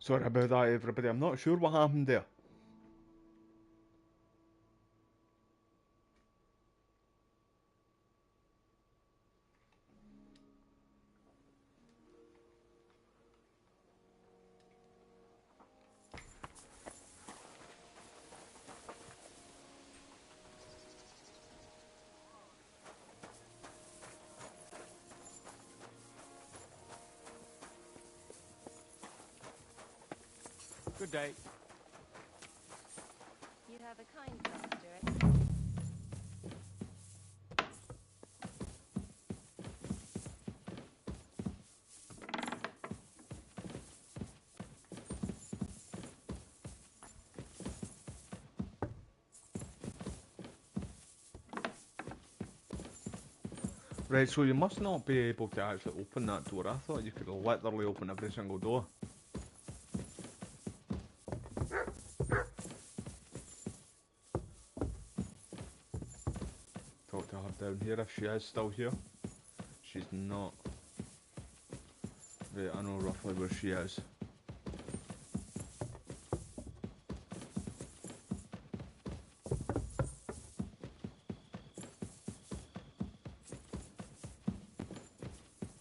Sorry about that, everybody. I'm not sure what happened there. Good day. You have a kind master. Right, so you must not be able to actually open that door. I thought you could literally open every single door. Talk to her down here if she is still here. She's not. Right, I know roughly where she is.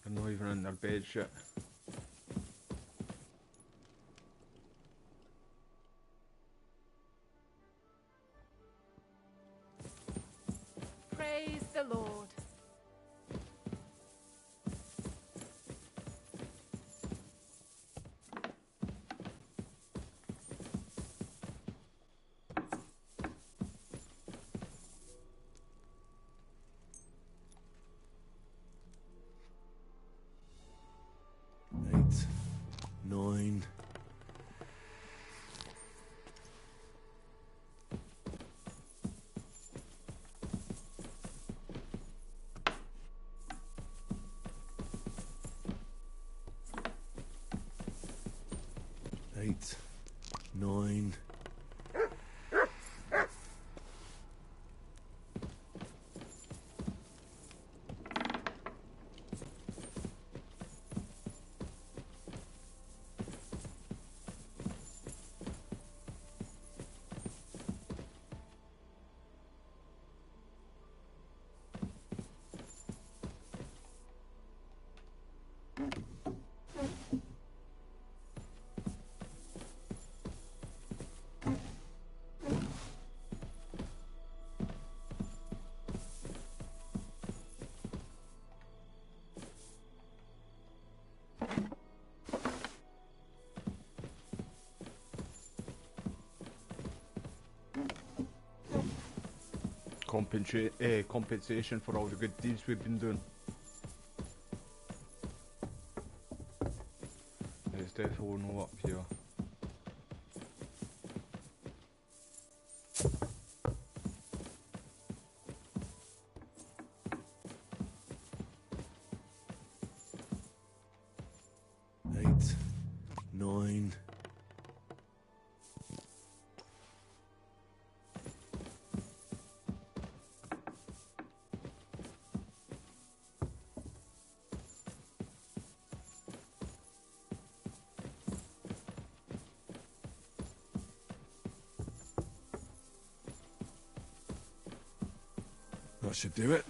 They're not even in their bed yet. Praise the Lord. Eight, nine. Eight, nine. Compensation for all the good deeds we've been doing. There's definitely no up here. Eight, nine. That should do it.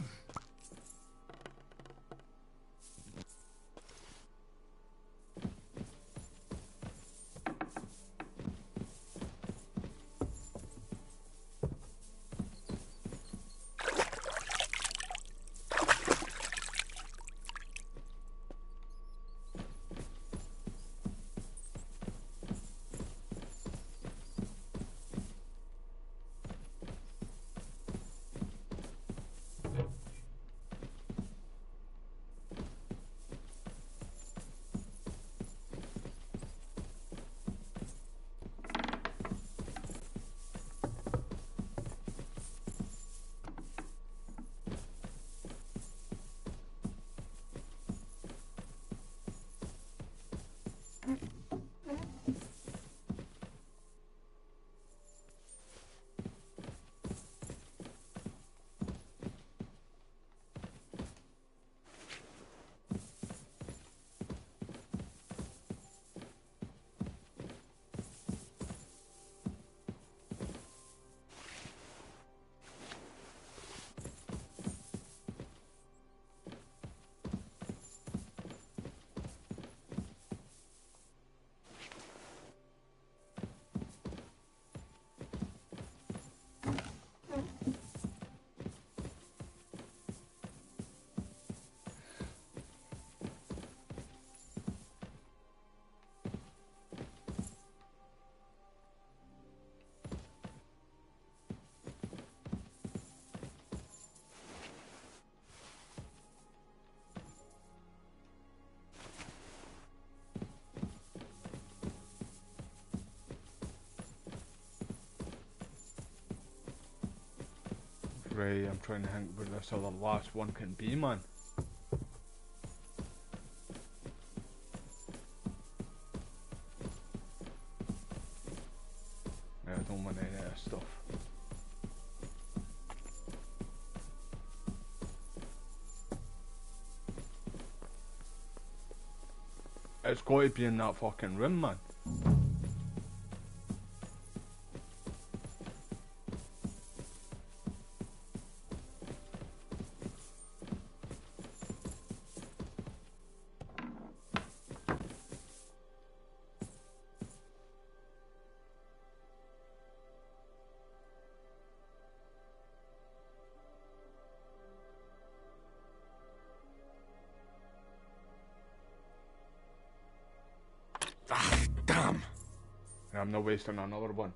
Right, I'm trying to think where this other last one can be, man. Yeah, I don't want any of this stuff. It's got to be in that fucking room, man. Ah, damn. I'm not wasting another one.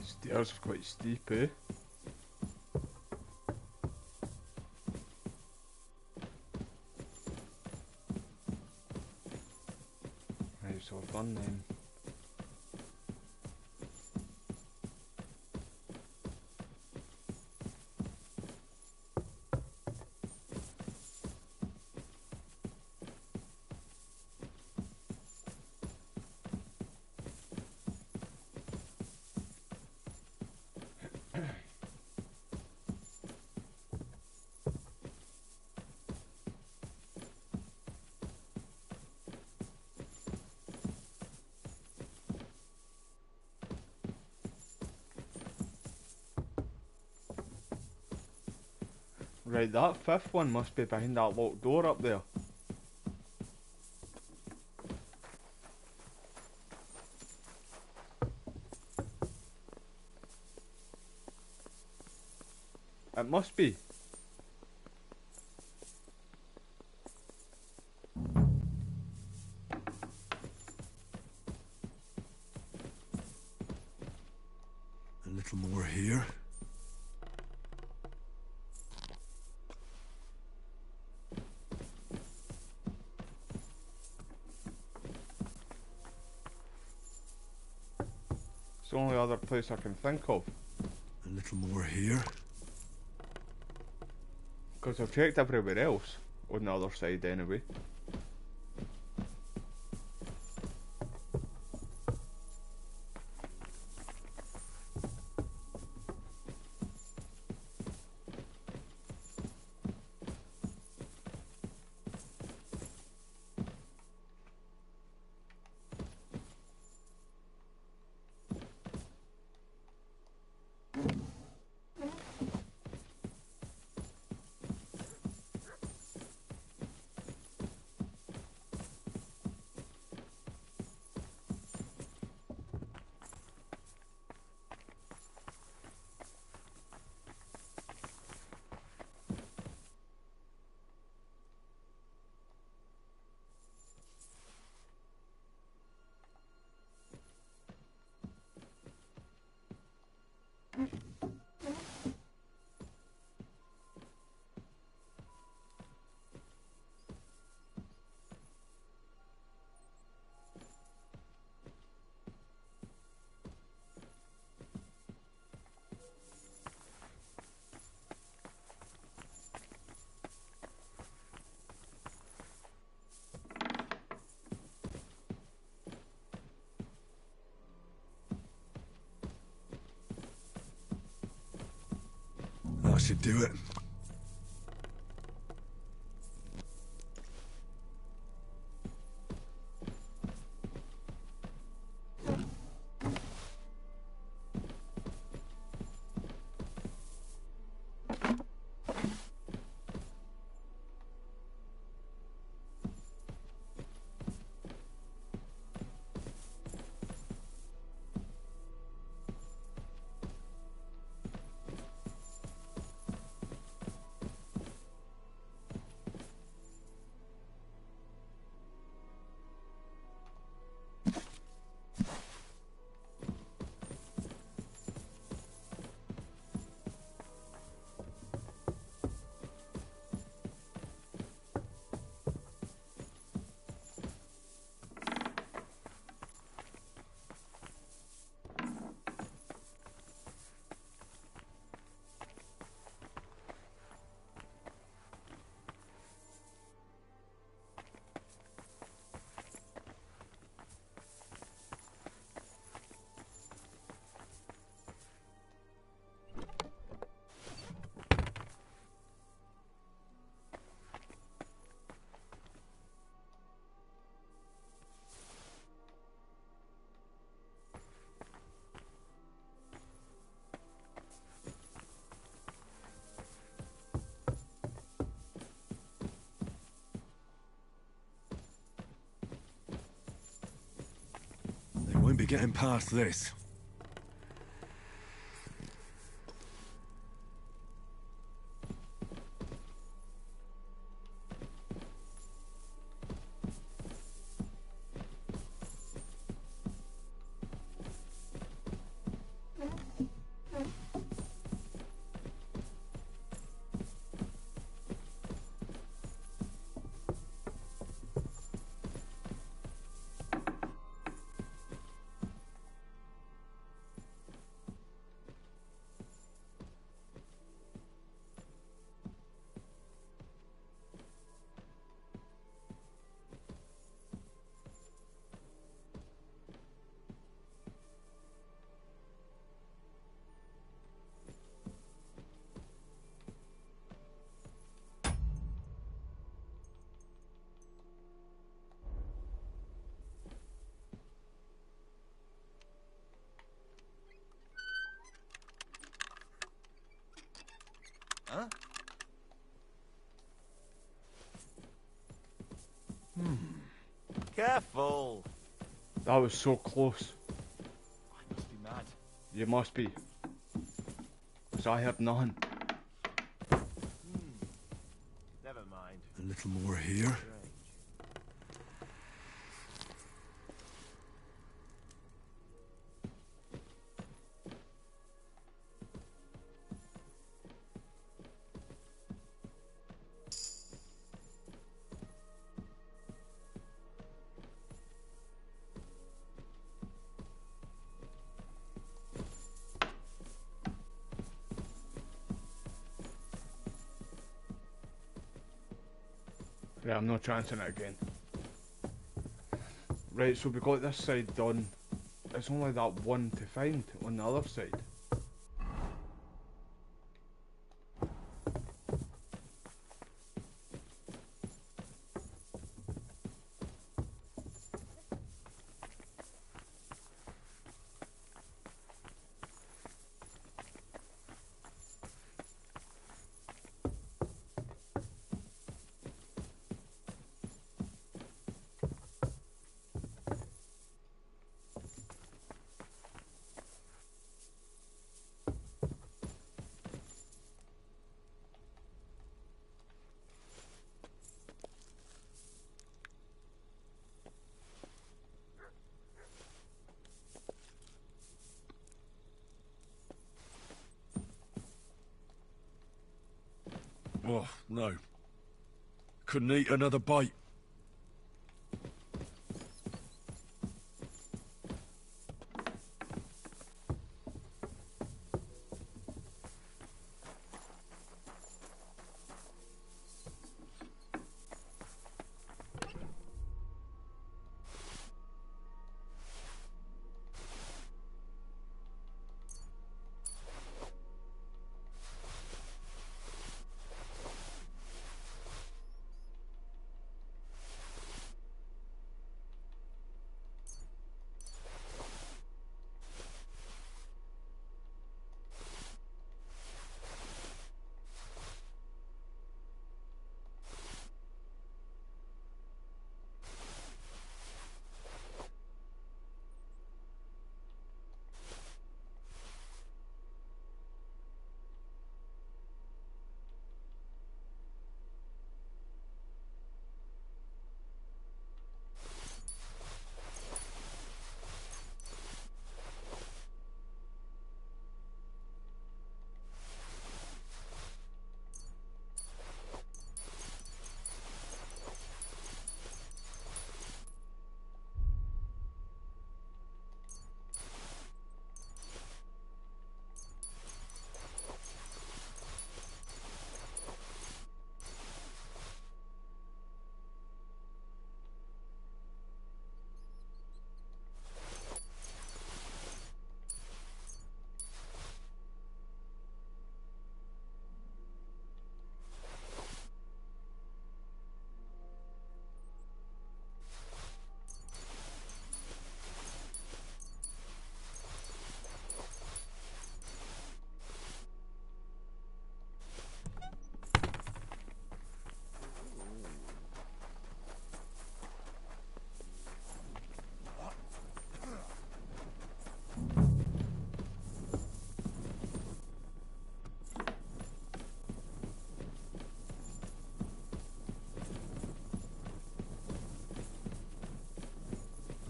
Stairs are quite steep, eh? Right, so I've done them. Right, that fifth one must be behind that locked door up there. It must be. A little more here. It's the only other place I can think of. A little more here. Because I've checked everywhere else. On the other side anyway. should do it. They won't be getting past this. Huh? Careful! That was so close. I must be mad. You must be. Because I have none. Never mind. A little more here. Strange. Yeah, I'm not chancing it again. Right, so we got this side done. It's only that one to find on the other side. Oh, no. Couldn't eat another bite.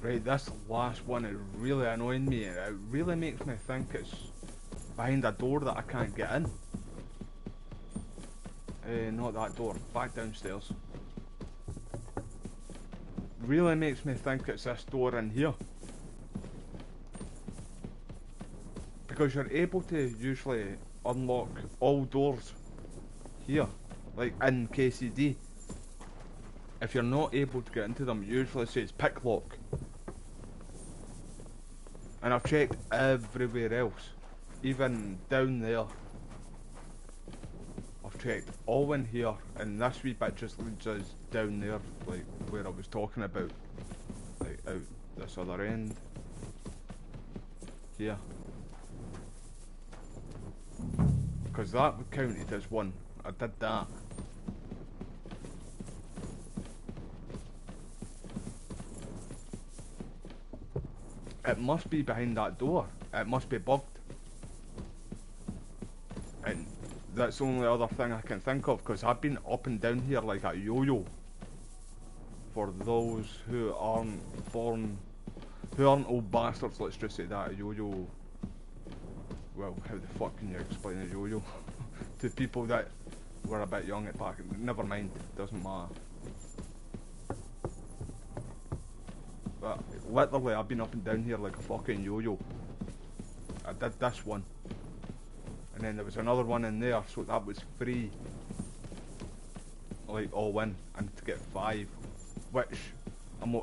Right, this last one is really annoying me, and it really makes me think it's behind a door that I can't get in. Not that door, back downstairs. Really makes me think it's this door in here. Because you're able to usually unlock all doors here, like in KCD. If you're not able to get into them, it usually says pick lock. And I've checked everywhere else, even down there. I've checked all in here, and this wee bit just leads us down there, like where I was talking about. Like out this other end. Here. Because that counted as one. I did that. It must be behind that door. It must be bugged. And that's the only other thing I can think of, because I've been up and down here like a yo-yo. For those who aren't old bastards, let's just say that, a yo-yo. Well, how the fuck can you explain a yo-yo? To people that were a bit young at back, never mind, doesn't matter. But literally, I've been up and down here like a fucking yo-yo. I did this one, and then there was another one in there, so that was 3, like all in, and to get 5, which I'm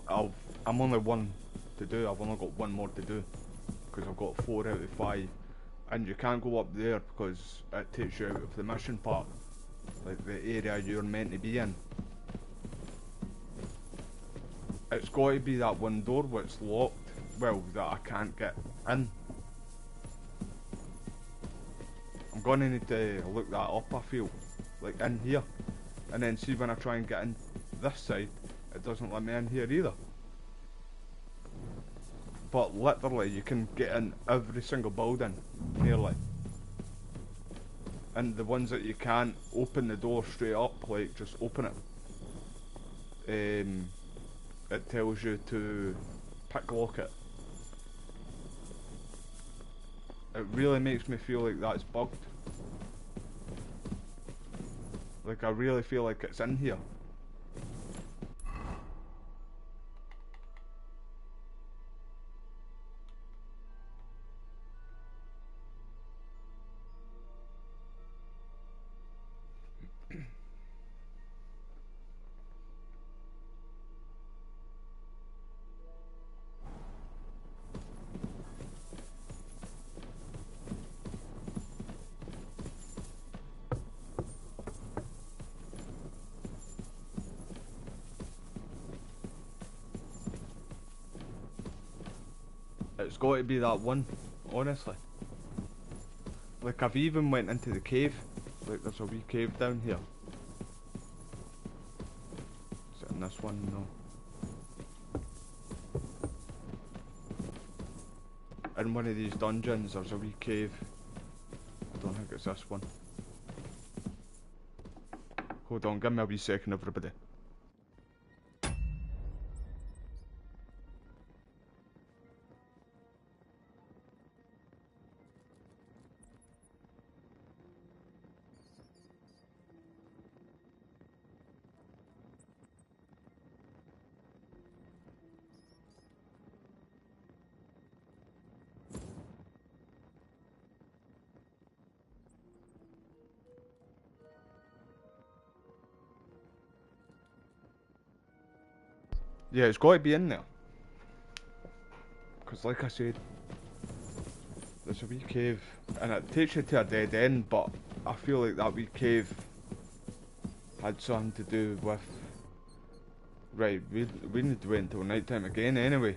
only 1 to do. I've only got 1 more to do, because I've got 4 out of 5, and you can't go up there because it takes you out of the mission part, like the area you're meant to be in. It's got to be that one door which locked, well, that I can't get in. I'm gonna need to look that up, I feel, like in here, and then see when I try and get in this side, it doesn't let me in here either. But literally, you can get in every single building, nearly. And the ones that you can't, open the door straight up, like just open it. It tells you to pick lock it. It really makes me feel like that's bugged. Like I really feel like it's in here. It's got to be that one, honestly. Like I've even went into the cave. Like there's a wee cave down here. Is it in this one? No. In one of these dungeons there's a wee cave. I don't think it's this one. Hold on, give me a wee second, everybody. Yeah, it's got to be in there. Because like I said, there's a wee cave, and it takes you to a dead end, but I feel like that wee cave had something to do with... Right, we need to wait until night time again anyway.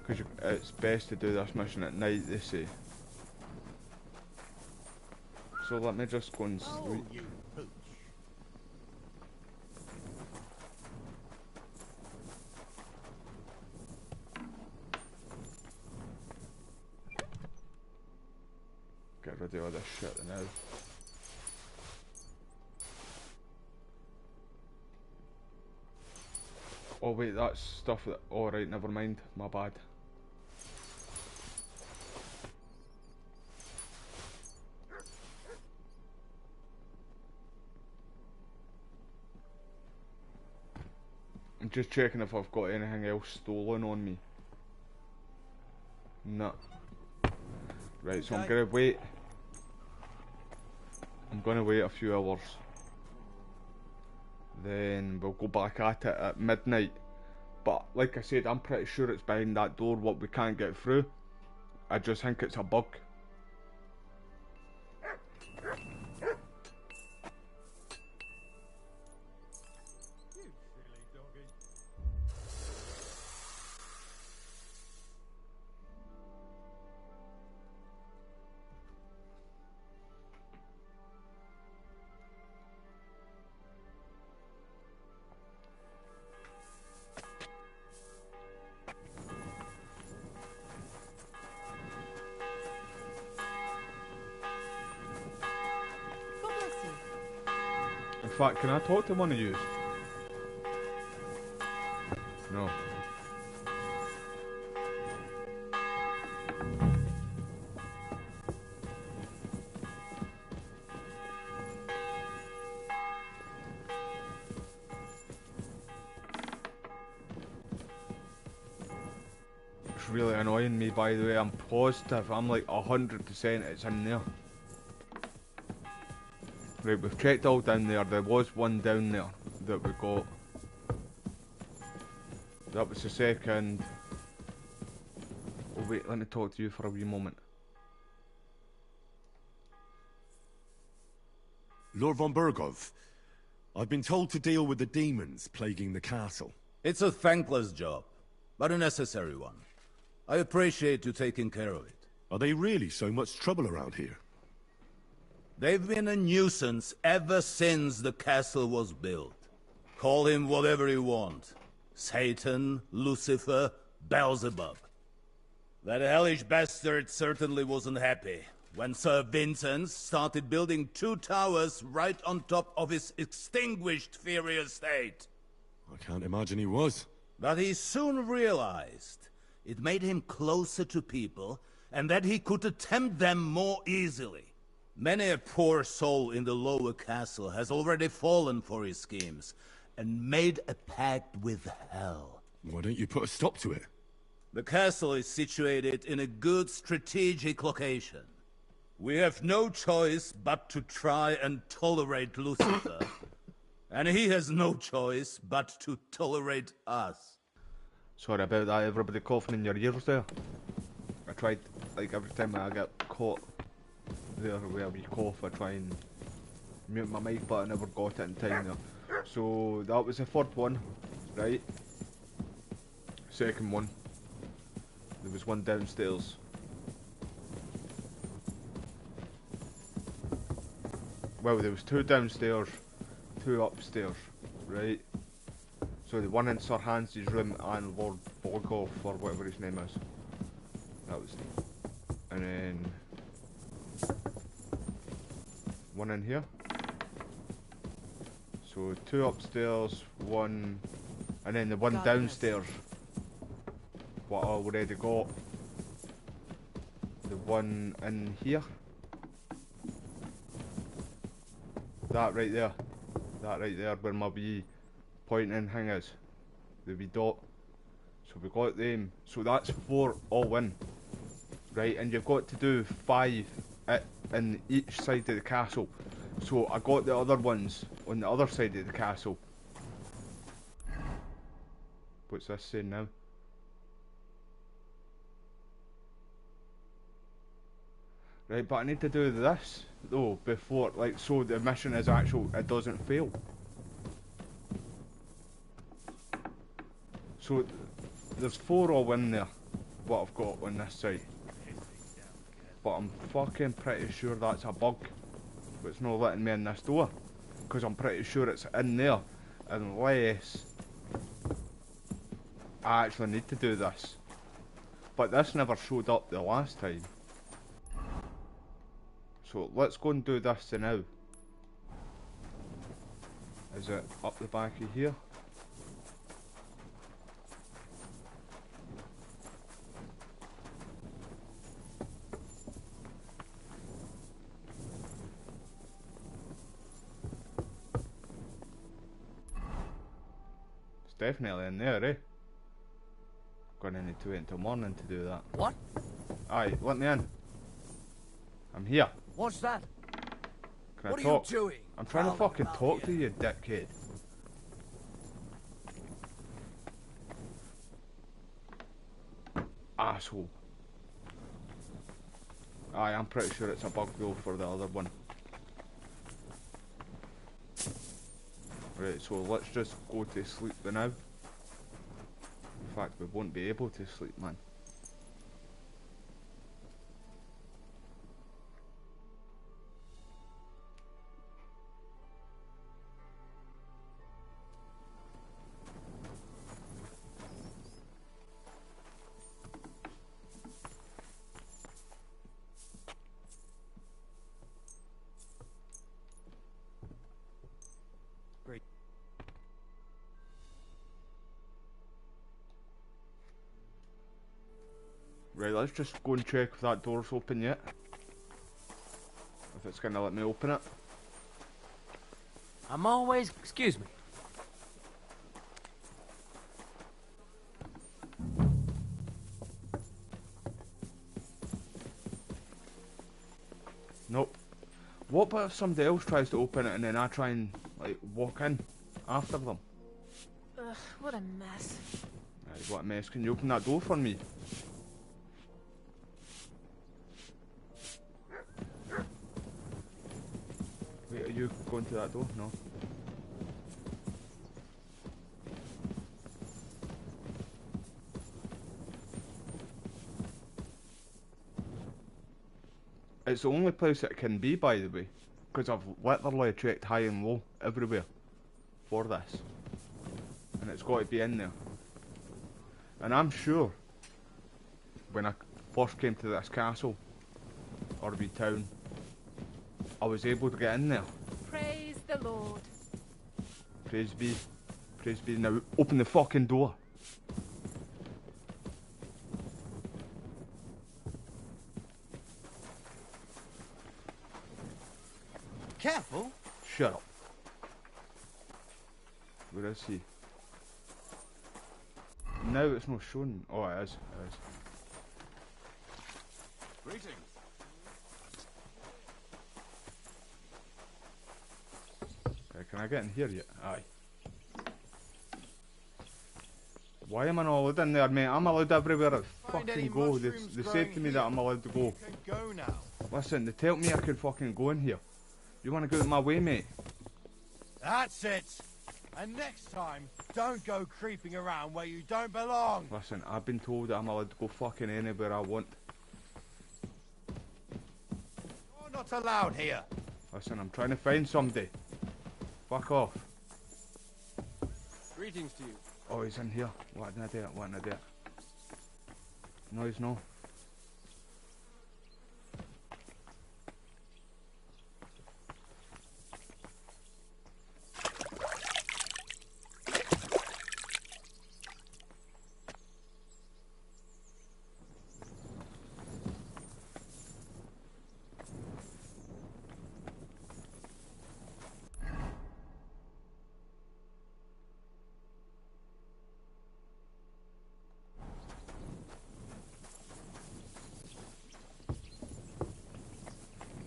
Because it's best to do this mission at night, they say. So let me just go and sleep. Oh, you pooch. Get rid of all this shit now. Oh wait, that's stuff that... Alright, never mind. My bad. I'm just checking if I've got anything else stolen on me. No. Right, so I'm gonna wait. I'm gonna wait a few hours. Then we'll go back at it at midnight. But like I said, I'm pretty sure it's behind that door what we can't get through. I just think it's a bug. God bless you. In fact, can I talk to one of you? No. It's really annoying me, by the way. I'm positive. I'm like 100% it's in there. Right, we've checked all down there. There was one down there that we got. That was the second. Oh wait, let me talk to you for a wee moment. Lord von Bergov, I've been told to deal with the demons plaguing the castle. It's a thankless job, but a necessary one. I appreciate you taking care of it. Are they really so much trouble around here? They've been a nuisance ever since the castle was built. Call him whatever you want. Satan, Lucifer, Beelzebub. That hellish bastard certainly wasn't happy when Sir Vincent started building 2 towers right on top of his extinguished fairy estate. I can't imagine he was. But he soon realized it made him closer to people and that he could attempt them more easily. Many a poor soul in the lower castle has already fallen for his schemes and made a pact with hell. Why don't you put a stop to it? The castle is situated in a good strategic location. We have no choice but to try and tolerate Lucifer. And he has no choice but to tolerate us. Sorry about that, everybody coughing in your ears there. I tried, like every time I get caught there where we cough, I try and mute my mic, but I never got it in time there. So that was the third one, right? Second one. There was one downstairs. Well, there was 2 downstairs, 2 upstairs, right? So the one in Sir Hans's room and Lord Boghoff, or whatever his name is. That was... And then... one in here. So 2 upstairs, 1... And then the one downstairs. What I already got. The one in here. That right there. That right there where my wee pointing thing is. The wee dot. So we got them. So that's 4 all in. Right, and you've got to do 5 in each side of the castle. So I got the other ones on the other side of the castle. What's this saying now? Right, but I need to do this though before, like, so the mission is actual, it doesn't fail. So there's 4 all in there, what I've got on this side. But I'm fucking pretty sure that's a bug. But it's not letting me in this door. Because I'm pretty sure it's in there. Unless I actually need to do this. But this never showed up the last time. So let's go and do this now. Is it up the back of here? It's definitely in there, eh? Gonna need to wait until morning to do that. What? Aye, let me in. I'm here. What's that? Can What I are talk? you doing? I'm trying to Prowling fucking about talk to here? you, dickhead. Asshole. Aye, I'm pretty sure it's a bug wheel for the other one. Right, so let's just go to sleep now. In fact, we won't be able to sleep, man. Great. Right, let's just go and check if that door's open yet. If it's gonna let me open it. I'm always... Excuse me. Nope. What about if somebody else tries to open it and then I try and, like, walk in after them? Ugh, what a mess. Right, what a mess. Can you open that door for me? Wait, are you going to that door? No. It's the only place it can be, by the way, because I've literally checked high and low everywhere for this, and it's got to be in there. And I'm sure when I first came to this castle, or wee town, I was able to get in there. Praise the Lord. Praise be. Praise be. Now open the fucking door. Careful. Shut up. Where is he? Now it's not showing. Oh, it is. It is. Greetings. Okay, can I get in here yet? Aye. Why am I not allowed in there, mate? I'm allowed everywhere I Find any fucking go. They mushrooms said to me growing that here? I'm allowed to go. You can go now. Listen, they tell me I can fucking go in here. You wanna go out of my way, mate? That's it. And next time, don't go creeping around where you don't belong. Listen, I've been told that I'm allowed to go fucking anywhere I want. You're not allowed here. Listen, I'm trying to find somebody. Fuck off. Greetings to you. Oh, he's in here. What an idiot, what an idiot. No, he's not.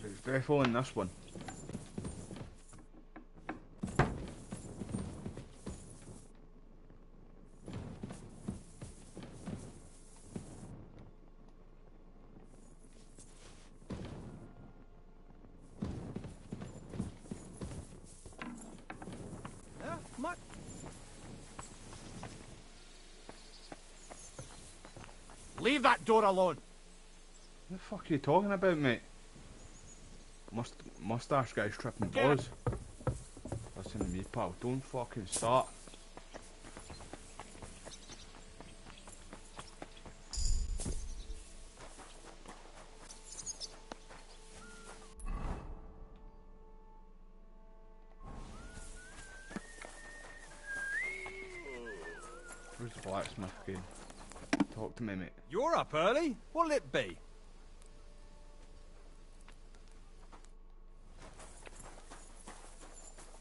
It's definitely in this one. Leave that door alone. What the fuck are you talking about, mate? Mustache guy's tripping balls. Listen to me, pal. Don't fucking start. Where's the blacksmith again? Talk to me, mate. You're up early. What'll it be?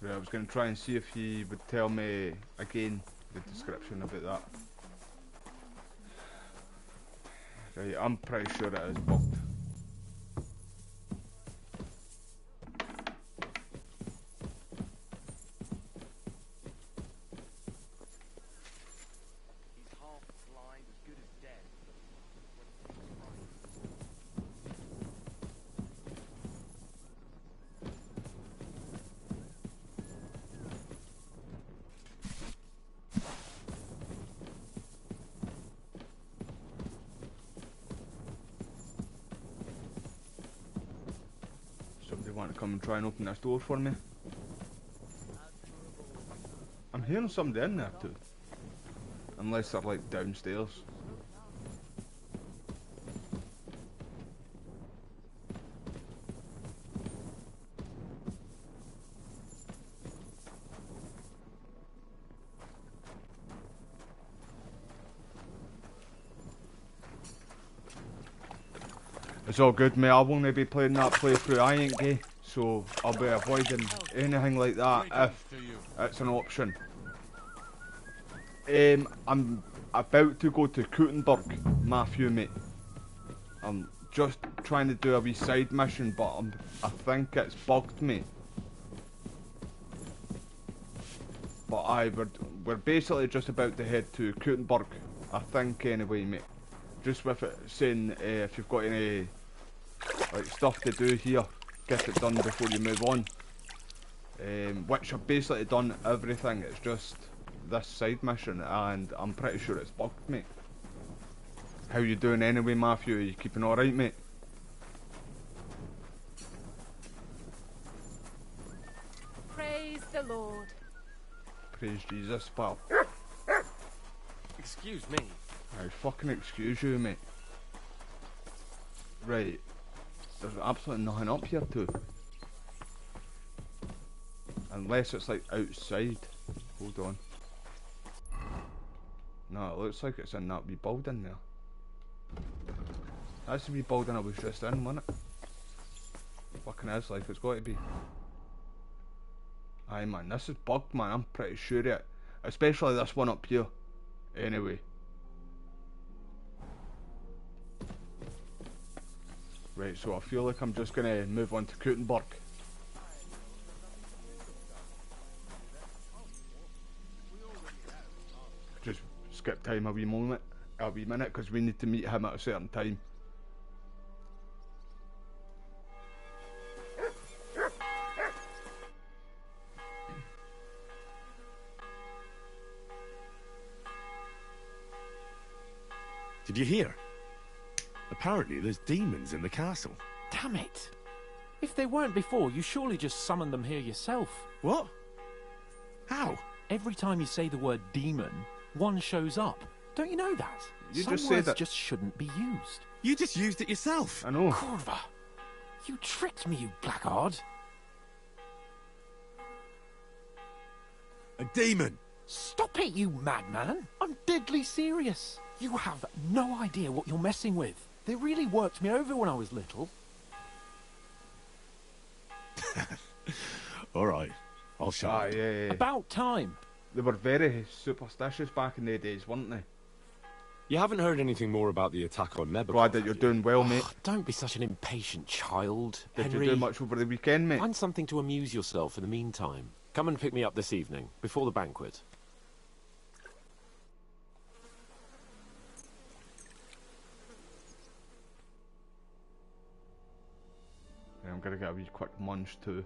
Right, I was going to try and see if he would tell me again the description about that. Right, I'm pretty sure it is bugged. Somebody want to come and try and open this door for me? I'm hearing somebody in there too. Unless they're like downstairs. It's all good, mate. I won't be playing that playthrough. I ain't gay, so I'll be avoiding anything like that if it's an option. I'm about to go to Kuttenberg, Matthew, mate. I'm just trying to do a wee side mission, but I think it's bugged, mate. But we're basically just about to head to Kuttenberg, I think, anyway, mate. Just with it saying if you've got any like stuff to do here, get it done before you move on. Which I've basically done everything. It's just this side mission, and I'm pretty sure it's bugged, mate. How you doing anyway, Matthew? Are you keeping all right, mate? Praise the Lord. Praise Jesus, pal. Excuse me. I fucking excuse you, mate. Right. There's absolutely nothing up here too. Unless it's like outside. Hold on. No, it looks like it's in that wee building there. That's the wee building I was just in, wasn't it? Fucking is like it's got to be. Aye man, this is bugged, man. I'm pretty sure it. Especially this one up here. Anyway. Right, so I feel like I'm just gonna move on to Kuttenberg. Just skip time a wee minute, because we need to meet him at a certain time. Did you hear? Apparently there's demons in the castle. Damn it! If they weren't before, you surely just summoned them here yourself. What? How? Every time you say the word demon, one shows up. Don't you know that? You Some just say words that- just shouldn't be used. You just used it yourself. I know. Corva! You tricked me, you blackguard! A demon! Stop it, you madman! I'm deadly serious. You have no idea what you're messing with. They really worked me over when I was little. Alright, I'll shut Ah, up. yeah. About time. They were very superstitious back in the days, weren't they? You haven't heard anything more about the attack on Nebukov, Glad that you're have you? doing well, mate. Oh, don't be such an impatient child, Did Henry. you do much over the weekend, mate? Find something to amuse yourself in the meantime. Come and pick me up this evening, before the banquet. Yeah, I'm gonna get a wee quick munch too.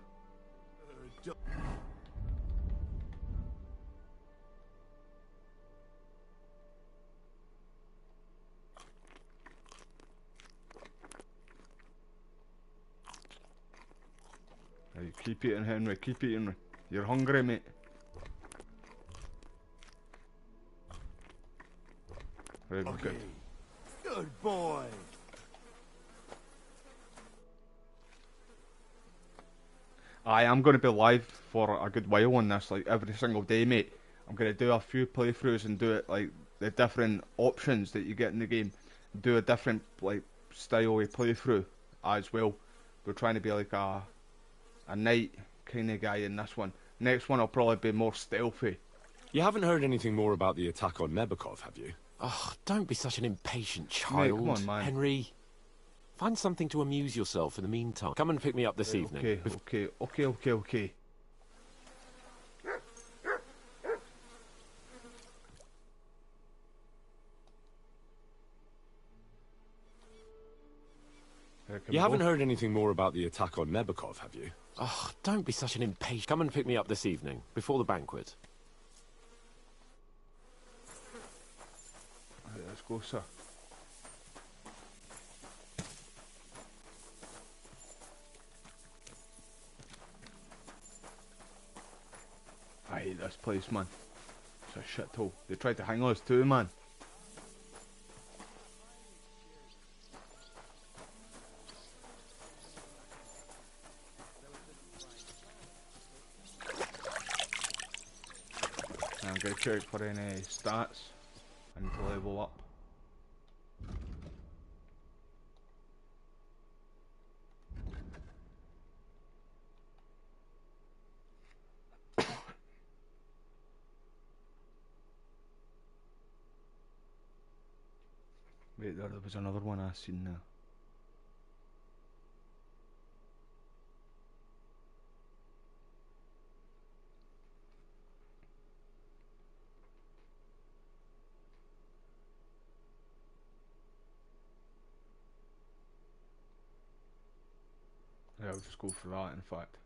Right, keep eating, Henry, keep eating. You're hungry, mate. Right, we're good. Good boy. Aye, I'm going to be live for a good while on this, like every single day, mate. I'm going to do a few playthroughs and do it like the different options that you get in the game. Do a different like style of playthrough as well. We're trying to be like a knight kind of guy in this one. Next one I'll probably be more stealthy. You haven't heard anything more about the attack on Nebukov, have you? Oh, don't be such an impatient Mate, child. come on, man. Henry, find something to amuse yourself in the meantime. Come and pick me up this evening. Okay. You haven't heard anything more about the attack on Nebukov, have you? Oh, don't be such an impatient... Come and pick me up this evening, before the banquet. Right, let's go, sir. I hate this place, man. It's a shithole. They tried to hang us too, man. I'm gonna check for any stats. I need to level up. Wait, there was another one I seen there. Yeah, I'll just go for that, in fact.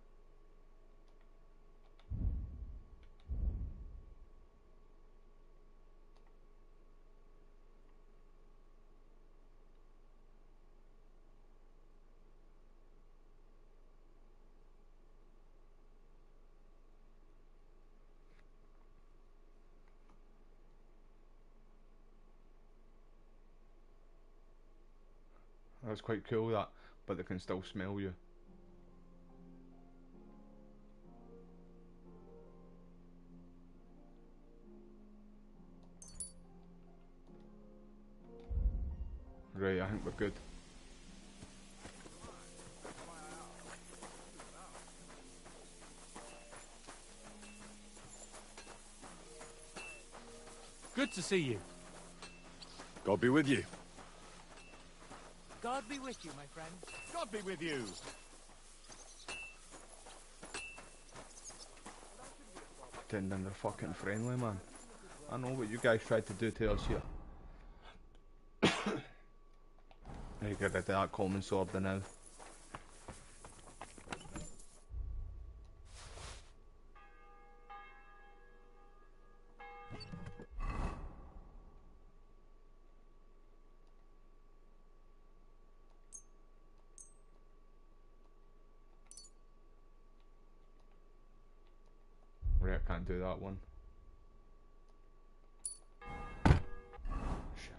That's quite cool, that, but they can still smell you. Right, I think we're good. Good to see you. God be with you. God be with you, my friend. God be with you. Pretending they're fucking friendly, man. I know what you guys tried to do to us here. Now you get rid of that common sword now. Right, I can't do that one. Shit.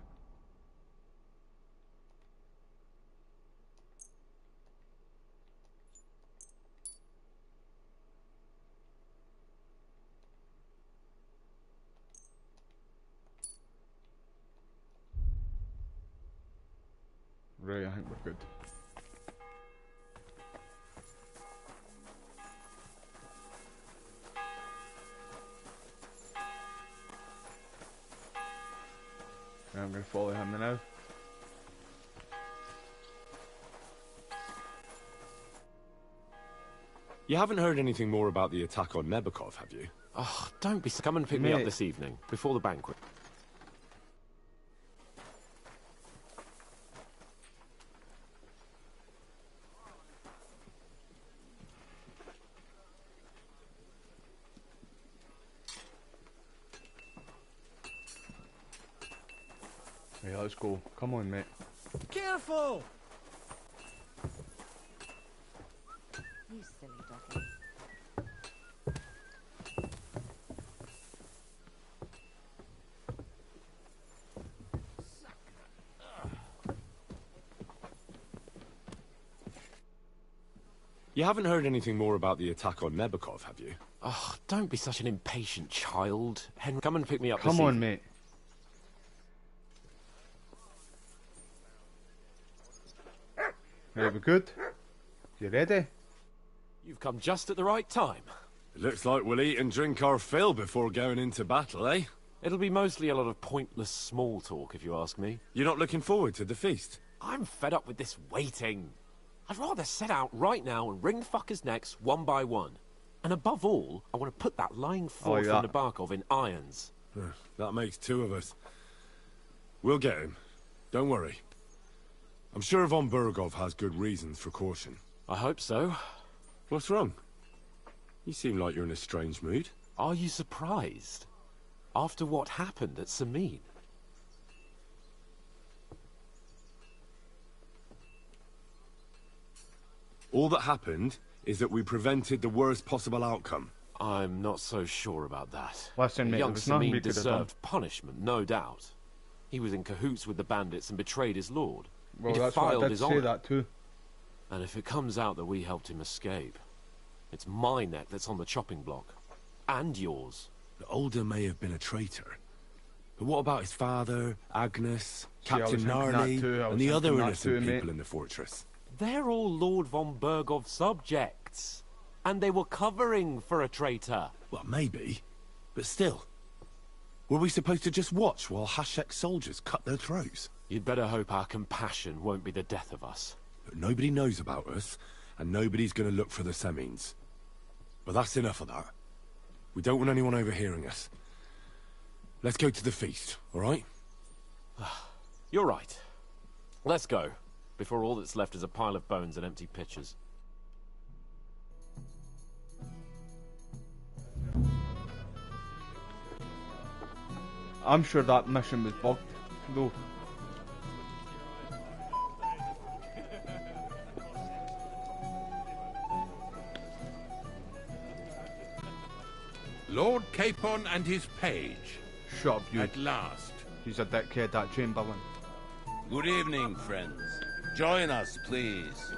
Right, I think we're good. I'm going to follow him now. You haven't heard anything more about the attack on Nebukov, have you? Oh, don't be... Come and pick me up this evening, before the banquet. Yeah, let's go. Come on, mate. Careful! You silly doggy. You haven't heard anything more about the attack on Nebukov, have you? Oh, don't be such an impatient child. Henry, come and pick me up this evening. Come on, mate. Right, we good? You ready? You've come just at the right time. It looks like we'll eat and drink our fill before going into battle, eh? It'll be mostly a lot of pointless small talk, if you ask me. You're not looking forward to the feast? I'm fed up with this waiting. I'd rather set out right now and wring the fuckers' necks one by one. And above all, I want to put that lying fraud from Nabokov in irons. That makes two of us. We'll get him. Don't worry. I'm sure von Burgov has good reasons for caution. I hope so. What's wrong? You seem like you're in a strange mood. Are you surprised? After what happened at Samin? All that happened is that we prevented the worst possible outcome. I'm not so sure about that. Listen, mate, Young there was nothing Samin we could have done. deserved punishment, no doubt. He was in cahoots with the bandits and betrayed his lord. Well, he that's what I defiled did his say honor. that too. And if it comes out that we helped him escape, it's my neck that's on the chopping block. And yours. The Older may have been a traitor. But what about his father, Agnes, See, I was Captain thinking that Gnarly, too, I was and the other thinking that innocent too, mate. people in the fortress? They're all Lord von Burgov's subjects. And they were covering for a traitor. Well, maybe. But still. Were we supposed to just watch while Hashek's soldiers cut their throats? You'd better hope our compassion won't be the death of us. But nobody knows about us, and nobody's going to look for the Semines. But that's enough of that. We don't want anyone overhearing us. Let's go to the feast, all right? You're right. Let's go, before all that's left is a pile of bones and empty pitchers. I'm sure that mission was bugged, though. Lord Capon and his page. Shut up, you. At last. He's a dickhead, that Chamberlain. Good evening, friends. Join us, please,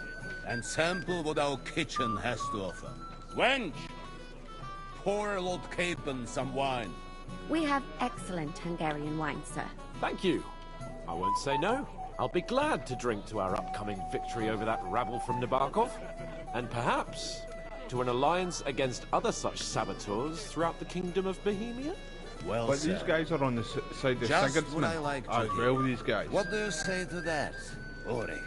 and sample what our kitchen has to offer. Wench! Pour Lord Capon some wine. We have excellent Hungarian wine, sir. Thank you. I won't say no. I'll be glad to drink to our upcoming victory over that rabble from Nabokov. And perhaps to an alliance against other such saboteurs throughout the kingdom of Bohemia? Well But said. these guys are on the side of Just Sigurdsson what I like to as hear. well, these guys. What do you say to that, Ulrich?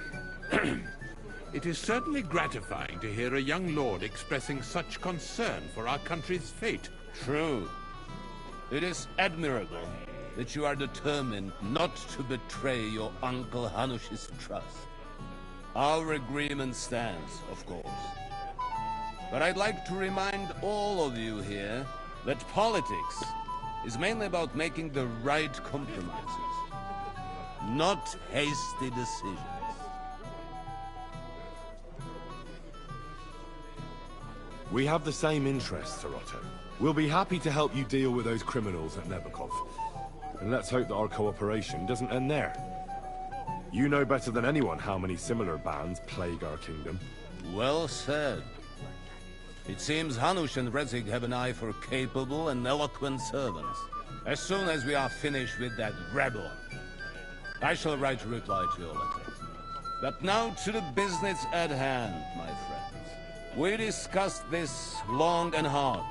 It is certainly gratifying to hear a young lord expressing such concern for our country's fate. True. It is admirable that you are determined not to betray your Uncle Hanush's trust. Our agreement stands, of course. But I'd like to remind all of you here that politics is mainly about making the right compromises, not hasty decisions. We have the same interests, Sir Otto. We'll be happy to help you deal with those criminals at Nebokov. And let's hope that our cooperation doesn't end there. You know better than anyone how many similar bands plague our kingdom. Well said. It seems Hanush and Rezig have an eye for capable and eloquent servants. As soon as we are finished with that rebel, I shall write a reply to your letter. But now to the business at hand, my friends. We discussed this long and hard,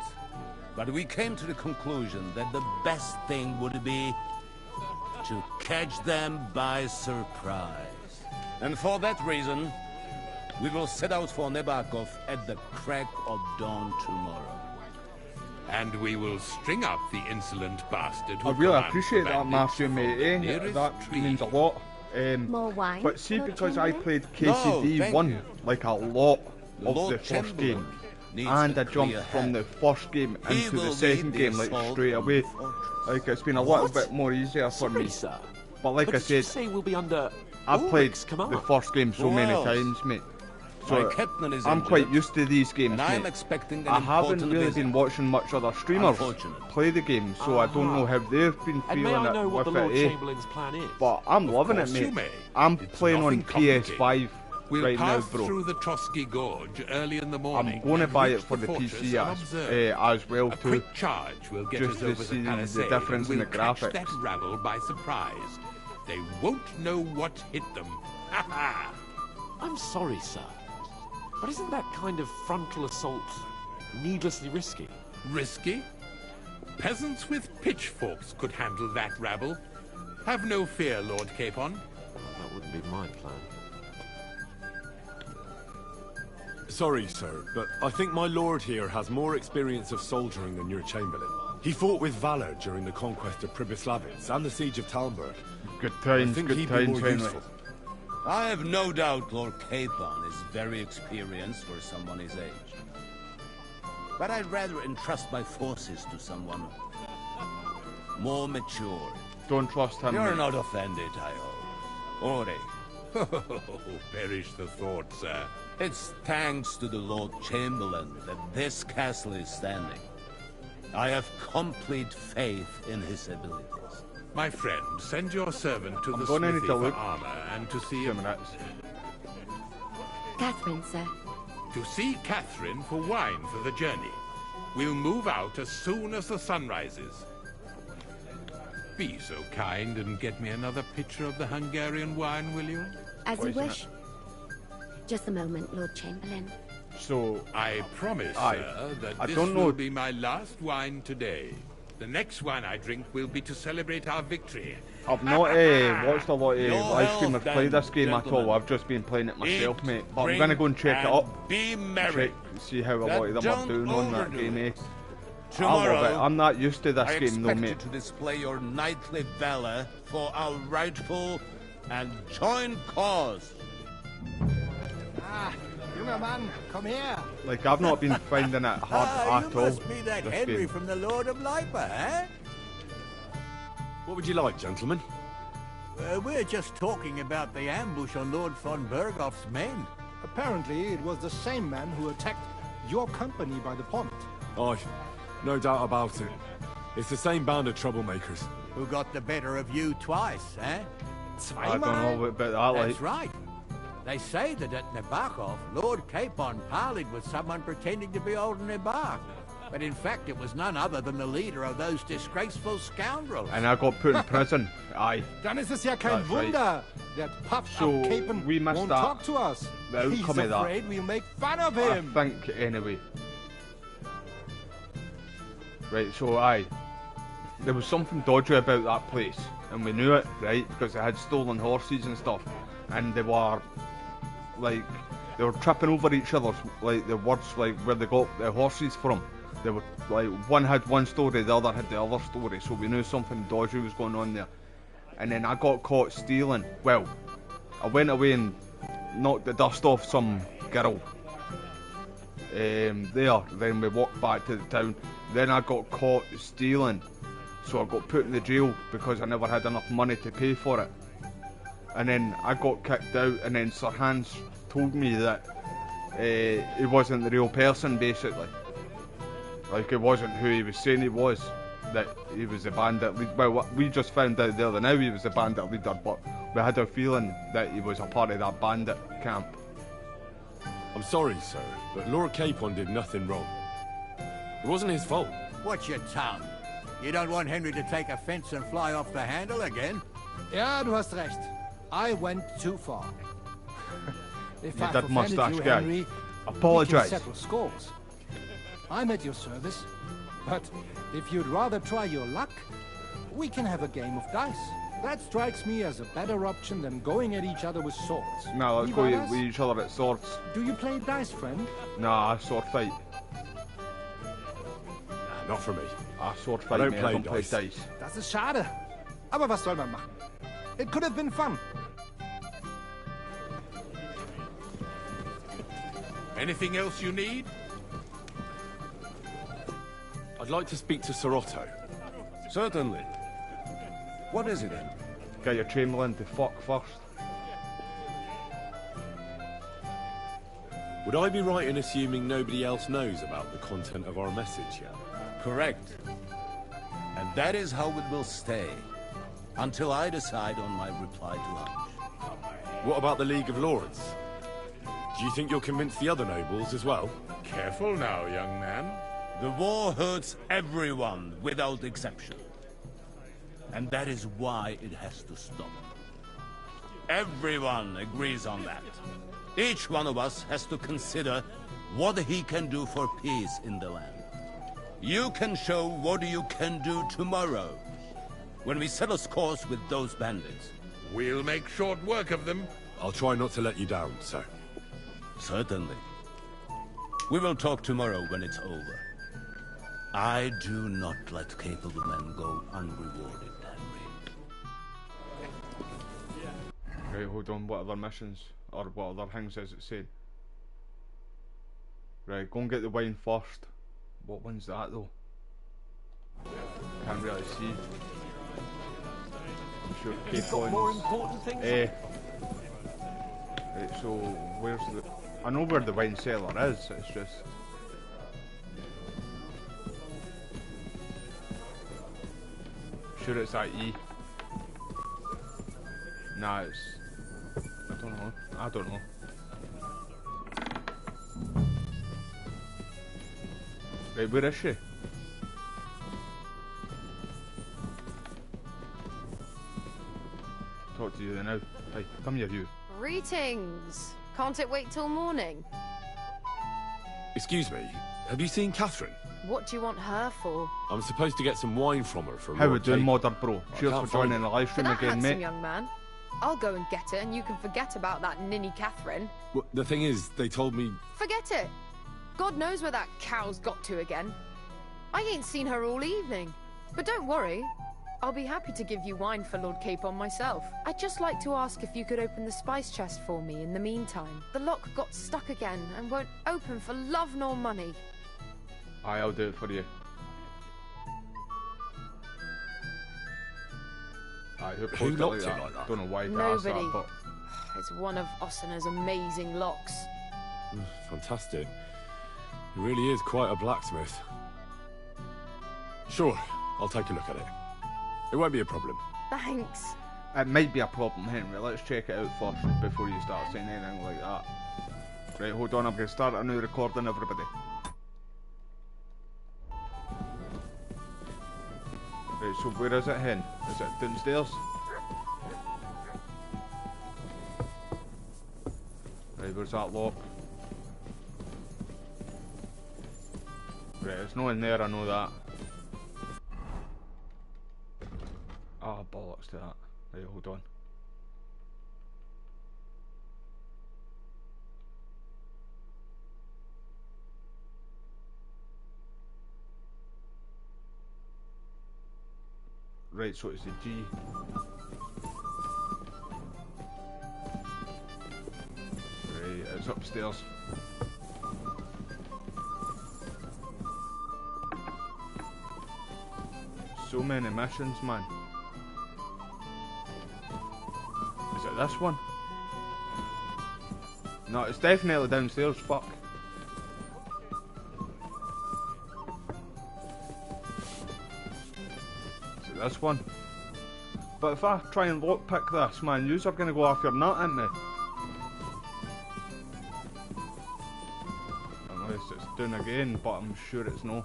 but we came to the conclusion that the best thing would be to catch them by surprise. And for that reason, we will set out for Nebakov at the crack of dawn tomorrow. And we will string up the insolent bastard who I really commands appreciate the that, bandits Matthew, from mate. the Eh? nearest That tree. means a lot. More wine? But see, Lord because I Chamberlain? played No, KCD thank 1 you. like a lot of Lord the first Chamberlain game, needs and a I jumped clear from head. the first game He into the will second lead the game like assault straight on away. the fortress. Like it's been a little What? bit more easier for me. Sorry, sir. But like But I did you said, say we'll be under I've played Ulrich's command? the first game so many Who else? times, mate. My So captain is I'm quite injured, used to these games, and I'm mate. expecting an I haven't important really visit. been watching much other streamers Unfortunate. play the game, so I don't know how they've been And may feeling I know it what the with Lord it, eh? Chamberlain's plan is? But I'm loving it, course you mate. may. I'm It's playing on nothing complicated. PS5 We'll right now, pass bro. through the Trotsky Gorge early in the morning. I'm going to and buy reach it for the fortress PC unobserved. as well A too. quick charge will get just us to over see the the palisade. difference in and the we'll catch graphics. that rabble by surprise. They won't know what hit them. Ha ha! I'm sorry, sir. But isn't that kind of frontal assault needlessly risky. Risky? Peasants with pitchforks could handle that rabble. Have no fear, Lord Capon. Well, that wouldn't be my plan. Sorry, sir, but I think my lord here has more experience of soldiering than your chamberlain. He fought with valor during the conquest of Pribyslavitz and the siege of Talmberg. Good I times, think good he'd be times, more Henry. useful. I have no doubt Lord Capon is very experienced for someone his age. But I'd rather entrust my forces to someone more mature. Don't trust him. You're mate. not offended, I hope. Ore, Oh, perish the thought, sir. it's thanks to the Lord Chamberlain that this castle is standing. I have complete faith in his abilities. My friend, send your servant to I'm the gonna need smithy to for look. armor and to see 2 minutes. Catherine, sir. to see Catherine for wine for the journey. We'll move out as soon as the sun rises. Be so kind and get me another pitcher of the Hungarian wine, will you? As you Poison it. wish. Just a moment, Lord Chamberlain. So, I promise, Aye. sir, that I this don't know- will be my last wine today. The next wine I drink will be to celebrate our victory. I've not watched a lot of Your live streamers health play then, this game at all. gentlemen. I've just been playing it myself, Eat, mate. But I'm drink, gonna go and check it and up. Be merry. Check, see how a But lot of them are don't doing on that overdo game, eh? it. I love it. Tomorrow, I'm not used to this I game though, expect you mate. to display your knightly valor for our rightful and joint cause. Ah, junger Mann, komm her. Like, I've not been finding it hard at you all. must be that this Henry game. from the Lord of Lipa, eh? What would you like, gentlemen? We're just talking about the ambush on Lord von Bergoff's men. Apparently, it was the same man who attacked your company by the pond. Aye, no doubt about it. It's the same band of troublemakers. Who got the better of you twice, eh? I don't know about that, like. That's right. They say that at Nabokov, Lord Capon parleyed with someone pretending to be old Nabar. But in fact, it was none other than the leader of those disgraceful scoundrels. And I got put in prison. Aye. Dann ist es ja kein That's right. Wunder. That puffed So, up Capon we missed won't that. talk to us. The He's outcome of that. afraid we'll make fun of I him. think, anyway. Right, so aye. There was something dodgy about that place. And we knew it, right? Because they had stolen horses and stuff. And they were, like, they were tripping over each other. Like, the words, like, where they got the horses from. They were, like, one had one story, the other had the other story. So we knew something dodgy was going on there. And then I got caught stealing. Well, I went away and knocked the dust off some girl. There. Then we walked back to the town. Then I got caught stealing. So I got put in the jail because I never had enough money to pay for it. And then I got kicked out, and then Sir Hans told me that he wasn't the real person, basically. Like, it wasn't who he was saying he was. That he was a bandit leader. Well, we just found out the other now he was a bandit leader, but we had a feeling that he was a part of that bandit camp. I'm sorry, sir, but Lord Capon did nothing wrong. It wasn't his fault. Watch your tongue. You don't want Henry to take offense and fly off the handle again? Ja, du hast recht. I went too far. If Yeah, I've that offended mustache you, guy. Henry, Apologise. we can settle scores. I'm at your service, but if you'd rather try your luck, we can have a game of dice. That strikes me as a better option than going at each other with swords. No, let's go Vivaras? with each other at swords. Do you play dice, friend? Nah, sword fight. Not for me. Sword fight, don't mate. play I don't play dice. dice. Das ist schade. Aber was soll man machen? It could have been fun. Anything else you need? I'd like to speak to Sir Otto. Certainly. What is it then? Get your chamberlain to fuck first. Would I be right in assuming nobody else knows about the content of our message yet? Correct. And that is how it will stay. Until I decide on my reply to lunch. What about the League of Lords? Do you think you'll convince the other nobles as well? Careful now, young man. The war hurts everyone without exception. And that is why it has to stop. Everyone agrees on that. Each one of us has to consider what he can do for peace in the land. You can show what you can do tomorrow, when we settle scores with those bandits. We'll make short work of them. I'll try not to let you down, sir. Certainly. We will talk tomorrow when it's over. I do not let capable men go unrewarded, Henry. Right, hold on, what other missions, or what other things is it saying? Right, go and get the wine first. What one's that though? Can't really see. I'm sure You've got more important things? Right, so where's the... I know where the wine cellar is, it's just... Sure it's that E. Nah, it's... I don't know. Right, where is she? Talk to you then now. Hey, come here, you. Greetings. Can't it wait till morning? Excuse me, have you seen Catherine? What do you want her for? I'm supposed to get some wine from her for How we Lord doing, Kate. modern bro? Cheers can't for joining find the it. live For stream that again, handsome mate. young man. I'll go and get it, and you can forget about that ninny Catherine. Well, the thing is, they told me... Forget it. God knows where that cow's got to again. I ain't seen her all evening. But don't worry. I'll be happy to give you wine for Lord Capon myself. I'd just like to ask if you could open the spice chest for me in the meantime. The lock got stuck again and won't open for love nor money. Aye, I'll do it for you. Aye, who Who posted it locked it like that? Don't know why he asked Nobody. that, but... It's one of Ossina's amazing locks. Fantastic. He really is quite a blacksmith. Sure, I'll take a look at it. It won't be a problem. Thanks. It might be a problem, Henry. Let's check it out first before you start saying anything like that. Right, hold on. I'm going to start a new recording, everybody. Right, so where is it, Hen? Is it downstairs? Right, where's that lock? Right, it's not in there, I know that. Ah, bollocks to that. Right, hold on. Right, so it's the G. Right, it's upstairs. So many missions, man. Is it this one? No, it's definitely downstairs, fuck. Is it this one? But if I try and lockpick this, man, yous are gonna go off your nut, ain't they? Unless it's down again, but I'm sure it's no.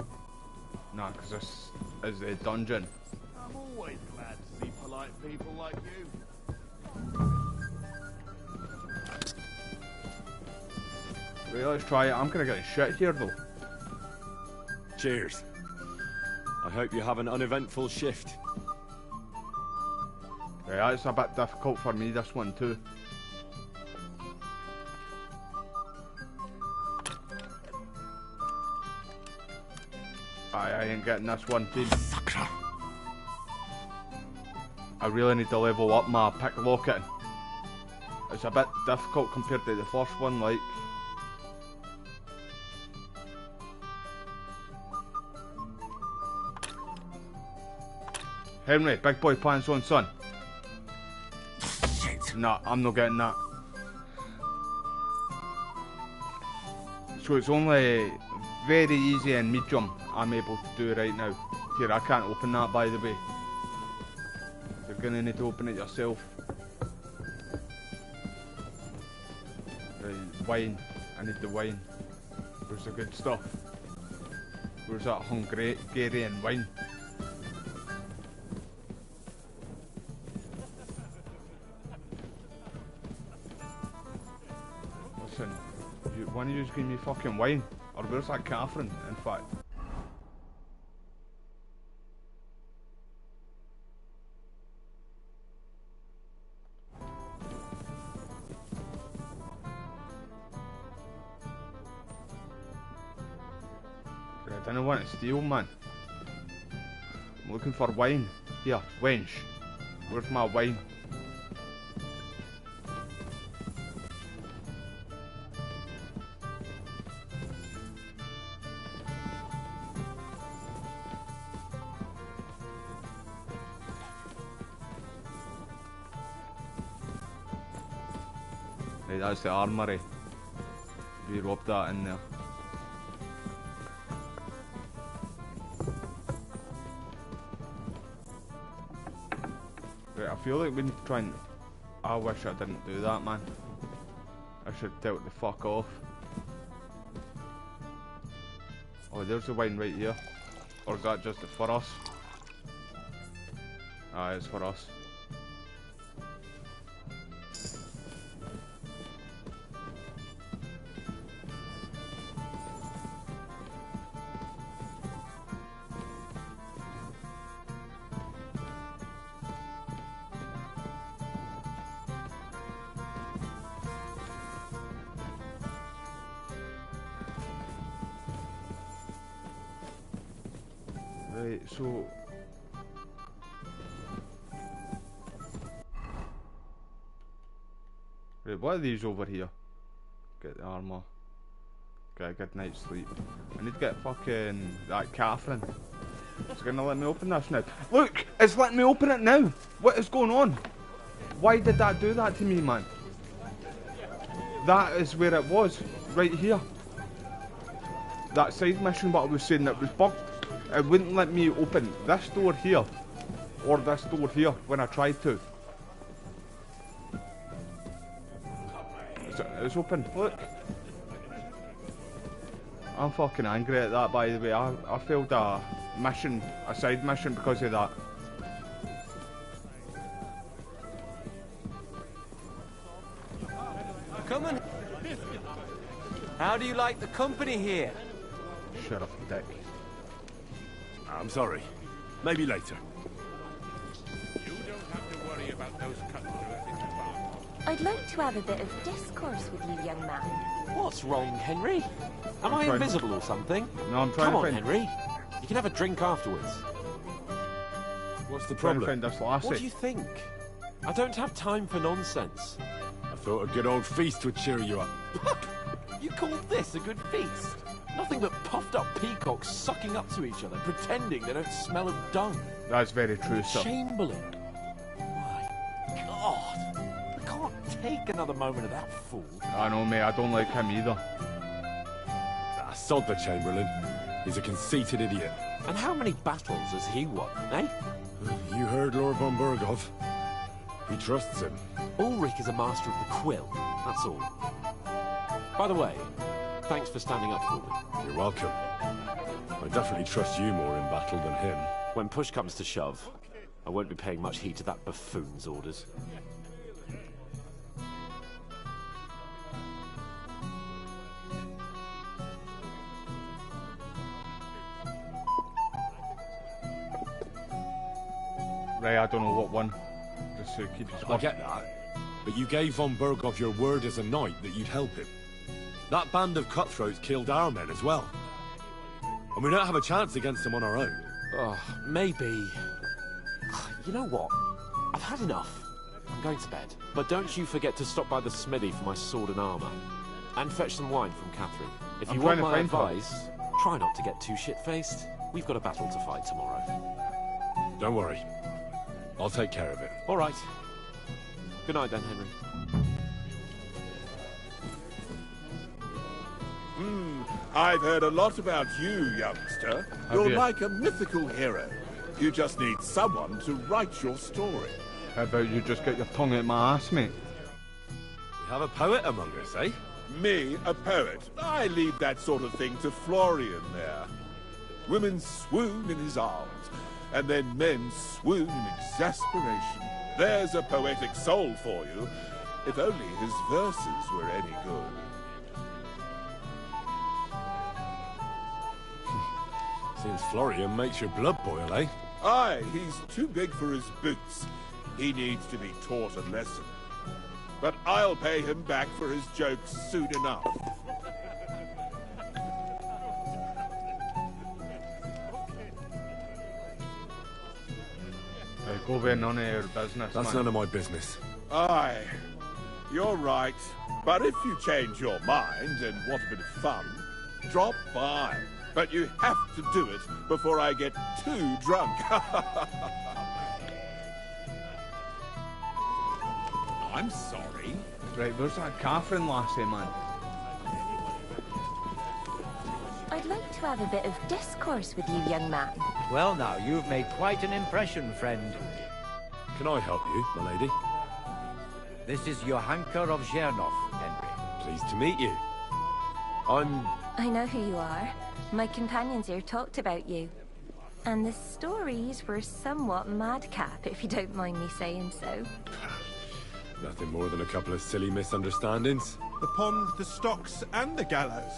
Nah, because this is the dungeon. I'm always glad to see polite people like you. Right, let's try it. I'm gonna get shit here though. Cheers. I hope you have an uneventful shift. Right, it's a bit difficult for me, this one too. I ain't getting this one, team. I really need to level up my picklocking. It's a bit difficult compared to the first one, like. Henry, big boy pants on, son. Shit. Nah, I'm not getting that. So it's only very easy and medium I'm able to do right now. Here, I can't open that, by the way. You're gonna need to open it yourself. Right, wine. I need the wine. Where's the good stuff? Where's that Hungarian wine? Listen, one of you give me fucking wine? Or where's that Catherine, in fact? I don't want to steal, man. I'm looking for wine. Here, wench. Where's my wine? Right, that's the armory. We robbed that in there. Right, I feel like we need to try and... I wish I didn't do that, man. I should have dealt the fuck off. Oh, there's the wine right here. Or is that just for us? Ah, it's for us. Right, so... Right, what are these over here? Get the armour. Get a good night's sleep. I need to get fucking... that Catherine. It's gonna let me open this now. Look! It's letting me open it now! What is going on? Why did that do that to me, man? That is where it was. Right here. That side mission, what I was saying, that was bugged. It wouldn't let me open this door here or this door here when I tried to. It's open, look. I'm fucking angry at that, by the way. I failed a mission, a side mission because of that. Come on. How do you like the company here? Shut up, dick. I'm sorry. Maybe later. You don't have to worry about those cutthroats in the bar. I'd like to have a bit of discourse with you, young man. What's wrong, Henry? Am I invisible or something? No, I'm trying Come to on, find... Henry. You can have a drink afterwards. What's the Trying to problem? find this lassie. What do you think? I don't have time for nonsense. I thought a good old feast would cheer you up. You call this a good feast? Nothing but puffed up peacocks sucking up to each other, pretending they don't smell of dung. That's very true, sir. Chamberlain. My God. I can't take another moment of that fool. I know, mate. I don't like him either. Sod the Chamberlain. He's a conceited idiot. And how many battles has he won, eh? You heard Lord von Burgov. He trusts him. Ulrich is a master of the quill, that's all. By the way, thanks for standing up for me. You're welcome. I definitely trust you more in battle than him. When push comes to shove, I won't be paying much heed to that buffoon's orders. Right, I don't know what one. Just to keep I get that. But you gave von Burgov your word as a knight that you'd help him. That band of cutthroats killed our men as well. And we don't have a chance against them on our own. Oh, maybe. You know what? I've had enough. I'm going to bed. But don't you forget to stop by the smithy for my sword and armour. And fetch some wine from Catherine. If you want my advice, try not to get too shit-faced. We've got a battle to fight tomorrow. Don't worry. I'll take care of it. All right. Good night then, Henry. I've heard a lot about you, youngster. You're you? like a mythical hero. You just need someone to write your story. How about you just get your tongue out my ass, mate? We have a poet among us, eh? Me, a poet. I leave that sort of thing to Florian there. Women swoon in his arms, and then men swoon in exasperation. There's a poetic soul for you, if only his verses were any good. Seems Florian makes your blood boil, eh? Aye, he's too big for his boots. He needs to be taught a lesson. But I'll pay him back for his jokes soon enough. Go away, none of your business, That's man. none of my business. Aye, you're right. But if you change your mind and want a bit of fun, drop by. But you have to do it before I get too drunk. I'm sorry. Right, where's that Catherine lassie, man? I'd like to have a bit of discourse with you, young man. Well now, you've made quite an impression, friend. Can I help you, my lady? This is Johanka of Zhernov, Henry. Pleased to meet you. I know who you are. My companions here talked about you. And the stories were somewhat madcap, if you don't mind me saying so. Nothing more than a couple of silly misunderstandings. The pond, the stocks, and the gallows.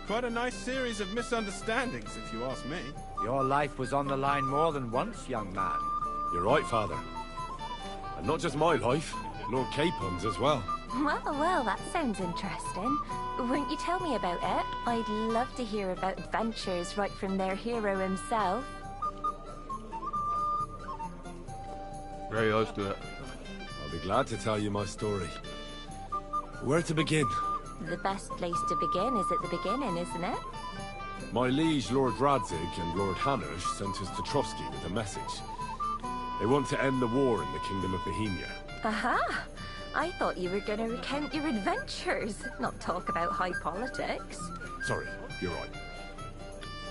Quite a nice series of misunderstandings, if you ask me. Your life was on the line more than once, young man. You're right, Father. And not just my life, Lord Capon's as well. Well, that sounds interesting. Won't you tell me about it? I'd love to hear about adventures right from their hero himself. Right, let's do it. I'll be glad to tell you my story. Where to begin? The best place to begin is at the beginning, isn't it? My liege, Lord Radzig, and Lord Hanush sent us to Trotsky with a message. They want to end the war in the Kingdom of Bohemia. Aha! I thought you were going to recount your adventures, not talk about high politics. Sorry, you're right.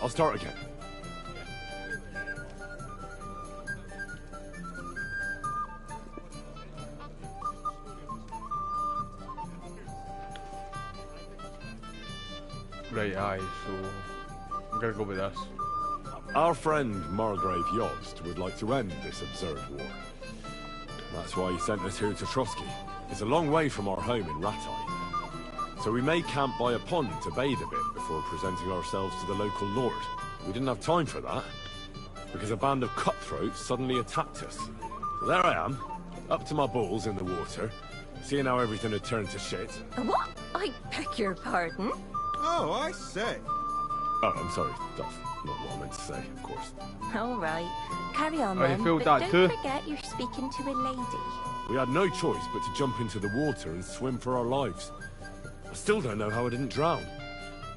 I'll start again. Right, aye, so I'm gonna go with this. Our friend Margrave Jobst would like to end this absurd war. That's why he sent us here to Trotsky. It's a long way from our home in Ratai. So we made camp by a pond to bathe a bit before presenting ourselves to the local lord. We didn't have time for that, because a band of cutthroats suddenly attacked us. So there I am, up to my balls in the water, seeing how everything had turned to shit. What? I beg your pardon? Oh, I say. Oh, I'm sorry. That's not what I meant to say, of course. All right. Carry on, Oh, you then. feel But that don't too? forget you're speaking to a lady. We had no choice but to jump into the water and swim for our lives. I still don't know how I didn't drown.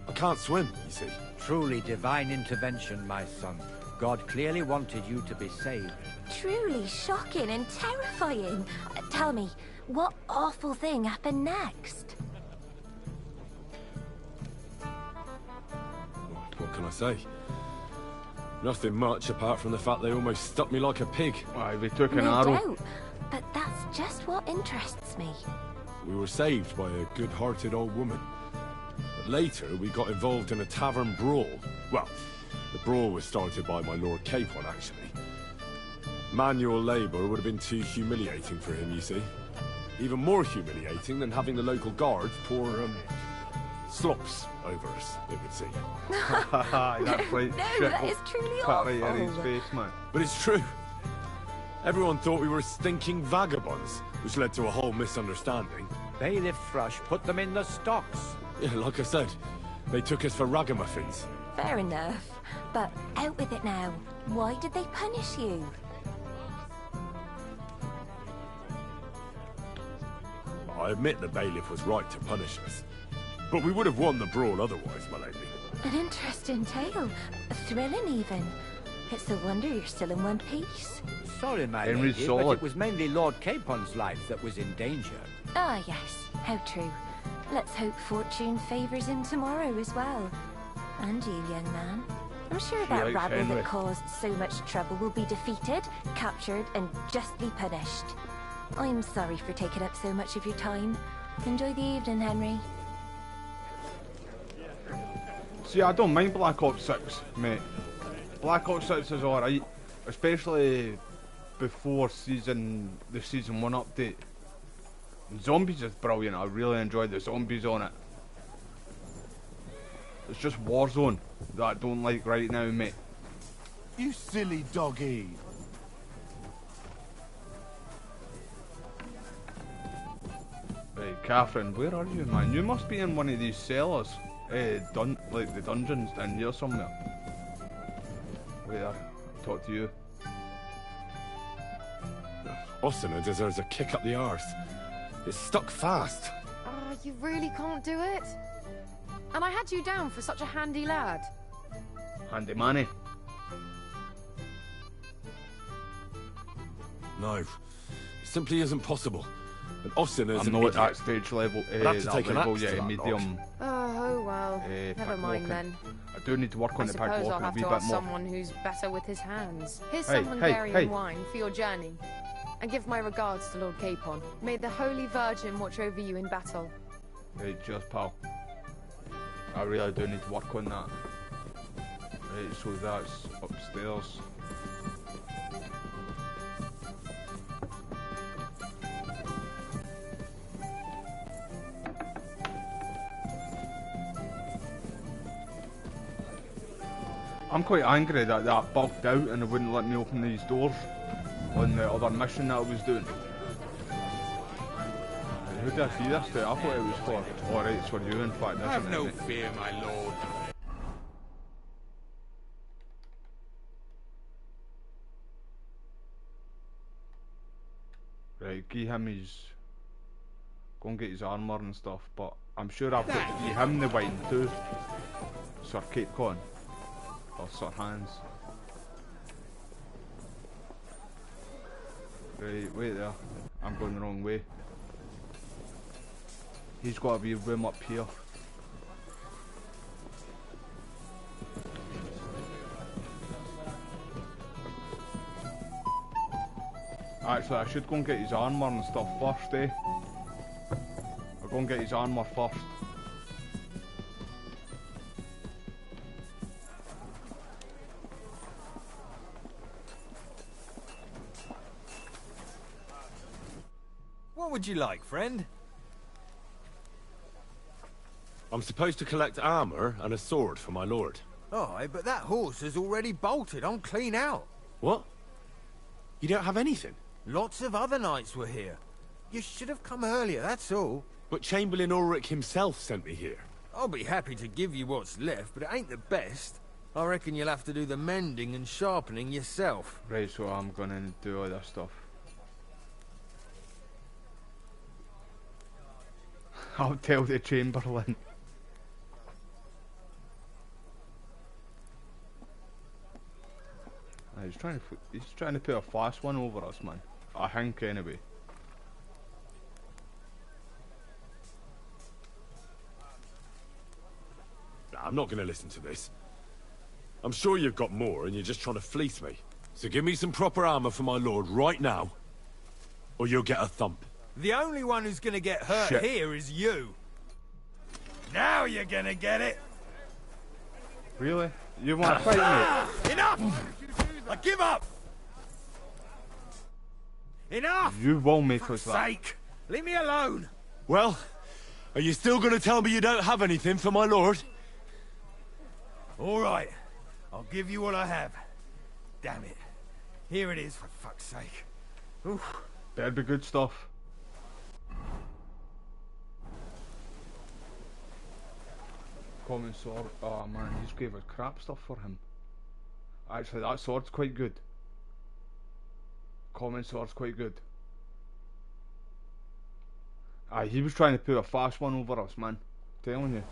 I can't swim, you see. Truly divine intervention, my son. God clearly wanted you to be saved. Truly shocking and terrifying. Tell me, what awful thing happened next? What can I say? Nothing much apart from the fact they almost stuck me like a pig. Aye, we took an No arrow. doubt. But that's just what interests me. We were saved by a good-hearted old woman. But later, we got involved in a tavern brawl. Well, the brawl was started by my Lord Capon, actually. Manual labour would have been too humiliating for him, you see. Even more humiliating than having the local guards pour, slops over us, it would seem. That's like No, shit. that is truly Pat right in his awful. face, man. But it's true. Everyone thought we were stinking vagabonds, which led to a whole misunderstanding. Bailiff Thrush put them in the stocks. Yeah, like I said, they took us for ragamuffins. Fair enough. But out with it now. Why did they punish you? I admit the bailiff was right to punish us. But we would have won the brawl otherwise, my lady. An interesting tale. Thrilling, even. It's a wonder you're still in one piece. Sorry, my Henry's lady, but solid. it was mainly Lord Capon's life that was in danger. Ah, yes. How true. Let's hope fortune favours him tomorrow as well. And you, young man. I'm sure that likes rabble Henry. that caused so much trouble will be defeated, captured, and justly punished. I'm sorry for taking up so much of your time. Enjoy the evening, Henry. See, I don't mind Black Ops 6, mate. Black Ops 6 is alright, especially before the Season 1 update. Zombies is brilliant, I really enjoyed the zombies on it. It's just Warzone that I don't like right now, mate. You silly doggy. Right, Catherine, where are you, man? You must be in one of these cellars. Like the dungeons down here somewhere. Wait there, I'll talk to you. Osina deserves a kick up the arse. It's stuck fast. Oh, you really can't do it? And I had you down for such a handy lad. Handy manny. No, it simply isn't possible. And Osina's I'm not at that stage level. I'd have to take an axe to that medium. Oh well, never mind then. I do need to work on the suppose pick I'll walking a have wee to bit ask more. someone who's better with his hands. Here's Hey, some hey, Hungarian hey. wine for your journey. And give my regards to Lord Capon. May the Holy Virgin watch over you in battle. Right, cheers, pal. I really do need to work on that. Right, so that's upstairs. I'm quite angry that that bugged out and it wouldn't let me open these doors on the other mission that I was doing. Who did I see this to? I thought it was for... Alright, it's for you in fact, isn't Have it, no mate? fear, my lord. Right, give him his... Go and get his armour and stuff, but I'm sure I've got to give him the wine too. Sir Cape Con. Or Sir Hans. Right, wait there. I'm going the wrong way. He's got to be a room up here. Actually, I should go and get his armour and stuff first, eh? I'll go and get his armour first. What would you like, friend? I'm supposed to collect armor and a sword for my lord. Aye, but that horse is already bolted. I'm clean out. What? You don't have anything? Lots of other knights were here. You should have come earlier, that's all. But Chamberlain Ulrich himself sent me here. I'll be happy to give you what's left, but it ain't the best. I reckon you'll have to do the mending and sharpening yourself. Right, so I'm gonna do all this stuff. I'll tell the Chamberlain. He's trying to put a fast one over us, man. I think anyway. Nah, I'm not going to listen to this. I'm sure you've got more and you're just trying to fleece me. So give me some proper armor for my lord right now, or you'll get a thump. The only one who's gonna get hurt here is you. Now you're gonna get it. Really? You want to fight me? Enough! I give up! Enough! You won't make For us that. sake! Leave me alone! Well, are you still going to tell me you don't have anything for my lord? All right. I'll give you what I have. Damn it. Here it is, for fuck's sake. Oof. Better be good stuff. Common sword. Oh man, he's gave us crap stuff for him. Actually, that sword's quite good. Common sword's quite good. Aye, he was trying to put a fast one over us, man. Telling you.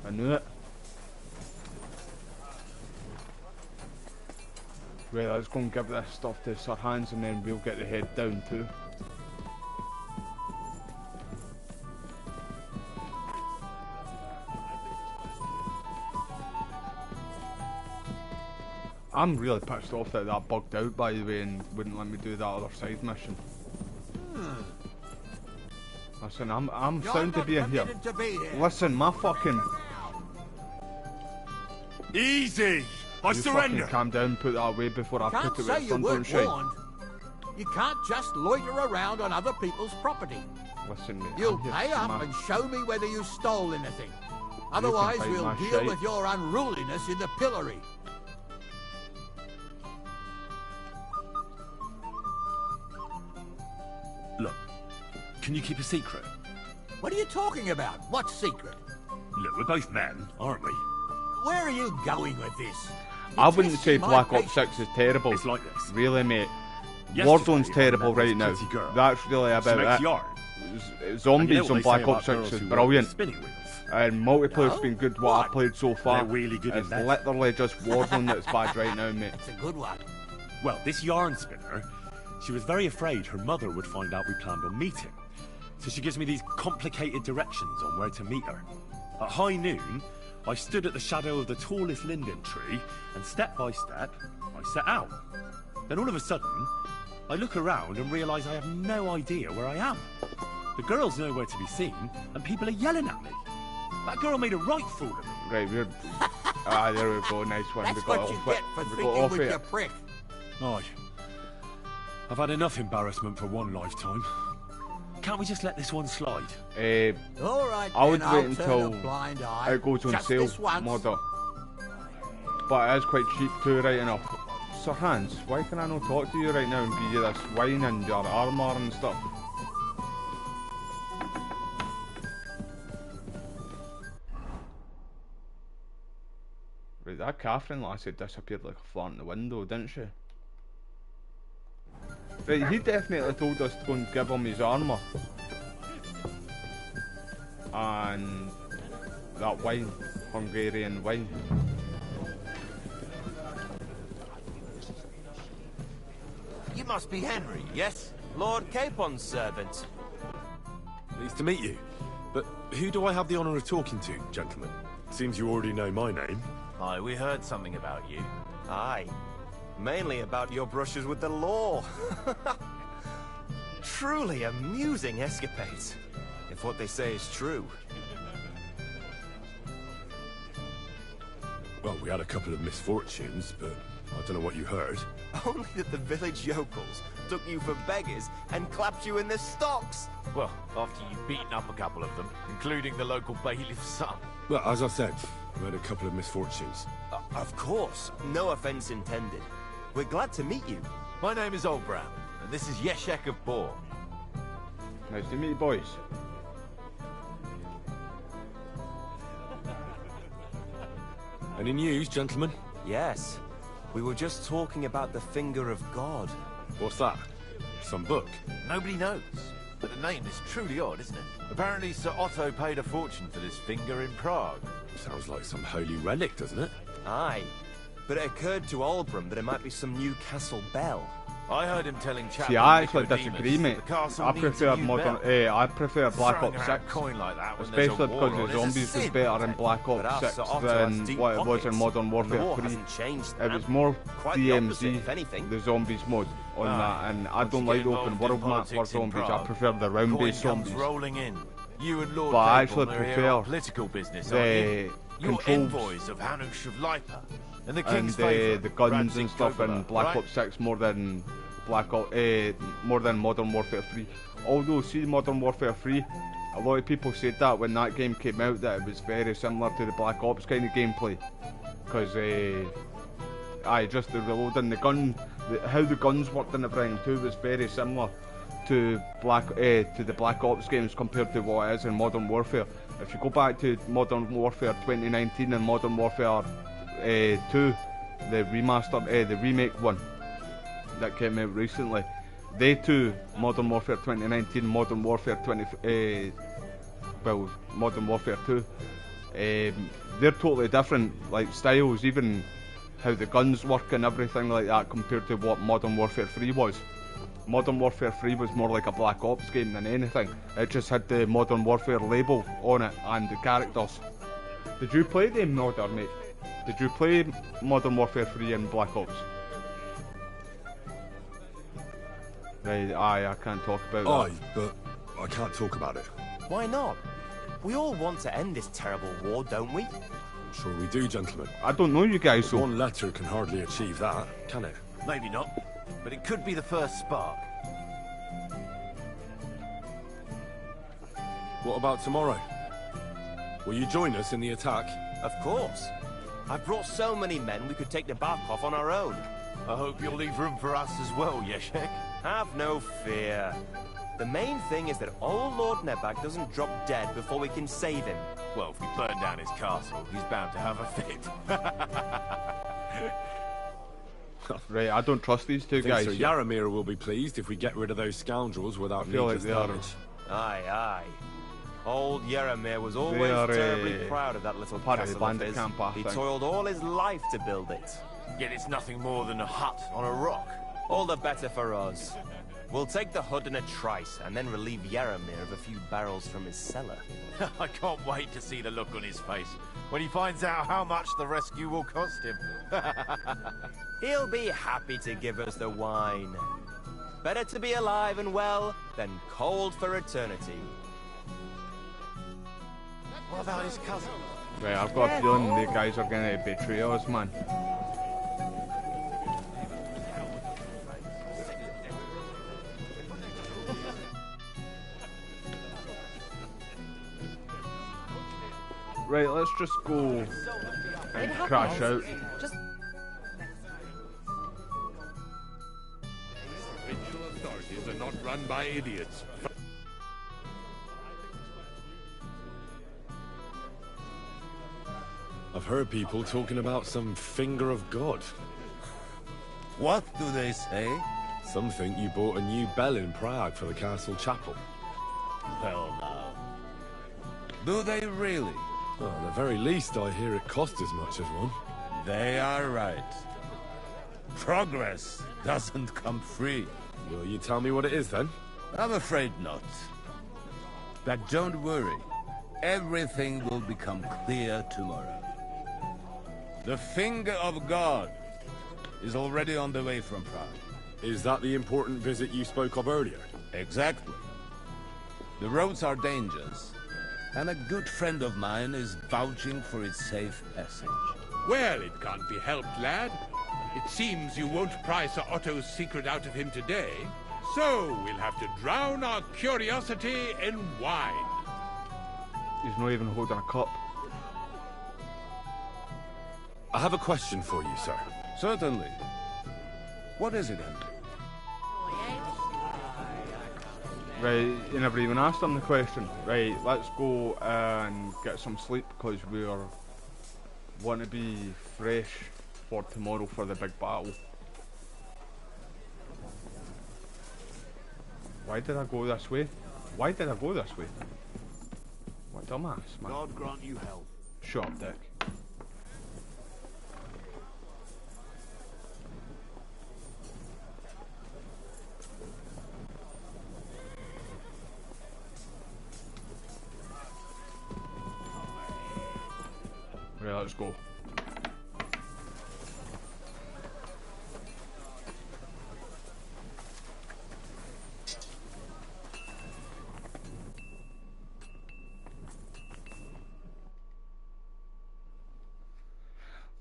I knew it. Right, let's go and give this stuff to Sir Hans and then we'll get the head down too. I'm really pissed off that that bugged out, by the way, and wouldn't let me do that other side mission. Listen, I'm sound to be in here. Listen, my fucking... Easy! I surrender! Fucking calm down, put that away before I Can't put it say with you sun don't weren't shine. warned. You can't just loiter around on other people's property. Listen, mate, You'll I'm here pay to up smash- and show me whether you stole anything. Otherwise, fight we'll my deal shite. with your unruliness in the pillory. can you keep a secret? What are you talking about? What secret? Look, we're both men, aren't we? Where are you going with this? I wouldn't say Black Ops 6 is terrible. It's like this. Really, mate. Yesterday, Warzone's terrible I met right now. this pretty girl. That's really She about makes it. yarn. Zombies on And you know what they Black say Ops about 6 is girls who work brilliant. with spinning wheels? And multiplayer's been good what I've played so far. They're really good in It's bed. literally just Warzone that's bad right now, mate. It's a good one. Well, this yarn spinner, she was very afraid her mother would find out we planned on meeting. So she gives me these complicated directions on where to meet her. At high noon, I stood at the shadow of the tallest linden tree, and step by step, I set out. Then all of a sudden, I look around and realise I have no idea where I am. The girl's nowhere to be seen, and people are yelling at me. That girl made a right fool of me. Right, we're... there we go, nice one. That's we got what you off get it. for We got thinking off with it. your prick. Aye. I've had enough embarrassment for one lifetime. Can't we just let this one slide? All right, I would then, wait I'll turn until a blind eye. it goes on Just sale, this once. modder. But it is quite cheap too, right enough. Sir Hans, why can I not talk to you right now and give you this wine and your armour and stuff? Right, that Catherine lassie disappeared like a fart in the window, didn't she? Right, he definitely told us to go and give him his armour. And that wine, Hungarian wine. You must be Henry, yes? Lord Capon's servant. Pleased to meet you. But who do I have the honour of talking to, gentlemen? Seems you already know my name. Aye, we heard something about you. Aye. Mainly about your brushes with the law. Truly amusing escapades, if what they say is true. Well, we had a couple of misfortunes, but I don't know what you heard. Only that the village yokels took you for beggars and clapped you in the stocks. Well, after you've beaten up a couple of them, including the local bailiff's son. Well, as I said, we had a couple of misfortunes. Of course, no offense intended. We're glad to meet you. My name is Oldbrown, and this is Yeshek of Bohr. Nice to meet you, boys. Any news, gentlemen? Yes. We were just talking about the Finger of God. What's that? Some book? Nobody knows, but the name is truly odd, isn't it? Apparently Sir Otto paid a fortune for this finger in Prague. Sounds like some holy relic, doesn't it? Aye. But it occurred to Albram that it might be some new castle bell. I heard him telling Chaplain See, I actually Nicodemus disagree, mate. that the castle I needs prefer a new modern. bell. I prefer Black Throwing Ops around 6, coin like that when there's a especially war because on the is a zombies was sin. better in Black But Ops our 6 Sir Otto has than deep what it was in pockets. Modern The Warfare war 3. hasn't changed, It was more Quite the opposite, DMZ, if anything. the zombies mode on that, and I don't like the open world map for zombies. I prefer the round-based Coin comes zombies. rolling in. You and Lord But I Capel actually are here prefer on political business, aren't the you? You're controls envoys of Hanush of Lipa and the and King's favourite, the guns Radzig and stuff in Kobyla, Black right? Ops 6 more than more than Modern Warfare 3. Although, see, Modern Warfare 3, a lot of people said that when that game came out that it was very similar to the Black Ops kind of gameplay, because just the reloading, the gun, how the guns worked in everything too was very similar to the Black Ops games compared to what it is in Modern Warfare. If you go back to Modern Warfare 2019 and Modern Warfare 2, the remastered, the remake one that came out recently, they two, Modern Warfare 2019, Modern Warfare Modern Warfare 2, they're totally different, like styles, even how the guns work and everything like that compared to what Modern Warfare 3 was. Modern Warfare 3 was more like a Black Ops game than anything. It just had the Modern Warfare label on it and the characters. Did you play the Modern, mate? Did you play Modern Warfare 3 and Black Ops? Right, I can't talk about Aye, that. but I can't talk about it. Why not? We all want to end this terrible war, don't we? Sure we do, gentlemen. I don't know you guys, so... One letter can hardly achieve that, can it? Maybe not, but it could be the first spark. What about tomorrow? Will you join us in the attack? Of course. I've brought so many men we could take the Barkov on our own. I hope you'll leave room for us as well, Yeshek. Have no fear. The main thing is that old Lord Nebak doesn't drop dead before we can save him. Well, if we burn down his castle, he's bound to have a fit. Right, I don't trust these two I think guys. Sir here. Yaramir will be pleased if we get rid of those scoundrels without feel like needless they are- damage. Aye, aye. Old Yaramir was always They are, terribly proud of that little part of the castle of bandit his. camp, I He think. toiled all his life to build it. Yet it's nothing more than a hut on a rock. All the better for us. We'll take the hut in a trice, and then relieve Yaramir of a few barrels from his cellar. I can't wait to see the look on his face when he finds out how much the rescue will cost him. He'll be happy to give us the wine. Better to be alive and well than cold for eternity. What about his cousin? Right, I've got a feeling the guys are going to betray us, man. Right, let's just go and crash out. Provincial authorities are not run by idiots. I've heard people talking about some finger of God. What do they say? Some think you bought a new bell in Prague for the castle chapel. Well, now. Do they really? Well, at the very least, I hear it cost as much as one. They are right. Progress doesn't come free. Will you tell me what it is, then? I'm afraid not. But don't worry. Everything will become clear tomorrow. The finger of God is already on the way from Prague. Is that the important visit you spoke of earlier? Exactly. The roads are dangerous, and a good friend of mine is vouching for its safe passage. Well, it can't be helped, lad. It seems you won't pry Sir Otto's secret out of him today, so we'll have to drown our curiosity in wine. He's not even holding a cup. I have a question for you, sir. Certainly. What is it, Henry? Right, you never even asked him the question. Right, let's go and get some sleep because we want to be fresh for tomorrow for the big battle. Why did I go this way? Why did I go this way? What dumbass, man. God grant you health. Shut up, Dick. Right, let's go.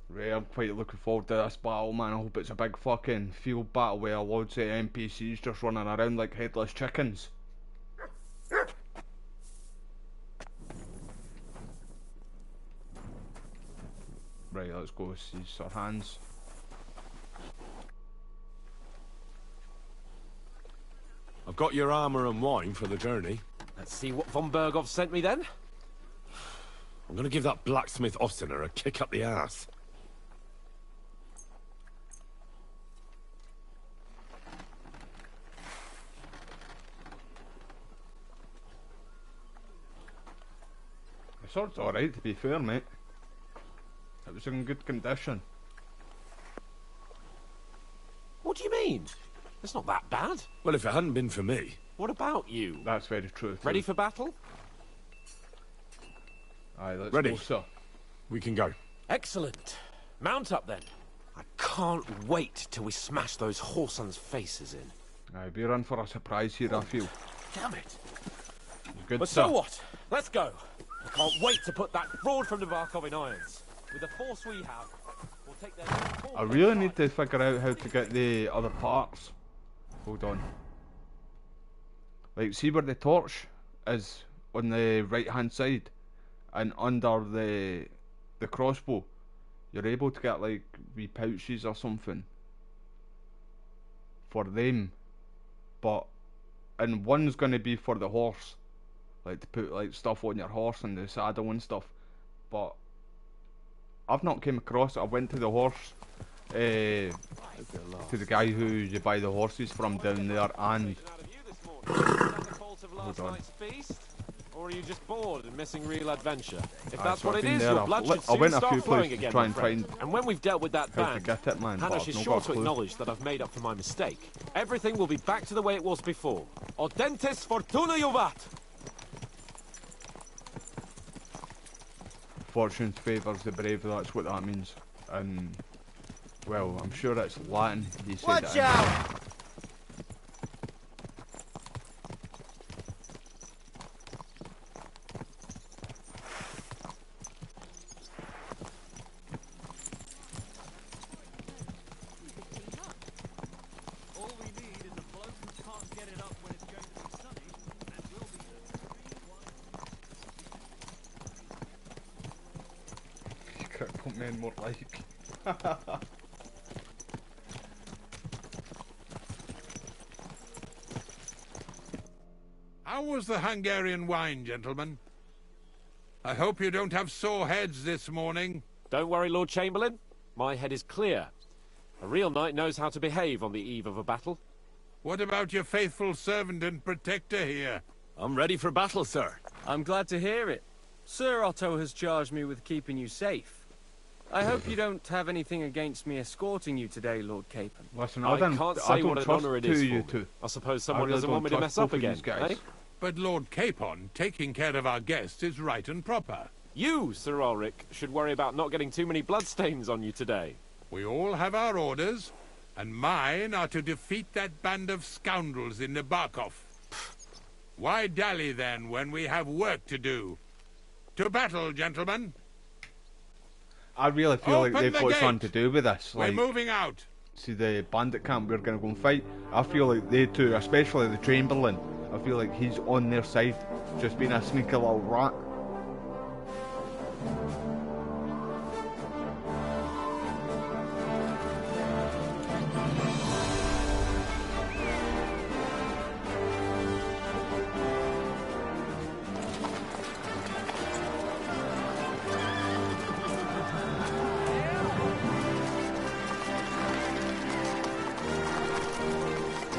Right, I'm quite looking forward to this battle, man. I hope it's a big fucking field battle where loads of NPCs just running around like headless chickens. Right, let's go see Sir Hans. I've got your armour and wine for the journey. Let's see what von Berghoff sent me then. I'm going to give that blacksmith Ostener a kick up the ass. The sword's alright, to be fair, mate. It was in good condition. What do you mean? It's not that bad. Well, if it hadn't been for me... What about you? That's very true. Ready for battle? Aye, let's Ready. go, sir. We can go. Excellent. Mount up then. I can't wait till we smash those whoresons' faces in. Aye, we're in for a surprise here, I feel. Damn it. Good, But sir. so what? Let's go. I can't wait to put that fraud from Navarkov in irons. With the force we have, we'll take their... I really need to figure out how to get the other parts. Hold on. Like, see where the torch is on the right hand side and under the crossbow, you're able to get like wee pouches or something for them, but and one's going to be for the horse, like to put like stuff on your horse and the saddle and stuff. But I've not came across it. I went to the horse, to the guy who you buy the horses from down there, and hold on. Or are you just bored and missing real adventure? If Aye, that's so what I've it been is, there. your blood should I went soon a few start flowing places to again, try my and friend. find And when we've dealt with that how to band, get it, man, but Hannah I've is not sure got a to clue. acknowledge that I've made up for my mistake. Everything will be back to the way it was before. Audentis fortuna juvat! Fortune favours the brave, that's what that means. And, well, I'm sure it's Latin. He said Watch it in. out! Put men more like. How was the Hungarian wine, gentlemen? I hope you don't have sore heads this morning. Don't worry, Lord Chamberlain. My head is clear. A real knight knows how to behave on the eve of a battle. What about your faithful servant and protector here? I'm ready for battle, sir. I'm glad to hear it. Sir Otto has charged me with keeping you safe. I hope you don't have anything against me escorting you today, Lord Capon. Listen, I can't say what an honour it is for you me. two. I suppose someone really doesn't want me don't to mess trust up both of again, these guys. eh? But Lord Capon, taking care of our guests is right and proper. You, Sir Ulrich, should worry about not getting too many bloodstains on you today. We all have our orders, and mine are to defeat that band of scoundrels in Nabokov. Why dally then when we have work to do? To battle, gentlemen! I really feel like Open they've the got gate. something to do with this. We're Like, moving out. see the bandit camp we're going to go and fight. I feel like they two, especially the Chamberlain, I feel like he's on their side, just being a sneaky little rat.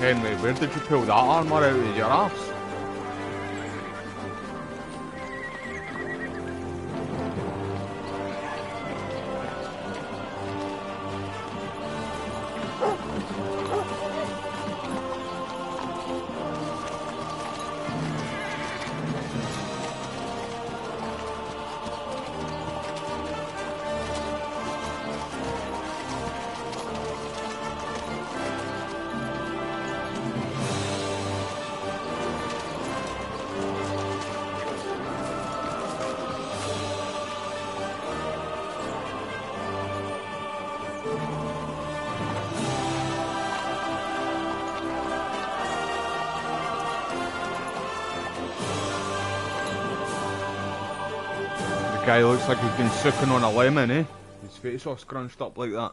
Henry, where did you pull that armour out of your arse? The guy looks like he's been sucking on a lemon, eh? His face all scrunched up like that.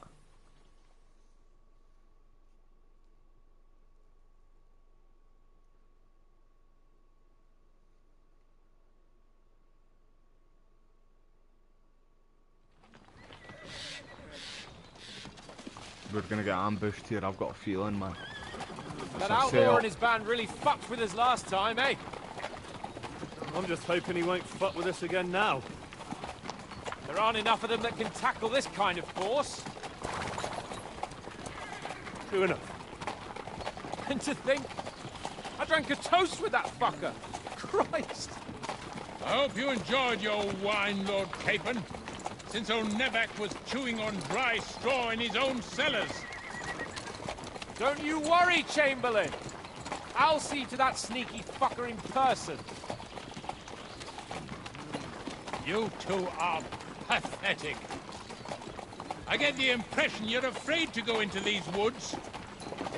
We're gonna get ambushed here, I've got a feeling, man. That It's a outlaw setup. and his band really fucked with us last time, eh? I'm just hoping he won't fuck with us again now. There aren't enough of them that can tackle this kind of force. True enough. And to think, I drank a toast with that fucker. Christ. I hope you enjoyed your wine, Lord Capon, since old Nevak was chewing on dry straw in his own cellars. Don't you worry, Chamberlain. I'll see to that sneaky fucker in person. You two are pathetic. I get the impression you're afraid to go into these woods,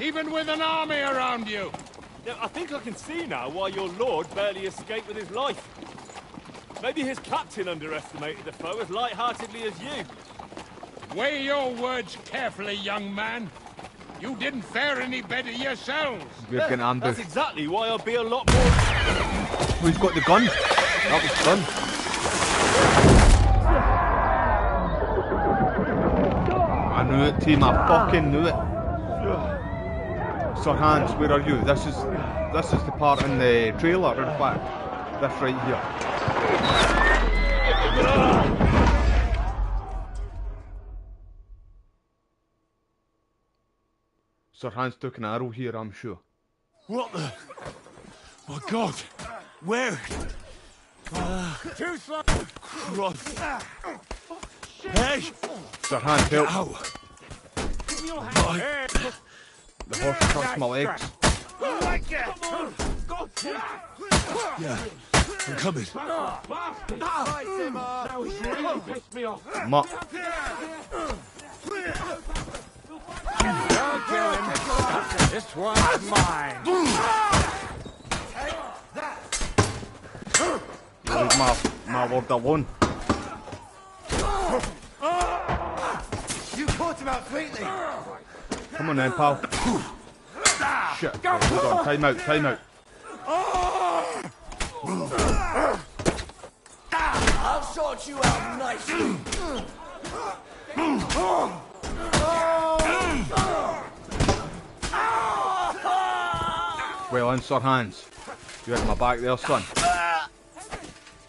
even with an army around you. Yeah, I think I can see now why your lord barely escaped with his life. Maybe his captain underestimated the foe as light-heartedly as you. Weigh your words carefully, young man. You didn't fare any better yourselves. We're getting ambushed. That's exactly why I'll be a lot more... Who's got the gun? That was fun. I knew it, team. I fucking knew it. Sir Hans, where are you? This is the part in the trailer, in fact. This right here. Sir Hans took an arrow here, I'm sure. What the? My God! Where? Too slow! Christ! Hey! Sir Hans, help! Ow! The horse cuts my legs. Yeah, I'm coming. Now he's really pissed me off. Mutt. Don't kill him. This one's mine. Leave my lord alone. You caught him out sweetly. Come on then, pal. Shit. Hold on. Time out, time out. I'll sort you out nicely. Well in, Sir Hans. You had my back there, son.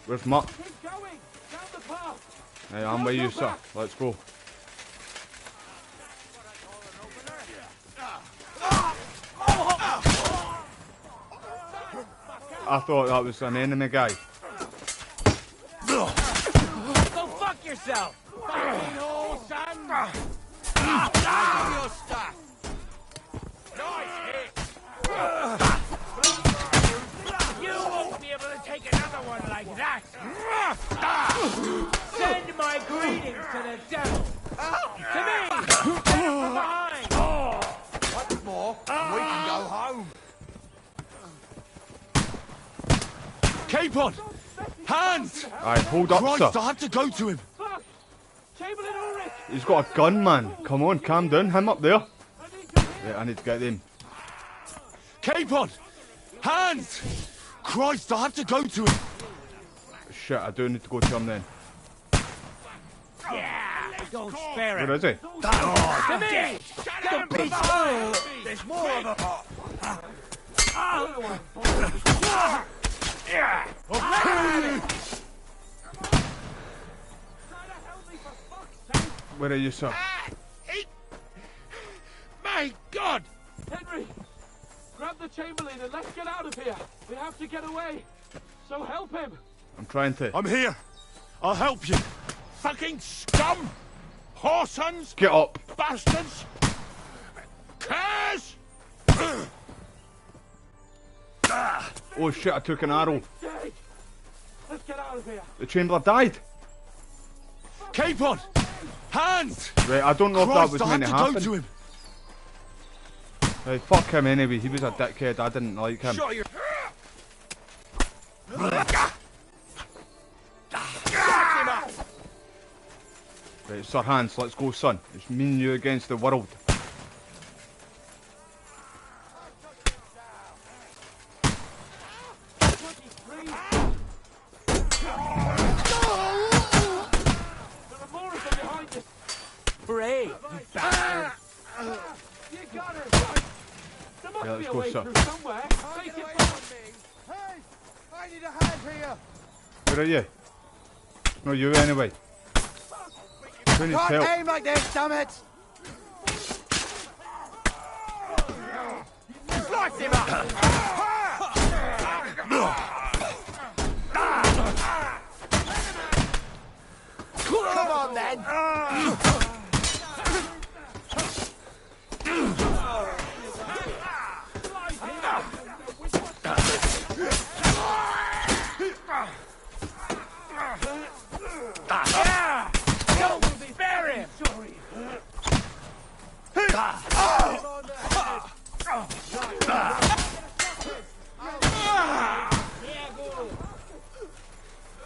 Where's Mutt? Hey, I'm with you, sir. Let's go. I thought that was an enemy guy. Go fuck yourself! Fucking old son! Your stuff! Nice hit! You won't be able to take another one like that! Send my greetings to the devil! To me! From behind! Once more, and we can go home! Capon! Hands! Alright, hold up, Christ, sir. I had to go to him. He's got a gun, man. Come on, calm down. Him up there. Yeah, I need to get him. Capon! Hands! Christ, I have to go to him. Shit, I do need to go to him then. Yeah! Don't spare him! Where is he? To me! Don't be slow! There's more of them! Yeah! Where are you, sir? My God! Henry, grab the Chamberlain and let's get out of here. We have to get away. So help him. I'm trying to. I'm here. I'll help you. Fucking scum! Whoresons! Get up. Bastards! Curs! Oh shit, I took an arrow. Dead. Let's get out of here. The Chamberlain died. Capon! Hands! Right, I don't know if that was I meant have to to happen. go to him. Right, fuck him anyway. He was a dickhead. I didn't like him. Shut your... Right, Sir Hans, let's go, son. It's me and you against the world. Brave, you bastard! You got her. There must Yeah, let's be a go, way sir. through somewhere. Take it back. Hey! I need a hand here! Where are you? No, you anyway. Who needs Can't help? aim like this, damn it! Slice him up! Come on, then! Don't spare him!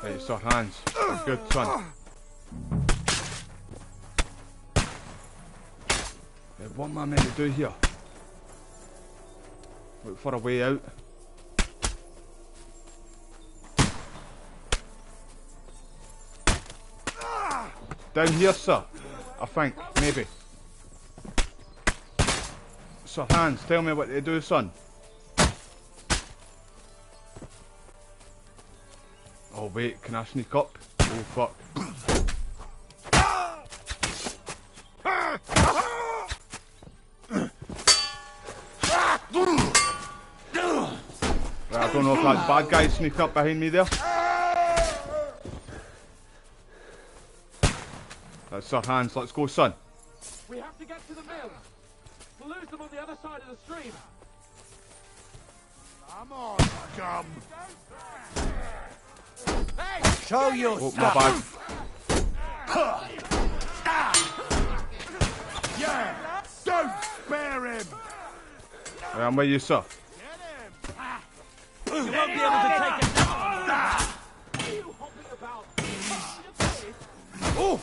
Right, Sir Hans. Good, son. what am I meant to do here? Look for a way out. Down here, sir. I think, maybe. Sir Hans, tell me what to do, son. Oh wait, can I sneak up? Oh fuck. Right, I don't know if that bad guy sneaked up behind me there. That's Sir Hans, let's go, son. We have to get to the mill. We'll lose them on the other side of the stream. Come on, come. Hey, show your Oh, my bad. Yeah, don't spare him. Right, I'm with you, sir. You won't be able to take it. Oh!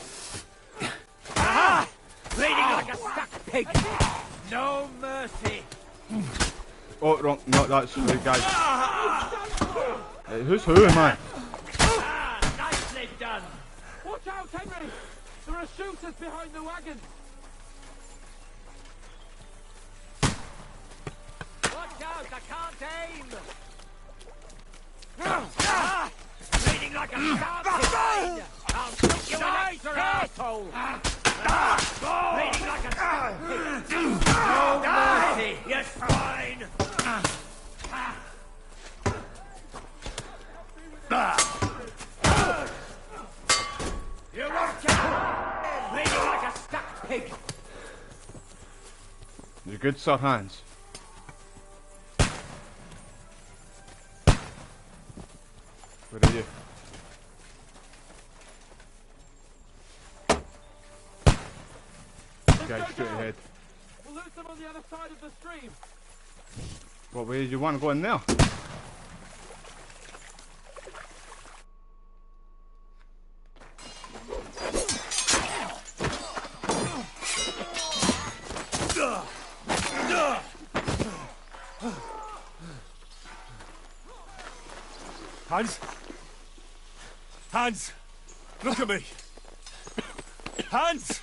Aha! Bleeding like a stuck pig. No mercy. Oh, wrong. No, that's the guy. Hey, who's who, man? Nicely done. watch out, Henry! There are shooters behind the wagon. Watch out, I can't aim. Bleeding like a sharp pig. I'll shoot you in the asshole. Bleeding like a sharp pig. No mercy. You're fine. You won't get bleeding like a stuck pig. You're good, Sir Hans. Where are you? Guys, straight ahead. We'll lose them on the other side of the stream. What way do you want to go in there? Hans? Hans! Look at me! Hans!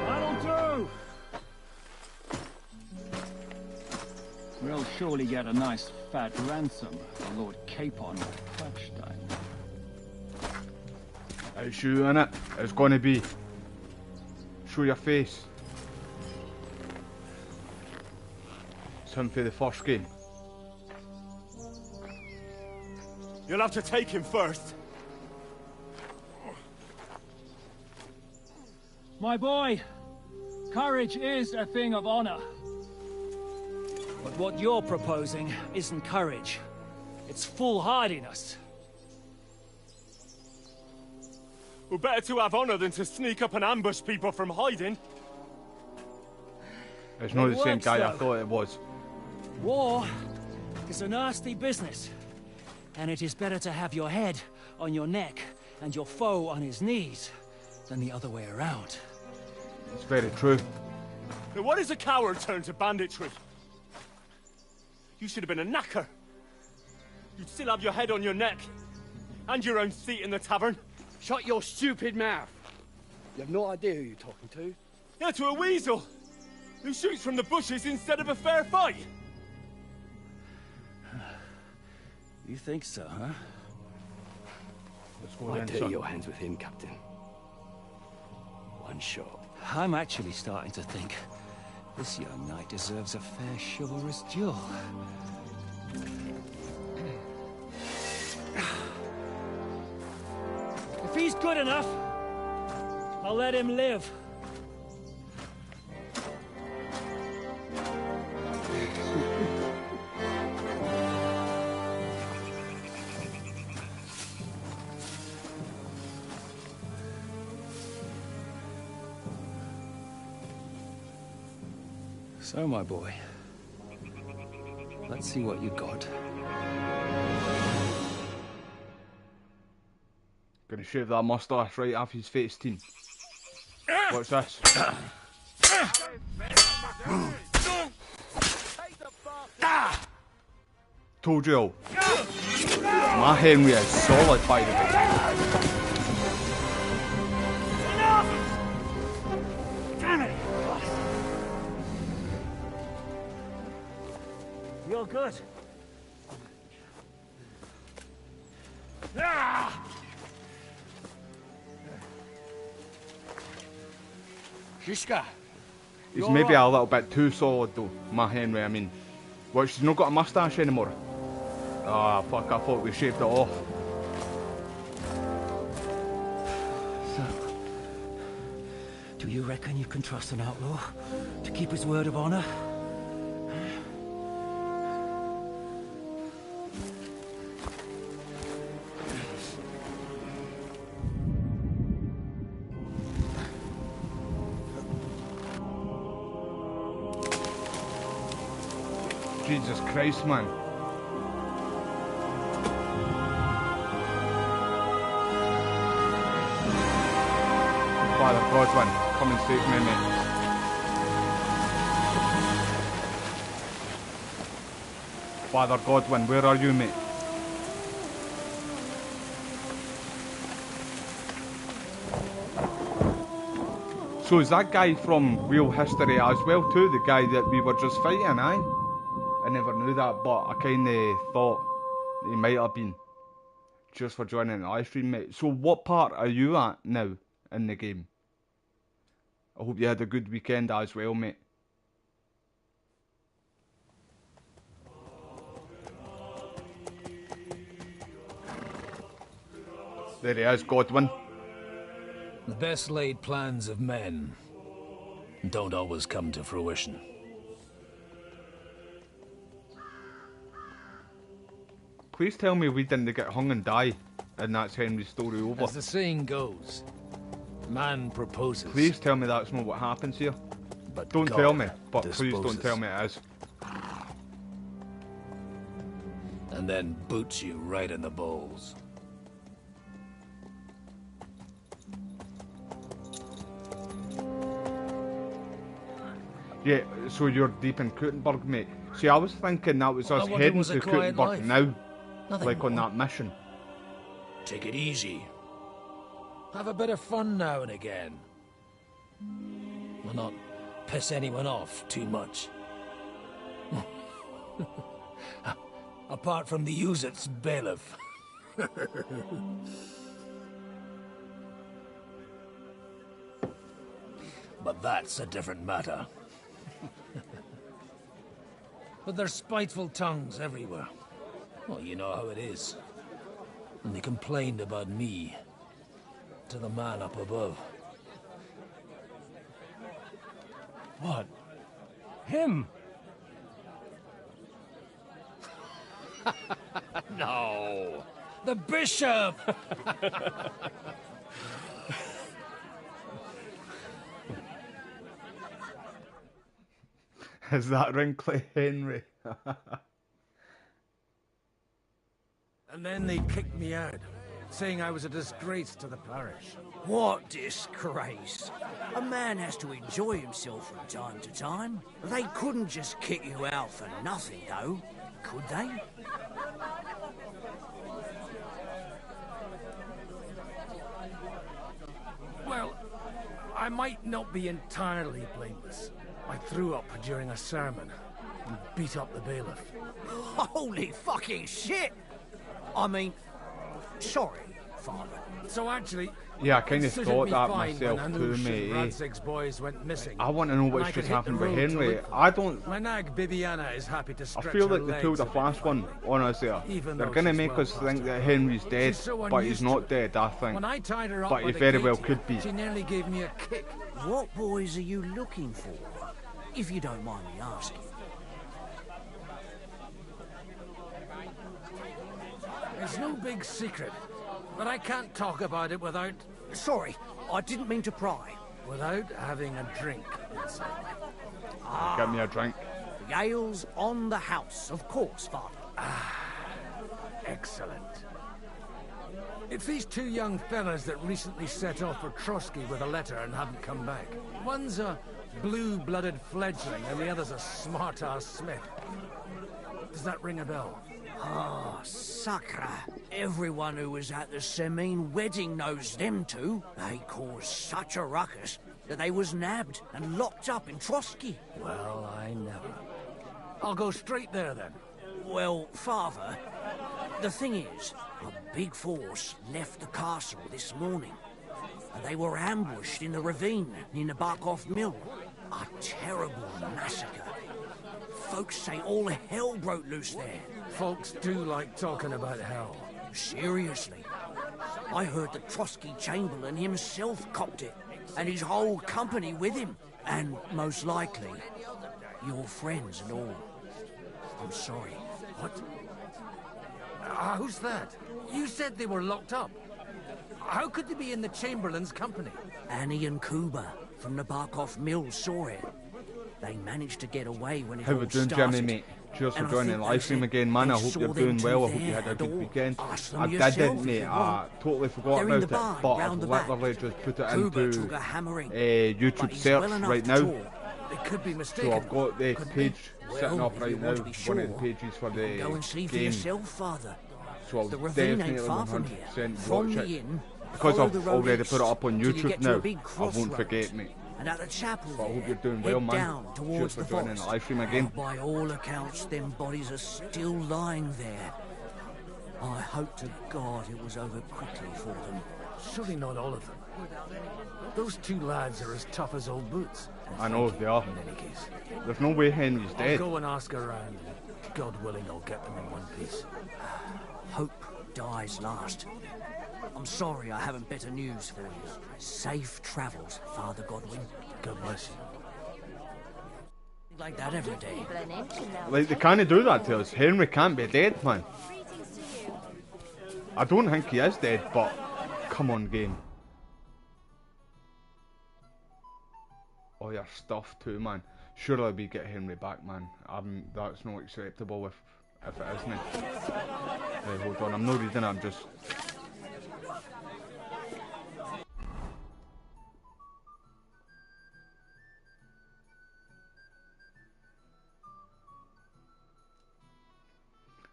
That'll do! We'll surely get a nice fat ransom for Lord Capon of Klackstein. It's you, innit? It's gonna be. Show your face. It's him for the first game. You'll have to take him first. My boy, courage is a thing of honor. But what you're proposing isn't courage. It's foolhardiness. Well, better to have honor than to sneak up and ambush people from hiding. It's not It the same works, guy I though. thought it was. War is a nasty business. And it is better to have your head on your neck and your foe on his knees than the other way around. It's very true. Now, what is a coward turned to banditry? You should have been a knacker. You'd still have your head on your neck. And your own seat in the tavern. Shut your stupid mouth. You have no idea who you're talking to. Yeah, to a weasel. Who shoots from the bushes instead of a fair fight. You think so, huh? Let's go Why then, dirty son. your hands with him, Captain? One shot. I'm actually starting to think this young knight deserves a fair chivalrous duel. If he's good enough, I'll let him live. So, my boy, let's see what you got. Gonna shave that mustache right off his face, team. What's this? Told you all. My Henry is solid, by the way. Damn it! You're good. Shishka. He's maybe a little bit too solid though, my Henry, I mean. What, she's not got a moustache anymore? Ah, fuck, I thought we shaved it off. So, do you reckon you can trust an outlaw to keep his word of honor? Jesus Christ, man. Father Godwin, come and save me, mate. Father Godwin, where are you, mate? So is that guy from real history as well too? The guy that we were just fighting, aye? I never knew that, but I kinda thought he might have been. Just for joining the live stream, mate. So what part are you at now in the game? I hope you had a good weekend as well, mate. There he is, Godwin. The best laid plans of men don't always come to fruition. Please tell me we didn't get hung and die, and that's Henry's story over. As the saying goes, man proposes. Please tell me that's not what happens here. But don't God tell me, but disposes. please don't tell me it is. And then boots you right in the balls. Yeah, so you're deep in Kuttenberg, mate. See, I was thinking that was us heading to Kuttenberg now. Nothing like more. on that mission. Take it easy. Have a bit of fun now and again. Will not piss anyone off too much. Apart from the Uzit's bailiff. But that's a different matter. But there's spiteful tongues everywhere. Well, you know how it is. And they complained about me to the man up above. What? Him? No! The bishop! Is that wrinkly Henry? And then they kicked me out, saying I was a disgrace to the parish. What disgrace? A man has to enjoy himself from time to time. They couldn't just kick you out for nothing, though, could they? Well, I might not be entirely blameless. I threw up during a sermon and beat up the bailiff. Holy fucking shit! I mean, sorry, Father. So actually, Yeah, I kind of considered thought me that fine myself when too, Anush and mate. Radzig's boys went missing. I want to know And what's I could just hit happened the with road to Henry. look for I them. don't. My nag Bibiana is happy to I stretch feel her like they legs pulled a a bit fast one on us there. Even They're though gonna she's make well us past think her that prime. Henry's dead, She's so but he's unused not to dead, I think. When I tied her up But by he the very well gate could be. She nearly gave me a kick. What boys are you looking for? If you don't mind me asking. It's no big secret, but I can't talk about it without... Sorry, I didn't mean to pry. Without having a drink inside. Get me a drink. The ale's on the house, of course, Father. Excellent. It's these two young fellas that recently set off for Trotsky with a letter and haven't come back. One's a blue-blooded fledgling and the other's a smart-ass smith. Does that ring a bell? Ah, Sakra. Everyone who was at the Semine wedding knows them two. They caused such a ruckus that they was nabbed and locked up in Trotsky. Well, I never. I'll go straight there, then. Well, Father, the thing is, a big force left the castle this morning, and they were ambushed in the ravine near the Barkov Mill. A terrible massacre. Folks say all hell broke loose there. Folks do like talking about hell. Seriously. I heard the Trotsky Chamberlain himself copped it, and his whole company with him. And most likely, your friends and all. I'm sorry. What? Who's that? You said they were locked up. How could they be in the Chamberlain's company? Annie and Kuba from the Barkov Mill saw it. They managed to get away when it How all we doing, started. Jimmy, mate? Cheers for And I joining think the live stream again, man. I hope you're doing well. I hope you had a good weekend. I didn't, mate. I totally forgot about it, but I've literally just put it into YouTube search right now. Could be mistaken. So I've got the page sitting up right now, one of the pages for the go and see for game. yourself, Father. So I'll The ravine ain't definitely far from 100% here. watch From the it. inn, Because follow I've the road already east put it up on till you YouTube get to a now, big I won't crossroads. forget, mate. And at the chapel So I hope there, you're doing head well, man. down towards Cheers the for joining forest. the live stream again. By all accounts, them bodies are still lying there. I hope to God it was over quickly for them. Surely not all of them. Those two lads are as tough as old boots. I know they are. In any case, There's no way Henry's I'll dead. go and ask around. God willing, I'll get them in one piece. Hope dies last. I'm sorry I haven't better news for you. Safe travels, Father Godwin. God bless you. Like that every day. Like, they can't do that to us. Henry can't be dead, man. I don't think he is dead, but come on, game. Oh, your stuff too, man. Surely we get Henry back, man. That's not acceptable if it isn't. Hold on, I'm not reading it, I'm just...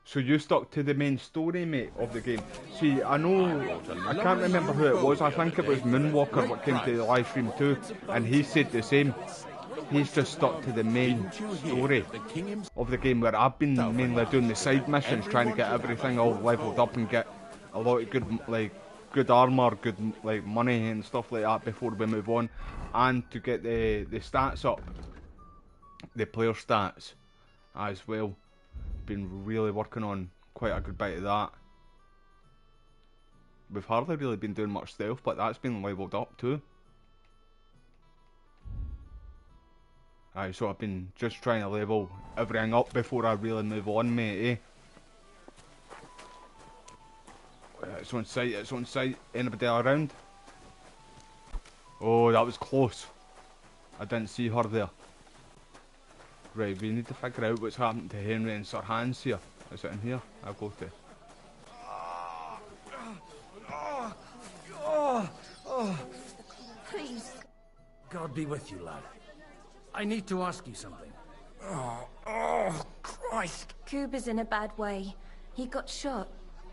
So you stuck to the main story, mate, of the game. See, I know, I can't remember who it was. I think it was Moonwalker what came to the live stream too, and he said the same. He's just stuck to the main story of the game, where I've been mainly doing the side missions, trying to get everything all leveled up and get a lot of good armor, good money and stuff like that before we move on, and to get the stats up, the player stats as well. Been really working on quite a good bit of that. We've hardly really been doing much stealth, but that's been leveled up too. Aye, so I've been just trying to level everything up before I really move on, mate, It's on site, it's on site. Anybody around? Oh, that was close. I didn't see her there. Right, we need to figure out what's happened to Henry and Sir Hans here. Is it in here? I'll go to... Please. God be with you, lad. I need to ask you something. Oh, Christ. Kuba's in a bad way. He got shot.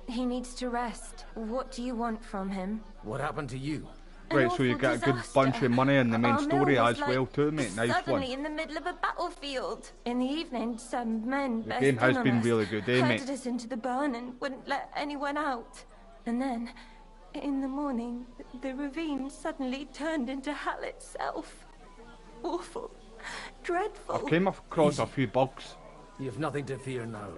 He needs to rest. What do you want from him? What happened to you? Right, so you get a good bunch of money in the main story as well too, mate. Nice one. Suddenly in the middle of a battlefield. In the evening, some men The game has been really good, mate? herded us into the barn and wouldn't let anyone out. And then, in the morning, the ravine suddenly turned into hell itself. Awful. Dreadful. I've came across a few bugs. You've nothing to fear now,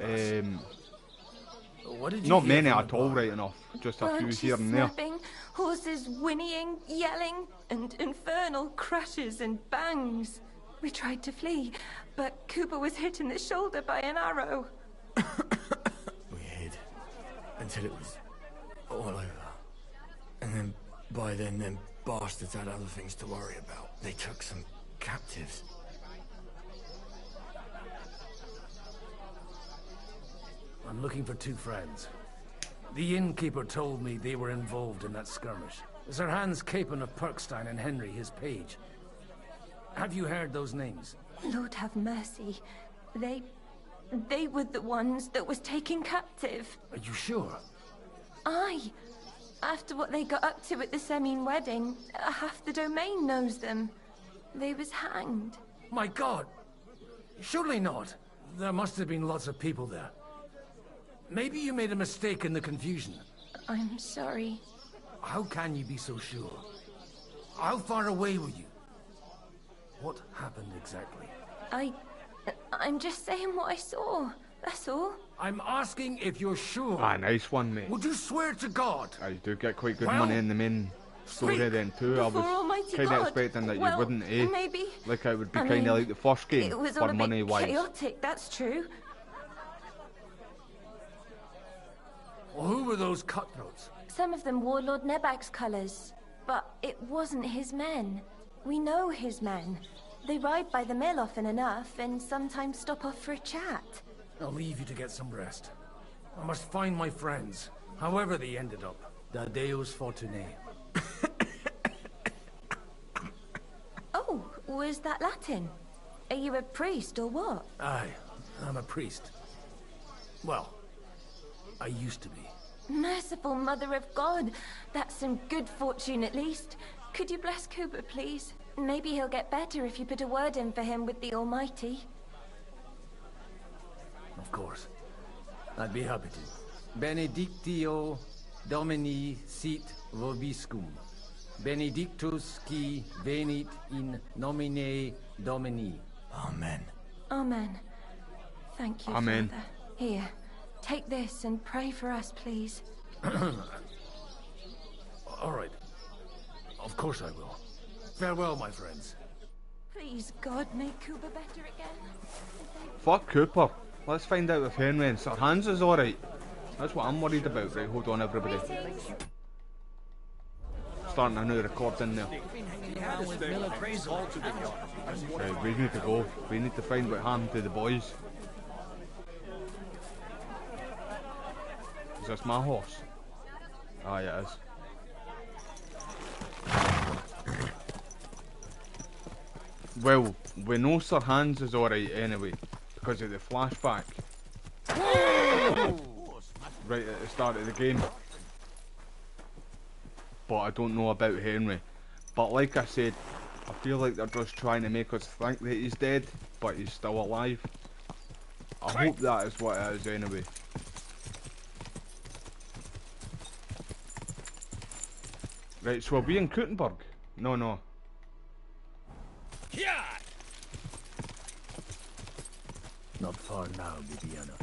What did you not hear many from at the all barn? right enough. Just a few Branches here and there. snapping, horses whinnying, yelling, and infernal crashes and bangs. We tried to flee, but Cooper was hit in the shoulder by an arrow. We hid until it was all over. And then, by then, them bastards had other things to worry about. They took some captives. I'm looking for two friends. The innkeeper told me they were involved in that skirmish. Sir Hans Capon of Perkstein and Henry, his page. Have you heard those names? Lord have mercy. They were the ones that was taken captive. Are you sure? Aye. After what they got up to at the Semine wedding, half the domain knows them. They was hanged. My God! Surely not. There must have been lots of people there. Maybe you made a mistake in the confusion. I'm sorry. How can you be so sure? How far away were you? What happened exactly? I'm just saying what I saw. That's all. I'm asking if you're sure. Ah, nice one, mate. Would you swear to God? You do get quite good money in the main story then too. I was kind of expecting that you wouldn't, eh? Maybe. Like it would be kind of like the first game, It was for all a money bit wise. chaotic, that's true. Well, who were those cutthroats? Some of them wore Lord Nebag's colours, but it wasn't his men. We know his men. They ride by the mill often enough, and sometimes stop off for a chat. I'll leave you to get some rest. I must find my friends, however they ended up. Da Deus Fortunae. Oh, was that Latin? Are you a priest or what? Aye, I'm a priest. Well, I used to be. Merciful Mother of God. That's some good fortune at least. Could you bless Cooper, please? Maybe he'll get better if you put a word in for him with the Almighty. Of course. I'd be happy to. Benedictio Domini sit vobiscum. Benedictus qui venit in nomine Domini. Amen. Amen. Thank you, Amen. Father. Here, take this and pray for us, please. All right. Of course I will. Farewell, my friends. Please, God, make Cooper better again. Fuck Cooper. Let's find out if Henry and Sir Hans is alright. That's what I'm worried about. Right, hold on everybody. Starting a new recording there. Right, we need to go. We need to find what happened to the boys. Is this my horse? Ah, yeah, it is. Well, we know Sir Hans is alright anyway, because of the flashback. Right at the start of the game. But I don't know about Henry. But like I said, I feel like they're just trying to make us think that he's dead, but he's still alive. I hope that is what it is anyway. Right, so are we in Kuttenberg? No. Not far now, Bibiana.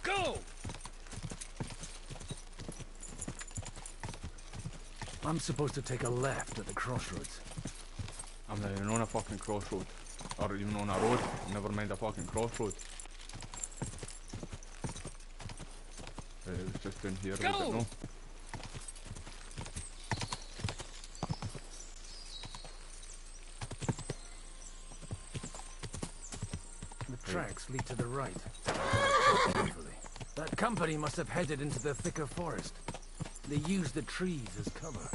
Go! I'm supposed to take a left at the crossroads. I'm not even on a fucking crossroad. Or even on a road. Never mind a fucking crossroad. It was just in here, was it no? The tracks lead to the right. That company must have headed into the thicker forest. They used the trees as cover.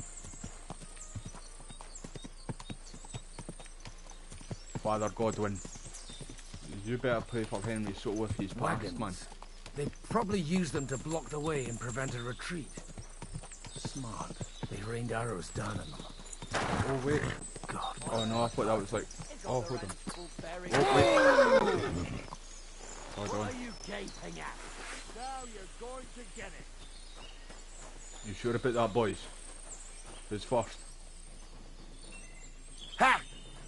Father Godwin, you better pray for Henry so with his past, man. They probably used them to block the way and prevent a retreat. Smart. They rained arrows down on them. Oh wait. God. Oh no, I thought that was like. Oh, hold on. Oh wait. Hold on. What are you gaping at? Now you're going to get it. You sure about that, boys? Who's first? Ha!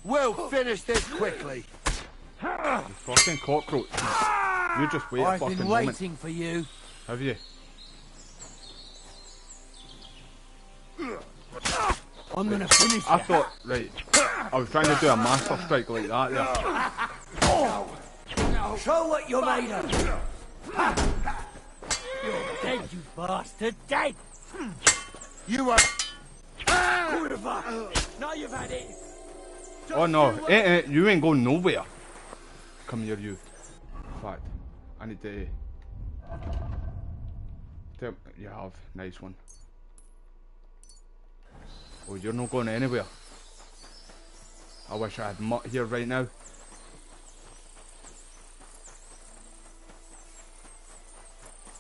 We'll finish this quickly. You fucking cockroach. You just wait a fucking I've been waiting moment. for you. Have you? I'm gonna finish I you. thought, right. I was trying to do a master strike like that there. Show what you're made of. Dead, you bastard! Dead! You were... Quiver! Now you've had it! Oh no, you ain't going nowhere. Come here, you. In fact, I need to... You have. Nice one. Oh, you're not going anywhere. I wish I had Mutt here right now.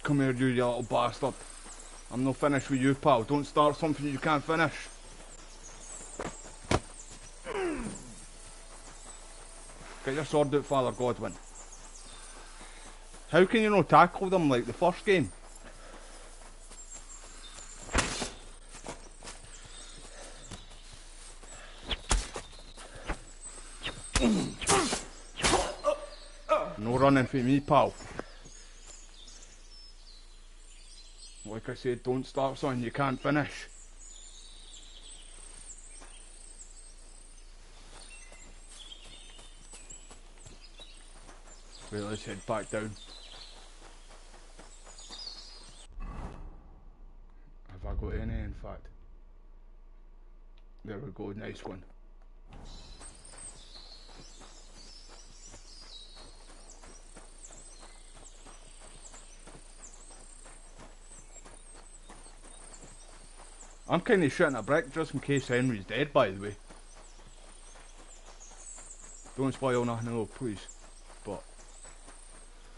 Come here, you little bastard. I'm not finished with you, pal. Don't start something you can't finish. Get your sword out, Father Godwin. How can you not tackle them like the first game? No running for me, pal. Like I said, don't start something you can't finish. Right, let's head back down. Have I got any, in fact? There we go, nice one. I'm kinda shooting a brick just in case Henry's dead, by the way. Don't spoil nothing, no, please. But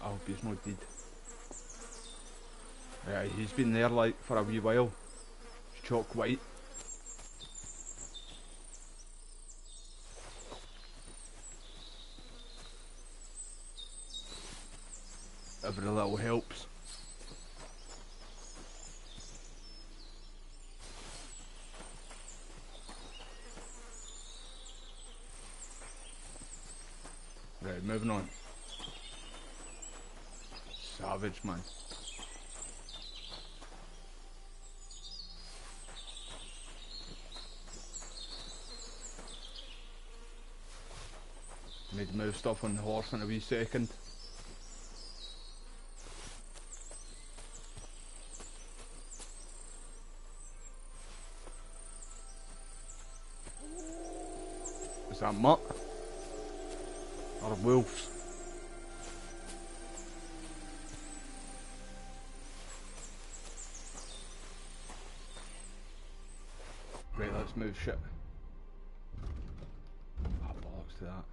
I hope he's not dead. Yeah, he's been there like for a wee while. He's chalk white. Every little helps. Right, moving on. Savage, man. Need to move stuff on the horse in a wee second. Is that mutt? Or wolves? Right, let's move shit. Oh, bollocks to that.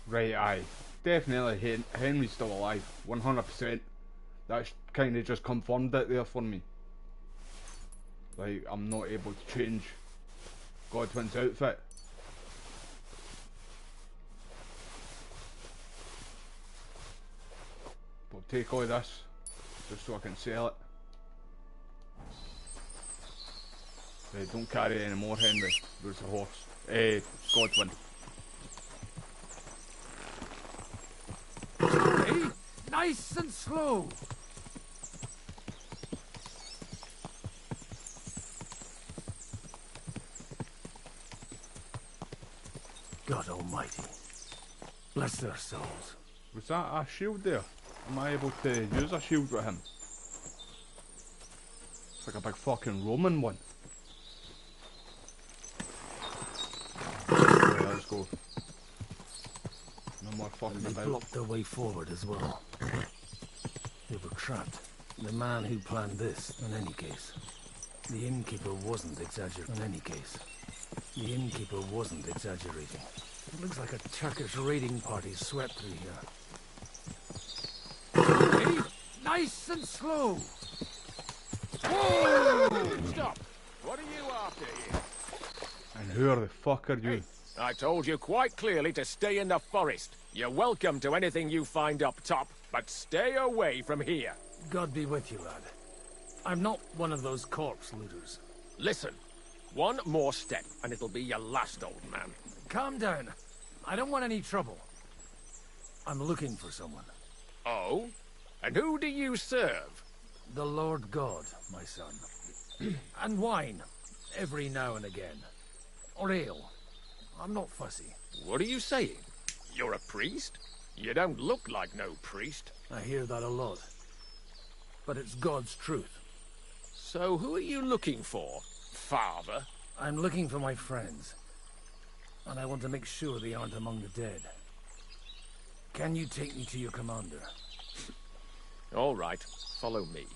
Right, aye. Definitely Henry's still alive. 100%. That's kind of just confirmed it there for me. Like, I'm not able to change Godwin's outfit. But take all this, just so I can sell it. Right, don't carry any more, Henry. There's the horse. Godwin. Nice and slow. God Almighty, bless their souls. Was that a shield there? Am I able to use a shield with him? It's like a big fucking Roman one. Okay, let's go. No more fucking They about. blocked their way forward as well. They were trapped. The man who planned this, in any case. The innkeeper wasn't exaggerating. In any case. The innkeeper wasn't exaggerating. It looks like a Turkish raiding party swept through here. Hey, nice and slow. Whoa! Stop! What are you after here? And who the fuck are you? I told you quite clearly to stay in the forest. You're welcome to anything you find up top, but stay away from here. God be with you, lad. I'm not one of those corpse looters. Listen, one more step, and it'll be your last, old man. Calm down. I don't want any trouble. I'm looking for someone. Oh? And who do you serve? The Lord God, my son. And wine, every now and again. Or ale. I'm not fussy. What are you saying? You're a priest? You don't look like no priest. I hear that a lot. But it's God's truth. So who are you looking for, Father? I'm looking for my friends. And I want to make sure they aren't among the dead. Can you take me to your commander? All right, follow me.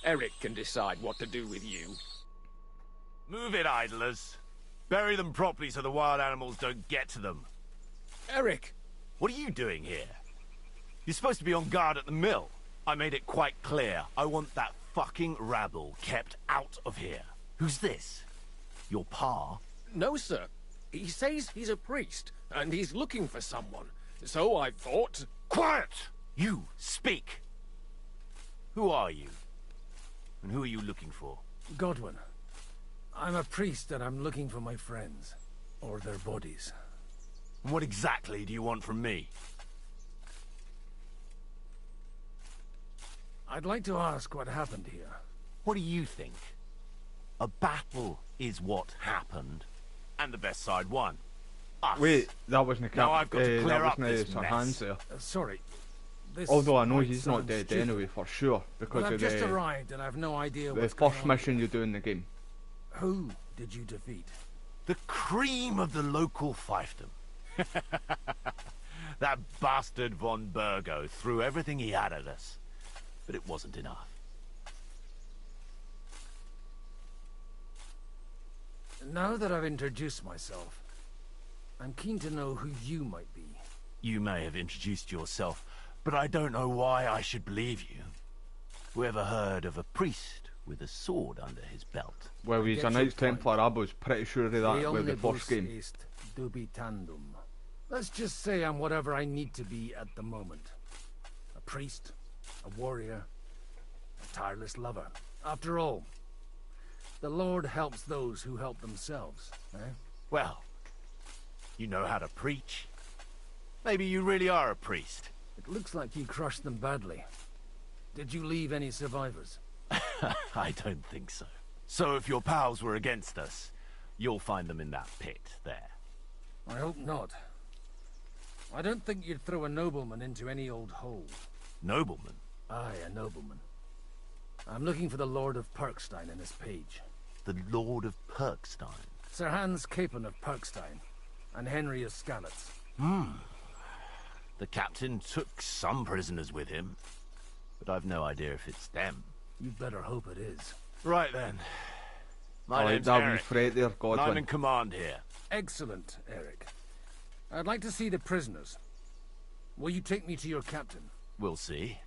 Eric can decide what to do with you. Move it, idlers. Bury them properly so the wild animals don't get to them. Eric! What are you doing here? You're supposed to be on guard at the mill. I made it quite clear. I want that fucking rabble kept out of here. Who's this? Your pa? No, sir. He says he's a priest, and he's looking for someone. So I thought... Quiet! You, speak! Who are you? And who are you looking for? Godwin. I'm a priest and I'm looking for my friends. Or their bodies. And what exactly do you want from me? I'd like to ask what happened here. What do you think? A battle is what happened. And the best side won. Us. Wait, that wasn't a cap. Now I've got to clear that up wasn't this Sir mess. Hans there. Sorry. This Although I know might he's not sound dead stupid. anyway, for sure, because Well, I've of just the arrived and I've no idea the what's going first on. mission you do in the game. Who did you defeat? The cream of the local fiefdom. That bastard von Burgo threw everything he had at us. But it wasn't enough. Now that I've introduced myself, I'm keen to know who you might be. You may have introduced yourself, but I don't know why I should believe you. Whoever heard of a priest with a sword under his belt? Well, he's a Knights Templar. I was pretty sure of that with the first game. Est dubitandum. Let's just say I'm whatever I need to be at the moment. A priest, a warrior, a tireless lover. After all, the Lord helps those who help themselves, eh? Well, you know how to preach. Maybe you really are a priest. It looks like you crushed them badly. Did you leave any survivors? I don't think so. So if your pals were against us, you'll find them in that pit there. I hope not. I don't think you'd throw a nobleman into any old hole. Nobleman? Aye, a nobleman. I'm looking for the Lord of Perkstein in this page. The Lord of Perkstein? Sir Hans Capon of Perkstein, and Henry of Skalitz. The captain took some prisoners with him, but I've no idea if it's them. You'd better hope it is. Right then. My Alright, name's that wee Eric, threat there, and Godwin. I'm in command here. Excellent, Eric. I'd like to see the prisoners. Will you take me to your captain? We'll see.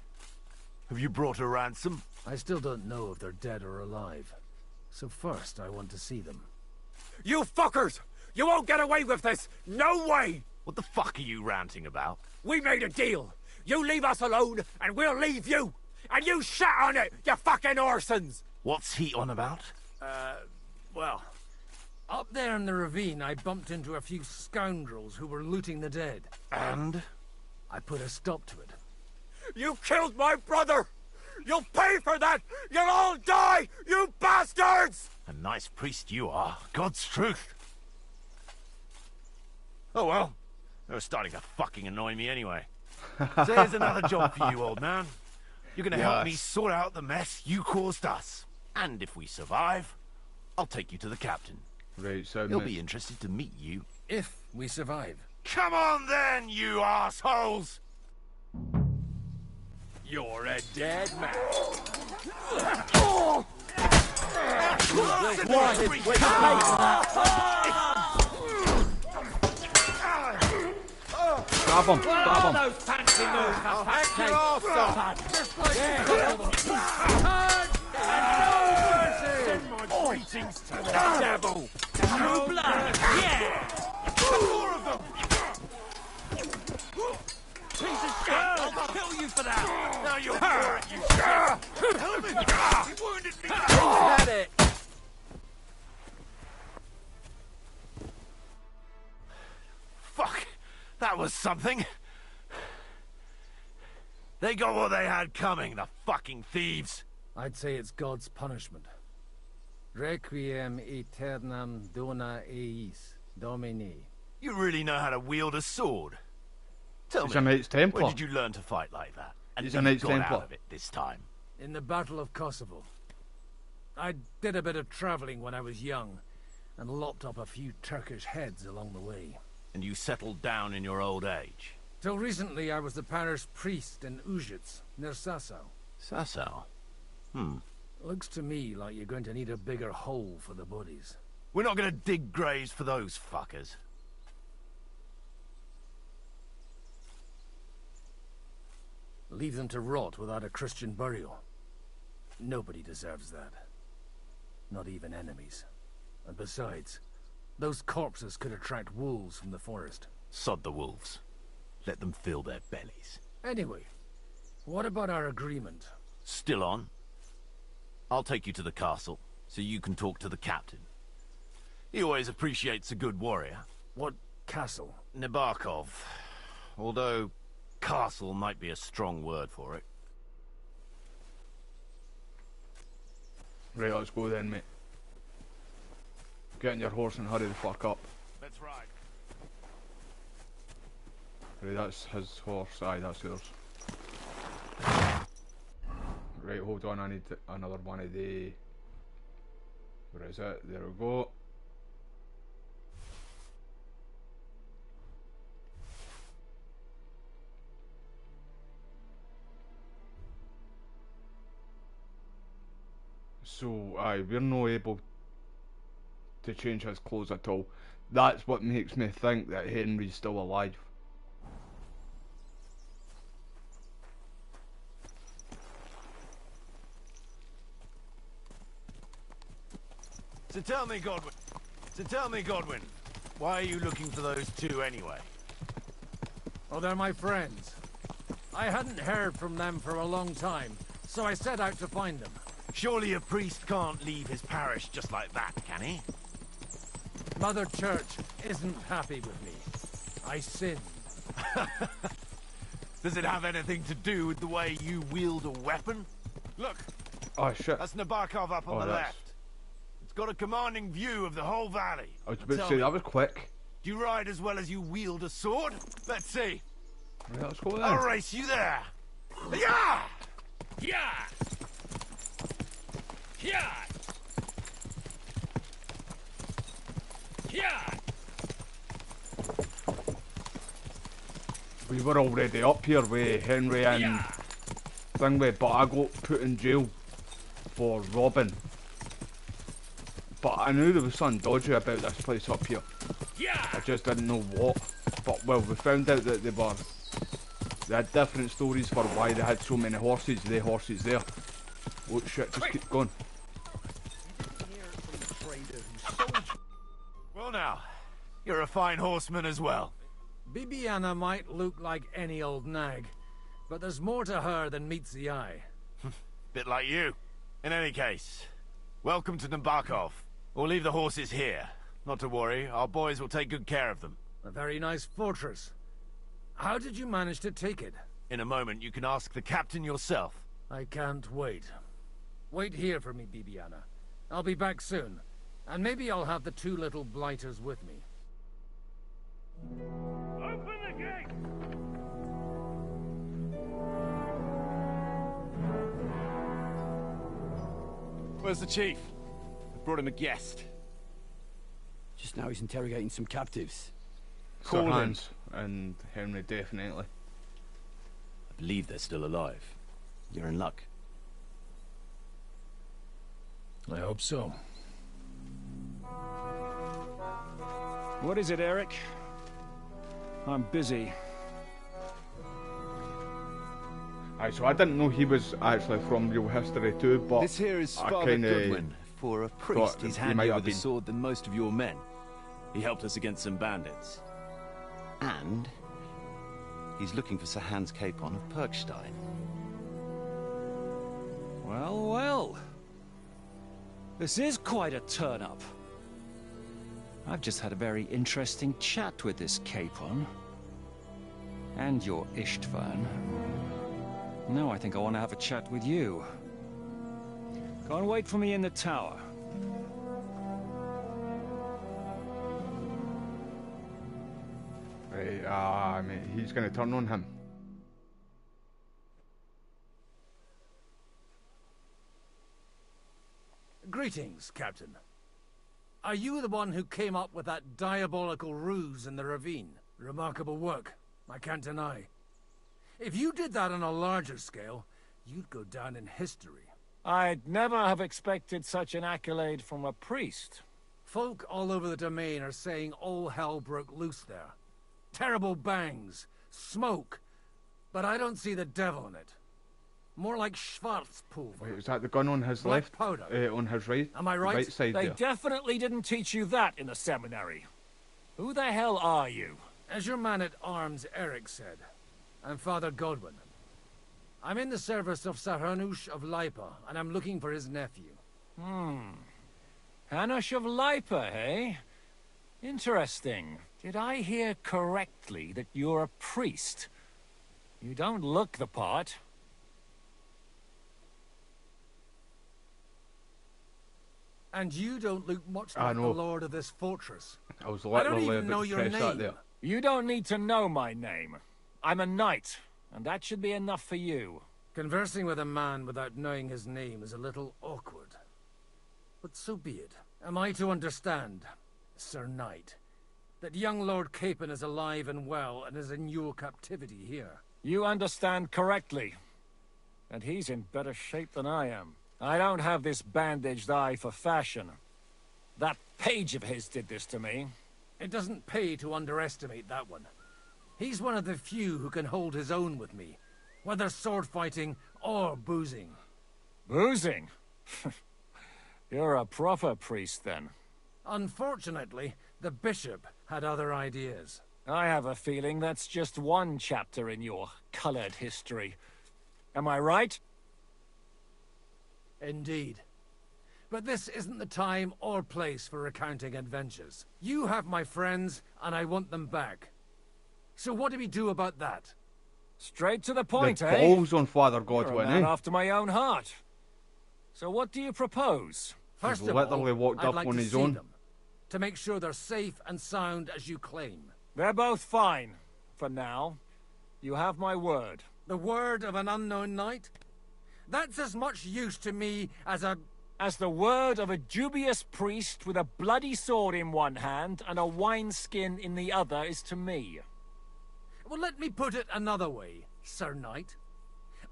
Have you brought a ransom? I still don't know if they're dead or alive. So first, I want to see them. You fuckers! You won't get away with this! No way! What the fuck are you ranting about? We made a deal. You leave us alone, and we'll leave you! And you shat on it, you fucking orsons! What's he on about? Well, up there in the ravine, I bumped into a few scoundrels who were looting the dead. And? I put a stop to it. You killed my brother! You'll pay for that! You'll all die, you bastards! A nice priest you are. God's truth. Oh well. They were starting to fucking annoy me anyway. So here's another job for you, old man. You're gonna help me sort out the mess you caused us. And if we survive, I'll take you to the captain. Right, so He'll be interested to meet you. If we survive. Come on then, you assholes! You're a dead man. Grab him, grab him. Those fancy moves, hack your arse Send my greetings to the devil. True blood, yeah! Four of them! Piece of shit! I'll kill you for that! Now you're for it, you shit! Help me! He wounded me! Had it! Fuck! That was something. They got what they had coming, the fucking thieves. I'd say it's God's punishment. Requiem aeternam dona eis, Domini. You really know how to wield a sword? Tell He's a me, Knights Templar. where did you learn to fight like that? And He's a you Knights got Templar. out of it this time. In the Battle of Kosovo. I did a bit of traveling when I was young, and lopped up a few Turkish heads along the way. And you settled down in your old age? Till recently, I was the parish priest in Užice, near Sasau. Sasau? Looks to me like you're going to need a bigger hole for the bodies. We're not gonna dig graves for those fuckers. Leave them to rot without a Christian burial. Nobody deserves that. Not even enemies. And besides, those corpses could attract wolves from the forest. Sod the wolves. Let them fill their bellies. Anyway, what about our agreement? Still on? I'll take you to the castle, so you can talk to the captain. He always appreciates a good warrior. What castle? Nabokov. Although, castle might be a strong word for it. Right, let's go then, mate. Get on your horse and hurry the fuck up. Let's ride. Right, that's his horse. Aye, that's yours. Right, hold on, I need another one of the... Where is it? There we go. So, aye, we're not able to change his clothes at all. That's what makes me think that Henry's still alive. So tell me, Godwin, why are you looking for those two anyway? Oh, they're my friends. I hadn't heard from them for a long time, so I set out to find them. Surely a priest can't leave his parish just like that, can he? Mother Church isn't happy with me. I sinned. Does it have anything to do with the way you wield a weapon? Look! Oh shit. That's Nabokov up on the left. It's got a commanding view of the whole valley. I was about to say, that was quick. Do you ride as well as you wield a sword? Let's see. Right, let's go then. I'll race you there. Yeah! Yeah! Yeah! Yeah! We were already up here with Henry and Thingway, but I got put in jail for robbing. But I knew there was something dodgy about this place up here. I just didn't know what. But well, we found out that they had different stories for why they had so many horses. The horses there. Oh shit! Just keep going. Well now, you're a fine horseman as well. Bibiana might look like any old nag, but there's more to her than meets the eye. Bit like you. In any case, welcome to Nabokov. We'll leave the horses here. Not to worry, our boys will take good care of them. A very nice fortress. How did you manage to take it? In a moment, you can ask the captain yourself. I can't wait. Wait here for me, Bibiana. I'll be back soon. And maybe I'll have the two little blighters with me. Open the gate! Where's the chief? I brought him a guest. Just now he's interrogating some captives. Sir Hans and Henry, definitely. I believe they're still alive. You're in luck. I hope so. What is it, Eric? I'm busy. Aye, so I didn't know he was actually from real history too, but this here is I Father kinda Goodwin. For a priest, he's he handier might have with a been. sword than most of your men. He helped us against some bandits. And he's looking for Sir Hans Capon of Perkstein. Well, well. This is quite a turn-up. I've just had a very interesting chat with this Capon. And your Istvan. No, I think I want to have a chat with you. Go and wait for me in the tower. Right, mate, he's going to turn on him. Greetings, Captain. Are you the one who came up with that diabolical ruse in the ravine? Remarkable work, I can't deny. If you did that on a larger scale, you'd go down in history. I'd never have expected such an accolade from a priest. Folk all over the domain are saying all hell broke loose there. Terrible bangs, smoke, but I don't see the devil in it. More like Schwarzpulver. Wait, is that the gun on his Black left? powder. On his right? Am I right? Right side They there. definitely didn't teach you that in the seminary. Who the hell are you? As your man-at-arms Eric said, I'm Father Godwin. I'm in the service of Sir Hanush of Lipa, and I'm looking for his nephew. Hanush of Lipa, eh? Interesting. Did I hear correctly that you're a priest? You don't look the part. And you don't look much like the lord of this fortress. I was I don't literally even know your press that name. there. You don't need to know my name. I'm a knight, and that should be enough for you. Conversing with a man without knowing his name is a little awkward. But so be it. Am I to understand, Sir Knight, that young Lord Capon is alive and well and is in your captivity here? You understand correctly. And he's in better shape than I am. I don't have this bandaged eye for fashion. That page of his did this to me. It doesn't pay to underestimate that one. He's one of the few who can hold his own with me, whether sword fighting or boozing. Boozing? You're a proper priest, then. Unfortunately, the bishop had other ideas. I have a feeling that's just one chapter in your colored history. Am I right? Indeed. But this isn't the time or place for recounting adventures. You have my friends, and I want them back. So what do we do about that? Straight to the point, The eh? balls on Father You're a Godwin, man eh? after my own heart. So what do you propose? First He's of literally all, walked I'd up like on to his see own. them, to make sure they're safe and sound as you claim. They're both fine, for now. You have my word. The word of an unknown knight? That's as much use to me as the word of a dubious priest with a bloody sword in one hand and a wineskin in the other is to me. Well, let me put it another way, Sir Knight.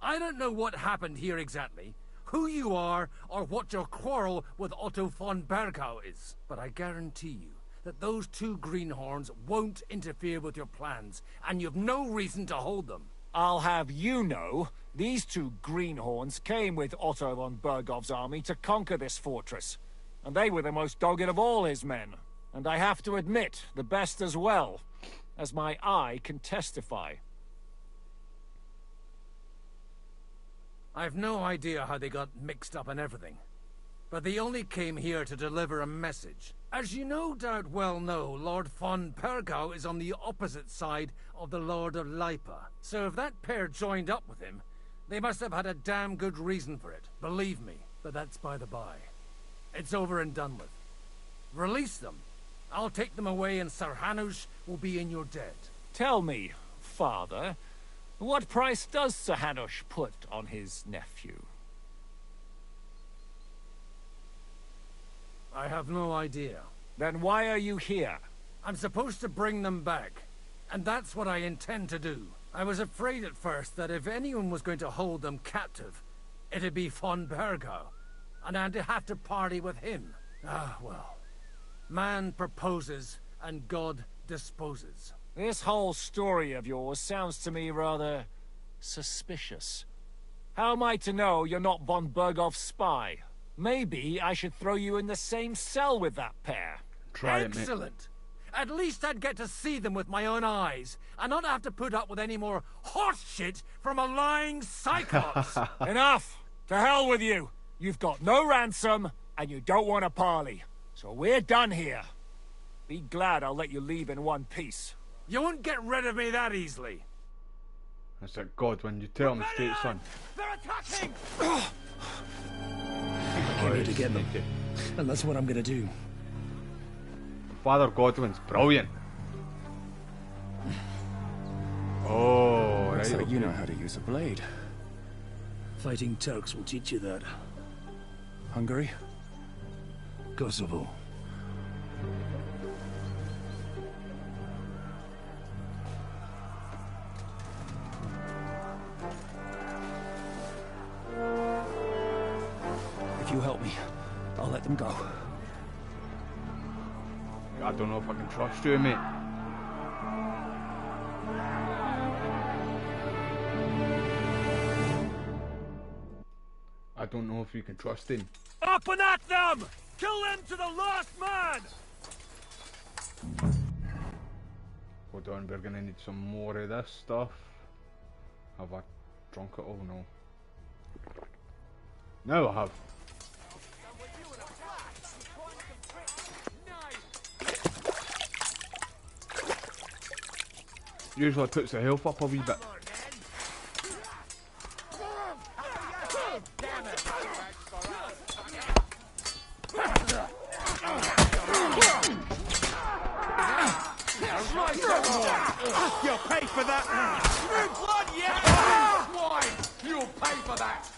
I don't know what happened here exactly, who you are, or what your quarrel with Otto von Bergau is. But I guarantee you that those two greenhorns won't interfere with your plans, and you've no reason to hold them. I'll have you know, these two greenhorns came with Otto von Bergov's army to conquer this fortress. And they were the most dogged of all his men. And I have to admit, the best as well, as my eye can testify. I've no idea how they got mixed up in everything. But they only came here to deliver a message. As you no doubt well know, Lord von Bergau is on the opposite side of the Lord of Lipa. So if that pair joined up with him, they must have had a damn good reason for it. Believe me, but that's by the by. It's over and done with. Release them. I'll take them away and Sir Hanush will be in your debt. Tell me, Father, what price does Sir Hanush put on his nephew? I have no idea. Then why are you here? I'm supposed to bring them back, and that's what I intend to do. I was afraid at first that if anyone was going to hold them captive, it'd be von Bergau, and I'd have to party with him. Ah, well. Man proposes, and God disposes. This whole story of yours sounds to me rather suspicious. How am I to know you're not von Bergov's spy? Maybe I should throw you in the same cell with that pair. Try it, mate. Excellent. At least I'd get to see them with my own eyes, and not have to put up with any more horse shit from a lying cyclops. Enough! To hell with you! You've got no ransom, and you don't want to parley. So we're done here. Be glad I'll let you leave in one piece. You won't get rid of me that easily. It's like, God, when you tell them straight, son. They're attacking! I came here to get them, and that's what I'm gonna do. Father Godwin's brilliant. Oh, Looks right, like you okay. know how to use a blade. Fighting Turks will teach you that. Hungary? Kosovo. If you help me, I'll let them go. I don't know if I can trust you, mate. I don't know if you can trust him. Up and at them! Kill them to the last man! Hold on, we're gonna need some more of this stuff. Have I drunk it all? No. No, I have. Usually it puts the health up a wee bit. You'll pay for that! New blood, yeah! Why? You'll pay for that!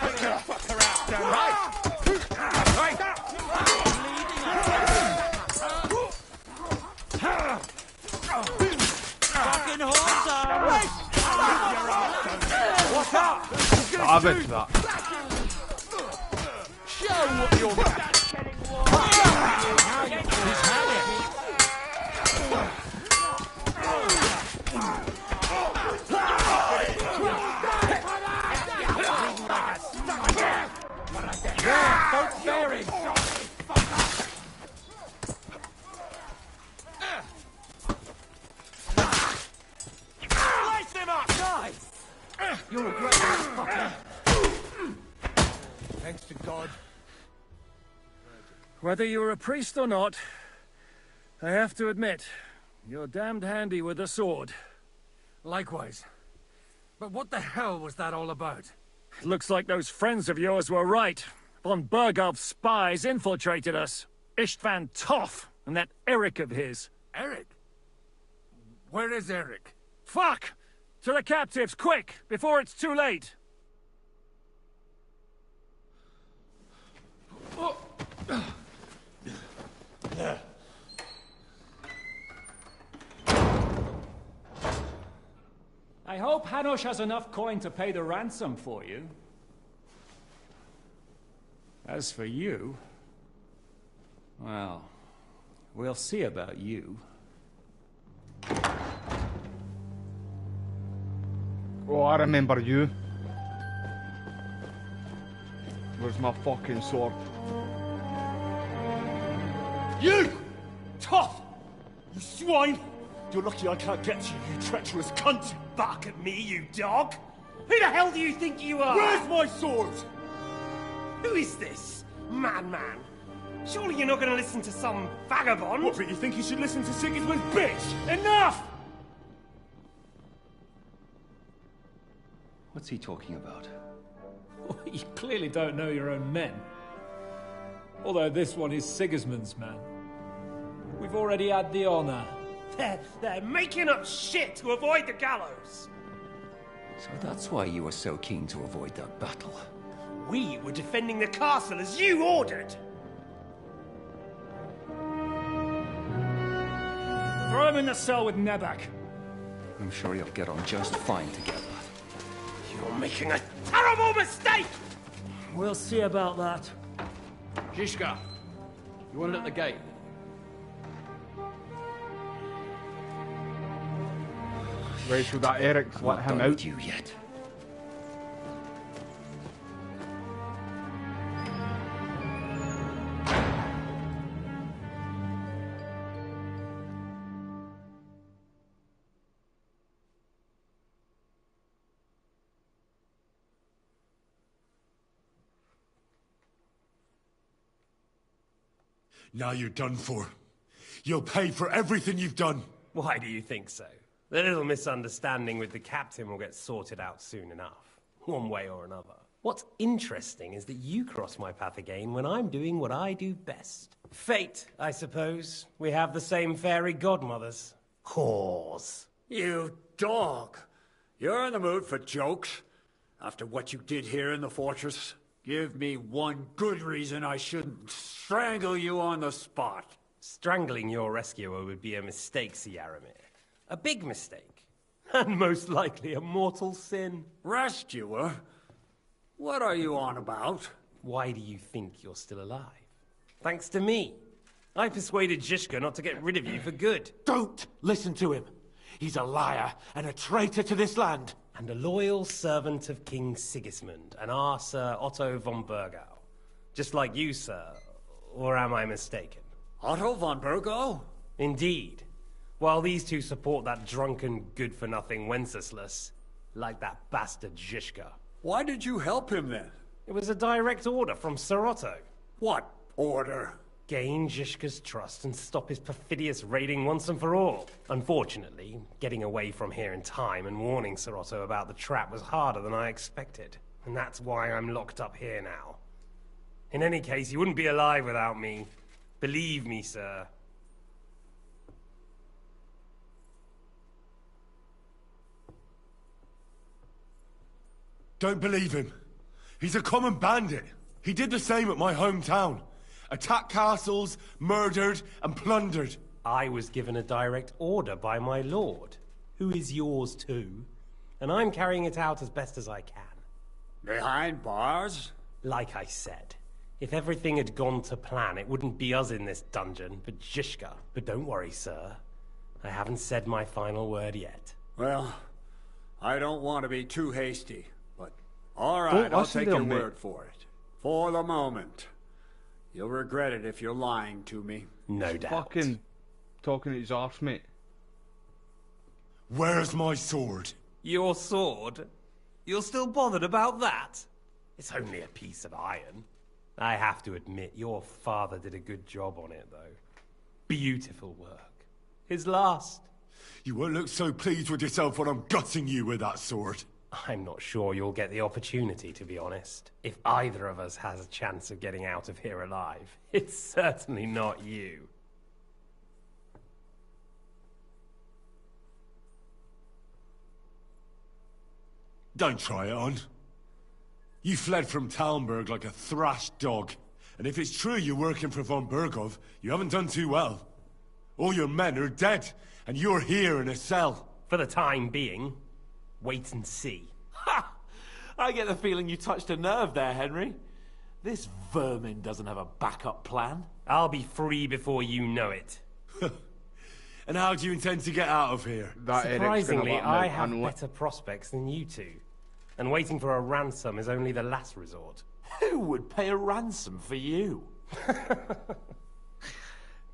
Let him fuck her out, damn right! Fucking horse! What's up? Savage that. Show what you're He's had it. Don't spare him! Slice him up! Die! You're a great fucker. Thanks to God. Whether you're a priest or not, I have to admit, you're damned handy with a sword. Likewise. But what the hell was that all about? Looks like those friends of yours were right. Von Bergov's spies infiltrated us. Istvan Toff and that Eric of his. Eric? Where is Eric? Fuck! To the captives, quick, before it's too late! I hope Hanush has enough coin to pay the ransom for you. As for you... well, we'll see about you. Oh, I remember you. Where's my fucking sword? You! Tough! You swine! You're lucky I can't get to you, you treacherous cunt! Bark at me, you dog! Who the hell do you think you are? Where's my sword? Who is this? Man. Surely you're not going to listen to some vagabond? What, but you think you should listen to Sigismund's bitch? Enough! What's he talking about? You clearly don't know your own men. Although this one is Sigismund's man. We've already had the honor. They're making up shit to avoid the gallows. So that's why you were so keen to avoid that battle. We were defending the castle as you ordered. Throw him in the cell with Nebak. I'm sure you'll get on just fine together. You're making a terrible mistake! We'll see about that. Zhishka, you want it at the gate? Right, so that Eric's let him out. You yet? Now you're done for. You'll pay for everything you've done. Why do you think so? The little misunderstanding with the captain will get sorted out soon enough, one way or another. What's interesting is that you cross my path again when I'm doing what I do best. Fate, I suppose. We have the same fairy godmothers. Whores. You dog! You're in the mood for jokes? After what you did here in the fortress? Give me one good reason I shouldn't strangle you on the spot. Strangling your rescuer would be a mistake, Sir Yaramir. A big mistake. And most likely a mortal sin. Rescuer? What are you on about? Why do you think you're still alive? Thanks to me. I persuaded Zhishka not to get rid of you for good. Don't listen to him. He's a liar and a traitor to this land. And a loyal servant of King Sigismund and our Sir Otto von Burgau. Just like you, sir. Or am I mistaken? Otto von Burgau? Indeed. While these two support that drunken, good-for-nothing Wenceslas, like that bastard Zhishka. Why did you help him then? It was a direct order from Sir Otto. What order? Gain Zhishka's trust and stop his perfidious raiding once and for all. Unfortunately, getting away from here in time and warning Sir Otto about the trap was harder than I expected. And that's why I'm locked up here now. In any case, he wouldn't be alive without me. Believe me, sir. Don't believe him. He's a common bandit. He did the same at my hometown. Attacked castles, murdered, and plundered. I was given a direct order by my lord, who is yours too, and I'm carrying it out as best as I can. Behind bars? Like I said, if everything had gone to plan, it wouldn't be us in this dungeon, but Zhishka. But don't worry, sir. I haven't said my final word yet. Well, I don't want to be too hasty, but all right, I'll take your word for it. For the moment. You'll regret it if you're lying to me. No doubt. Fucking talking to his arse, mate. Where's my sword? Your sword? You're still bothered about that? It's only a piece of iron. I have to admit, your father did a good job on it, though. Beautiful work. His last. You won't look so pleased with yourself when I'm gutting you with that sword. I'm not sure you'll get the opportunity, to be honest. If either of us has a chance of getting out of here alive, it's certainly not you. Don't try it on. You fled from Talmberg like a thrashed dog. And if it's true you're working for von Burgov, you haven't done too well. All your men are dead, and you're here in a cell. For the time being. Wait and see. Ha! I get the feeling you touched a nerve there, Henry. This vermin doesn't have a backup plan. I'll be free before you know it. And how do you intend to get out of here? Surprisingly, I have better prospects than you two. And waiting for a ransom is only the last resort. Who would pay a ransom for you?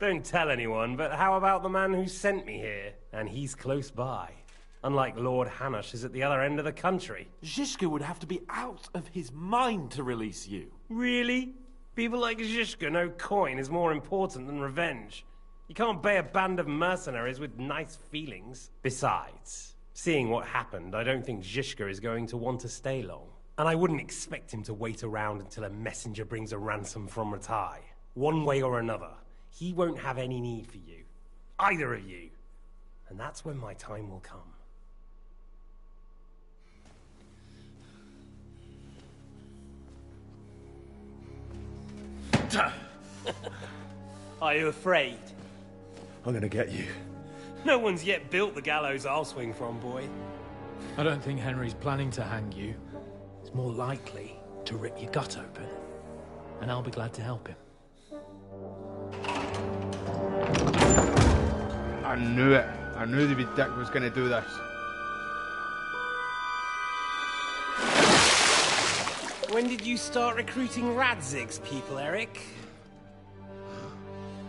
Don't tell anyone, but how about the man who sent me here? And he's close by. Unlike Lord Hanush is at the other end of the country. Zhishka would have to be out of his mind to release you. Really? People like Zhishka know coin is more important than revenge. You can't pay a band of mercenaries with nice feelings. Besides, seeing what happened, I don't think Zhishka is going to want to stay long. And I wouldn't expect him to wait around until a messenger brings a ransom from Ratai. One way or another, he won't have any need for you. Either of you. And that's when my time will come. Are you afraid? I'm gonna get you. No one's yet built the gallows I'll swing from, boy. I don't think Henry's planning to hang you. He's more likely to rip your gut open. And I'll be glad to help him. I knew it. I knew the big dick was gonna do this. When did you start recruiting Radzig's people, Eric?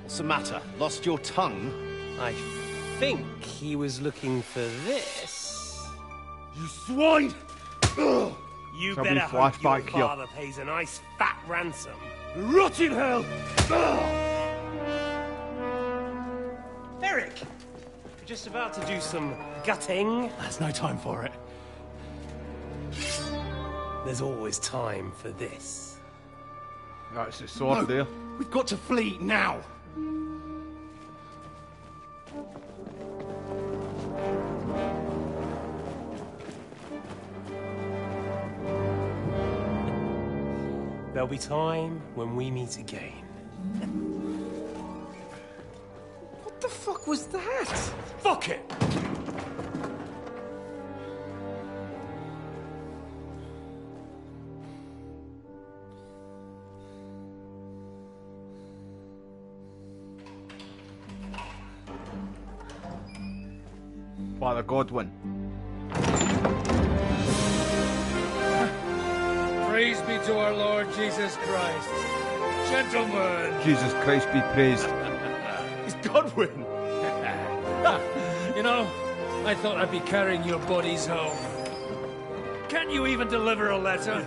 What's the matter? Lost your tongue? I think he was looking for this. You swine! You better hope your father pays a nice fat ransom. Rot in hell! Eric! just about to do some gutting. There's no time for it. There's always time for this. That's the sword there. We've got to flee now. There'll be time when we meet again. What the fuck was that? Fuck it! Father Godwin. Praise be to our Lord Jesus Christ. Gentlemen. Jesus Christ be praised. It's Godwin. You know, I thought I'd be carrying your bodies home. Can't you even deliver a letter?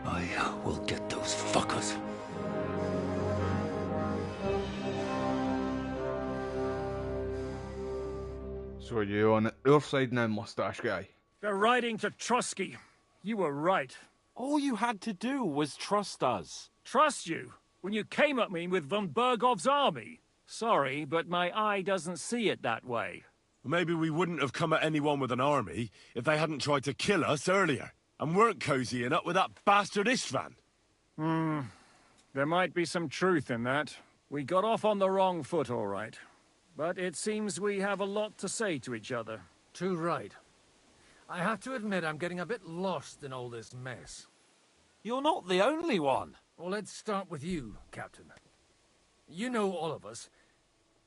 I will get those fuckers. So are you on our side now, mustache guy? They're riding to Trusky. You were right. All you had to do was trust us. Trust you? When you came at me with von Bergov's army? Sorry, but my eye doesn't see it that way. Maybe we wouldn't have come at anyone with an army if they hadn't tried to kill us earlier, and weren't cozying up with that bastard Istvan. There might be some truth in that. We got off on the wrong foot, all right. But it seems we have a lot to say to each other. Too right. I have to admit I'm getting a bit lost in all this mess. You're not the only one. Well, let's start with you, Captain. You know all of us,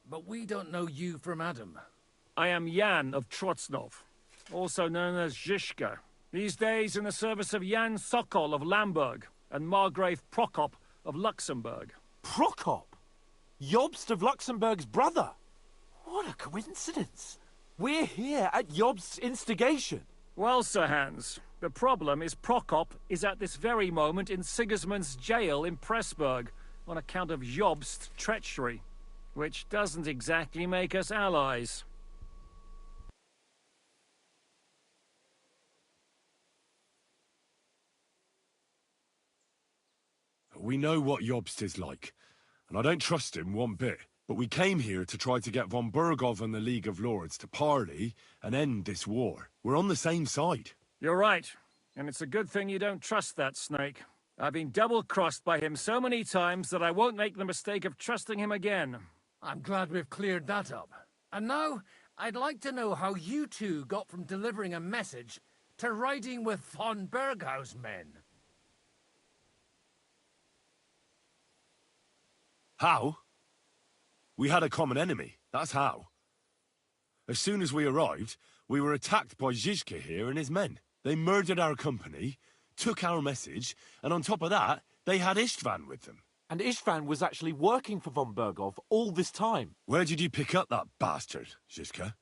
but we don't know you from Adam. I am Jan of Trotsnov, also known as Zhishka. These days in the service of Jan Sokol of Lamberg and Margrave Prokop of Luxembourg. Prokop? Jobst of Luxembourg's brother? What a coincidence. We're here at Jobst's instigation. Well, Sir Hans, the problem is Prokop is at this very moment in Sigismund's jail in Pressburg on account of Jobst's treachery, which doesn't exactly make us allies. We know what Jobst is like, and I don't trust him one bit. But we came here to try to get von Bergov and the League of Lords to parley and end this war. We're on the same side. You're right, and it's a good thing you don't trust that snake. I've been double-crossed by him so many times that I won't make the mistake of trusting him again. I'm glad we've cleared that up. And now, I'd like to know how you two got from delivering a message to riding with von Bergau's men. How? We had a common enemy, that's how. As soon as we arrived, we were attacked by Zhizka here and his men. They murdered our company, took our message, and on top of that, they had Istvan with them. And Istvan was actually working for von Bergov all this time. Where did you pick up that bastard, Zhizka?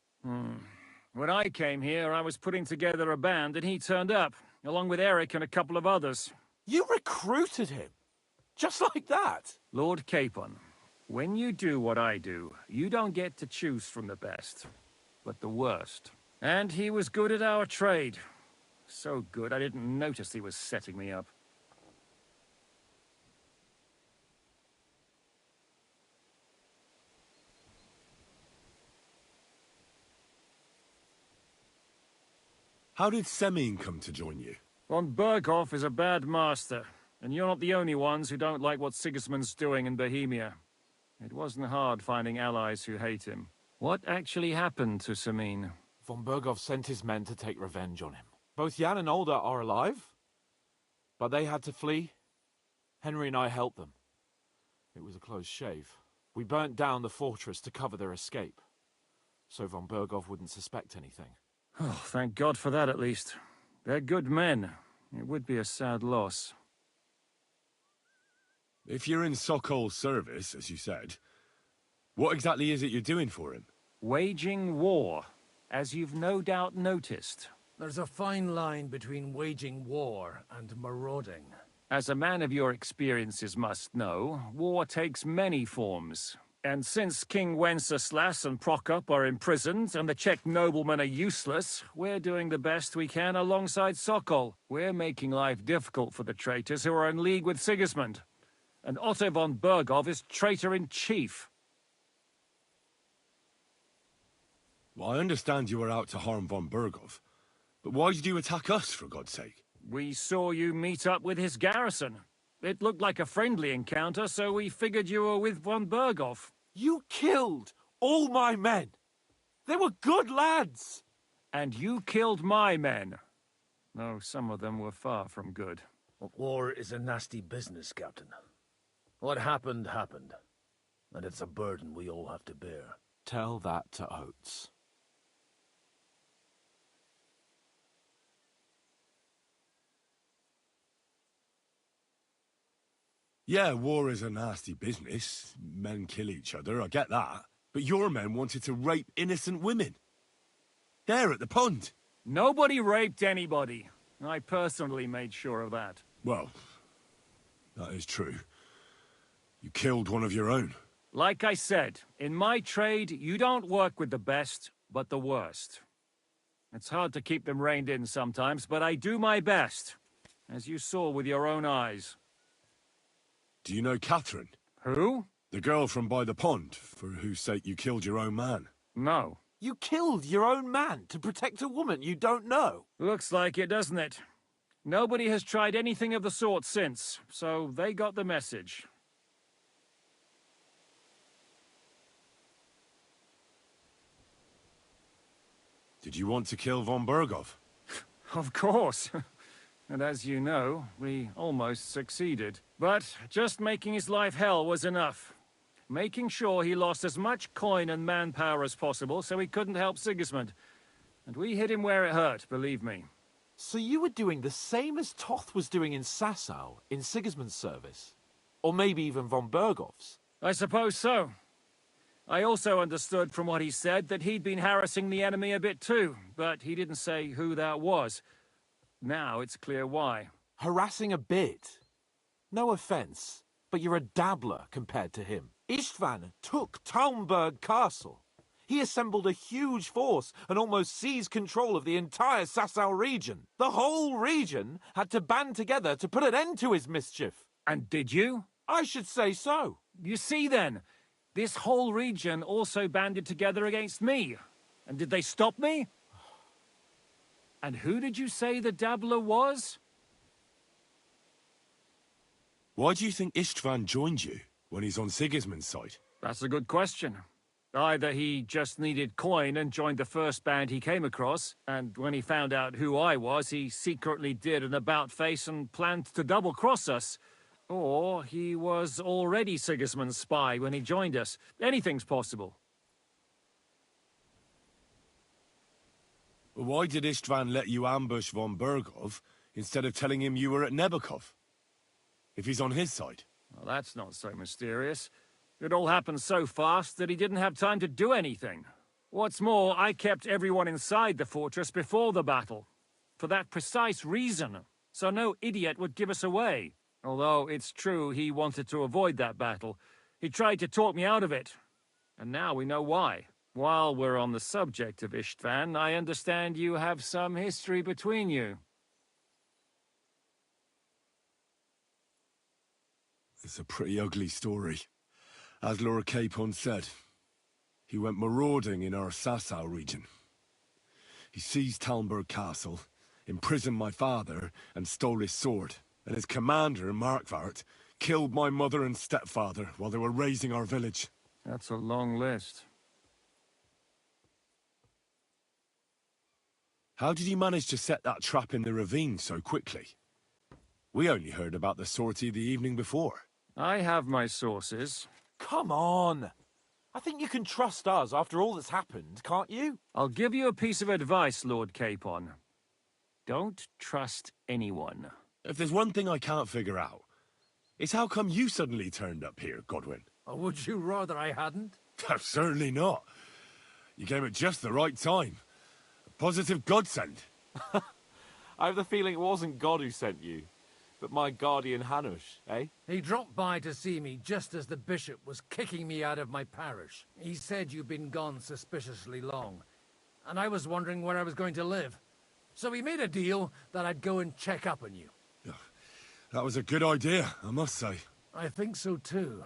When I came here, I was putting together a band and he turned up, along with Eric and a couple of others. You recruited him? Just like that? Lord Capon, when you do what I do, you don't get to choose from the best, but the worst. And he was good at our trade. So good, I didn't notice he was setting me up. How did Semyon come to join you? Von Bergov is a bad master, and you're not the only ones who don't like what Sigismund's doing in Bohemia. It wasn't hard finding allies who hate him. What actually happened to Semyon? Von Bergov sent his men to take revenge on him. Both Jan and Olda are alive, but they had to flee. Henry and I helped them. It was a close shave. We burnt down the fortress to cover their escape, so von Bergov wouldn't suspect anything. Oh, thank God for that at least. They're good men. It would be a sad loss. If you're in Sokol's service, as you said, what exactly is it you're doing for him? Waging war, as you've no doubt noticed. There's a fine line between waging war and marauding. As a man of your experiences must know, war takes many forms. And since King Wenceslas and Prokop are imprisoned and the Czech noblemen are useless, we're doing the best we can alongside Sokol. We're making life difficult for the traitors who are in league with Sigismund. And Otto von Bergov is traitor-in-chief. Well, I understand you were out to harm von Bergov, but why did you attack us, for God's sake? We saw you meet up with his garrison. It looked like a friendly encounter, so we figured you were with von Bergov. You killed all my men! They were good lads! And you killed my men. Though some of them were far from good. War is a nasty business, Captain. What happened, happened. And it's a burden we all have to bear. Tell that to Oates. Yeah, war is a nasty business. Men kill each other, I get that. But your men wanted to rape innocent women. There at the pond. Nobody raped anybody. I personally made sure of that. Well, that is true. You killed one of your own. Like I said, in my trade, you don't work with the best, but the worst. It's hard to keep them reined in sometimes, but I do my best, as you saw with your own eyes. Do you know Catherine? Who? The girl from by the pond, for whose sake you killed your own man. No. You killed your own man to protect a woman you don't know. Looks like it, doesn't it? Nobody has tried anything of the sort since, so they got the message. Did you want to kill von Bergov? Of course. And as you know, we almost succeeded. But just making his life hell was enough. Making sure he lost as much coin and manpower as possible so he couldn't help Sigismund. And we hit him where it hurt, believe me. So you were doing the same as Toth was doing in Sasau, in Sigismund's service? Or maybe even von Bergov's? I suppose so. I also understood from what he said that he'd been harassing the enemy a bit too, but he didn't say who that was. Now it's clear why. Harassing a bit? No offense, but you're a dabbler compared to him. Istvan took Talmberg Castle. He assembled a huge force and almost seized control of the entire Sasau region. The whole region had to band together to put an end to his mischief. And did you? I should say so. You see then, this whole region also banded together against me. And did they stop me? And who did you say the dabbler was? Why do you think Istvan joined you when he's on Sigismund's side? That's a good question. Either he just needed coin and joined the first band he came across, and when he found out who I was, he secretly did an about-face and planned to double-cross us. Or he was already Sigismund's spy when he joined us. Anything's possible. Why did Istvan let you ambush von Bergov instead of telling him you were at Nebakov? If he's on his side. Well, that's not so mysterious. It all happened so fast that he didn't have time to do anything. What's more, I kept everyone inside the fortress before the battle. For that precise reason. So no idiot would give us away. Although it's true he wanted to avoid that battle. He tried to talk me out of it. And now we know why. While we're on the subject of Istvan, I understand you have some history between you. It's a pretty ugly story. As Lord Capon said, he went marauding in our Sasau region. He seized Talmberg Castle, imprisoned my father, and stole his sword. And his commander, Markvart, killed my mother and stepfather while they were raising our village. That's a long list. How did you manage to set that trap in the ravine so quickly? We only heard about the sortie the evening before. I have my sources. Come on! I think you can trust us after all that's happened, can't you? I'll give you a piece of advice, Lord Capon. Don't trust anyone. If there's one thing I can't figure out, It's how come you suddenly turned up here, Godwin? Or would you rather I hadn't? Certainly not. You came at just the right time. A positive godsend. I have the feeling it wasn't God who sent you, but my guardian Hanush, eh? He dropped by to see me just as the bishop was kicking me out of my parish. He said you'd been gone suspiciously long, and I was wondering where I was going to live. So he made a deal that I'd go and check up on you. That was a good idea, I must say. I think so too.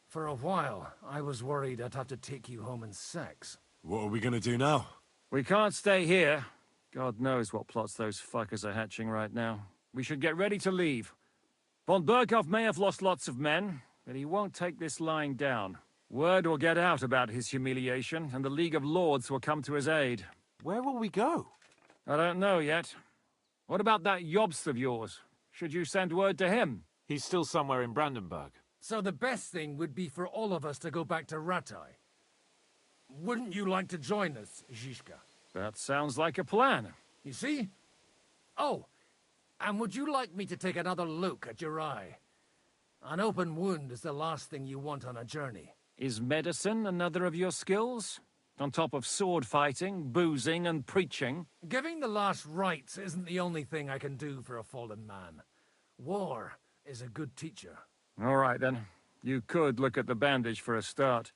For a while, I was worried I'd have to take you home in sex. What are we gonna do now? We can't stay here. God knows what plots those fuckers are hatching right now. We should get ready to leave. Von Berghoff may have lost lots of men, but he won't take this lying down. Word will get out about his humiliation, and the League of Lords will come to his aid. Where will we go? I don't know yet. What about that Jobst of yours? Should you send word to him? He's still somewhere in Brandenburg. So the best thing would be for all of us to go back to Ratai. Wouldn't you like to join us, Zizka? That sounds like a plan. You see? Oh, and would you like me to take another look at your eye? An open wound is the last thing you want on a journey. Is medicine another of your skills? On top of sword fighting, boozing, and preaching? Giving the last rites isn't the only thing I can do for a fallen man. War is a good teacher. All right, then. You could look at the bandage for a start.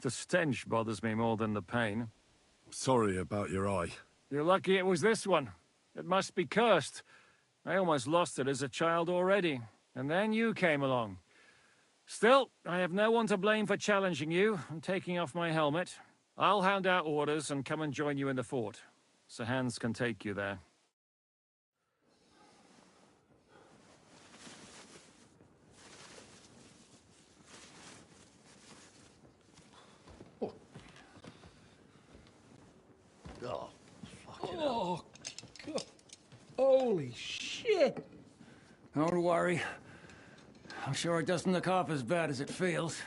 The stench bothers me more than the pain. Sorry about your eye. You're lucky it was this one. It must be cursed. I almost lost it as a child already. And then you came along. Still, I have no one to blame for challenging you and taking off my helmet. I'll hand out orders and come and join you in the fort. Sir Hans can take you there. Oh, fucking hell. God. Holy shit! Don't worry. I'm sure it doesn't look half as bad as it feels.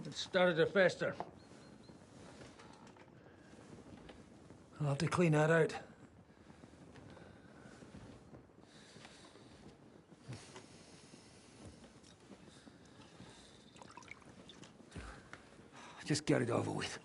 It started to fester. I'll have to clean that out. Just get it over with.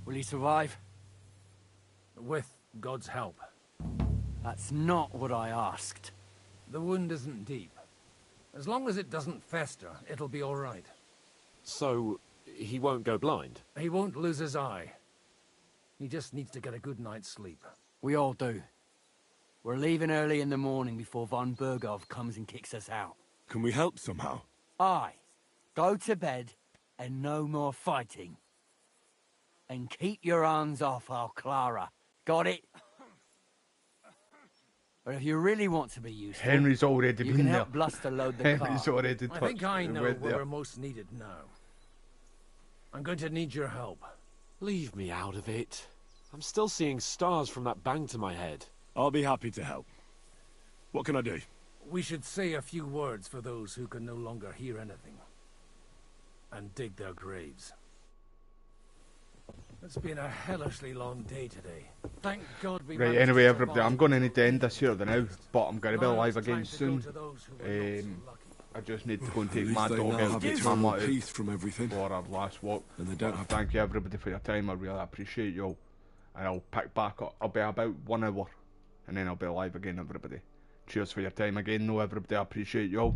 Will he survive? With God's help. That's not what I asked. The wound isn't deep. As long as it doesn't fester, it'll be all right. So, he won't go blind? He won't lose his eye. He just needs to get a good night's sleep. We all do. We're leaving early in the morning before von Berghoff comes and kicks us out. Can we help somehow? Aye. Go to bed and no more fighting. And keep your hands off our Clara. Got it? But if you really want to be useful, Henry's already you been can there. help Bluster load the Henry's car. already I think I know where there. we're most needed now. I'm going to need your help. Leave me out of it. I'm still seeing stars from that bang to my head. I'll be happy to help. What can I do? We should say a few words for those who can no longer hear anything. And dig their graves. It's been a hellishly long day today. Thank God we Right, managed anyway to everybody, survive. I'm going to need to end this here now, but I'm going to be Now live it's again time to go soon. to those who were not so lucky. I just need to go and At take least my they dog now out have get my eternal mutt out peace from everything. for our last walk. And they don't have Thank you everybody for your time, I really appreciate you all. And I'll pick back up, I'll be about 1 hour, and then I'll be live again everybody. Cheers for your time again though everybody, I appreciate you all.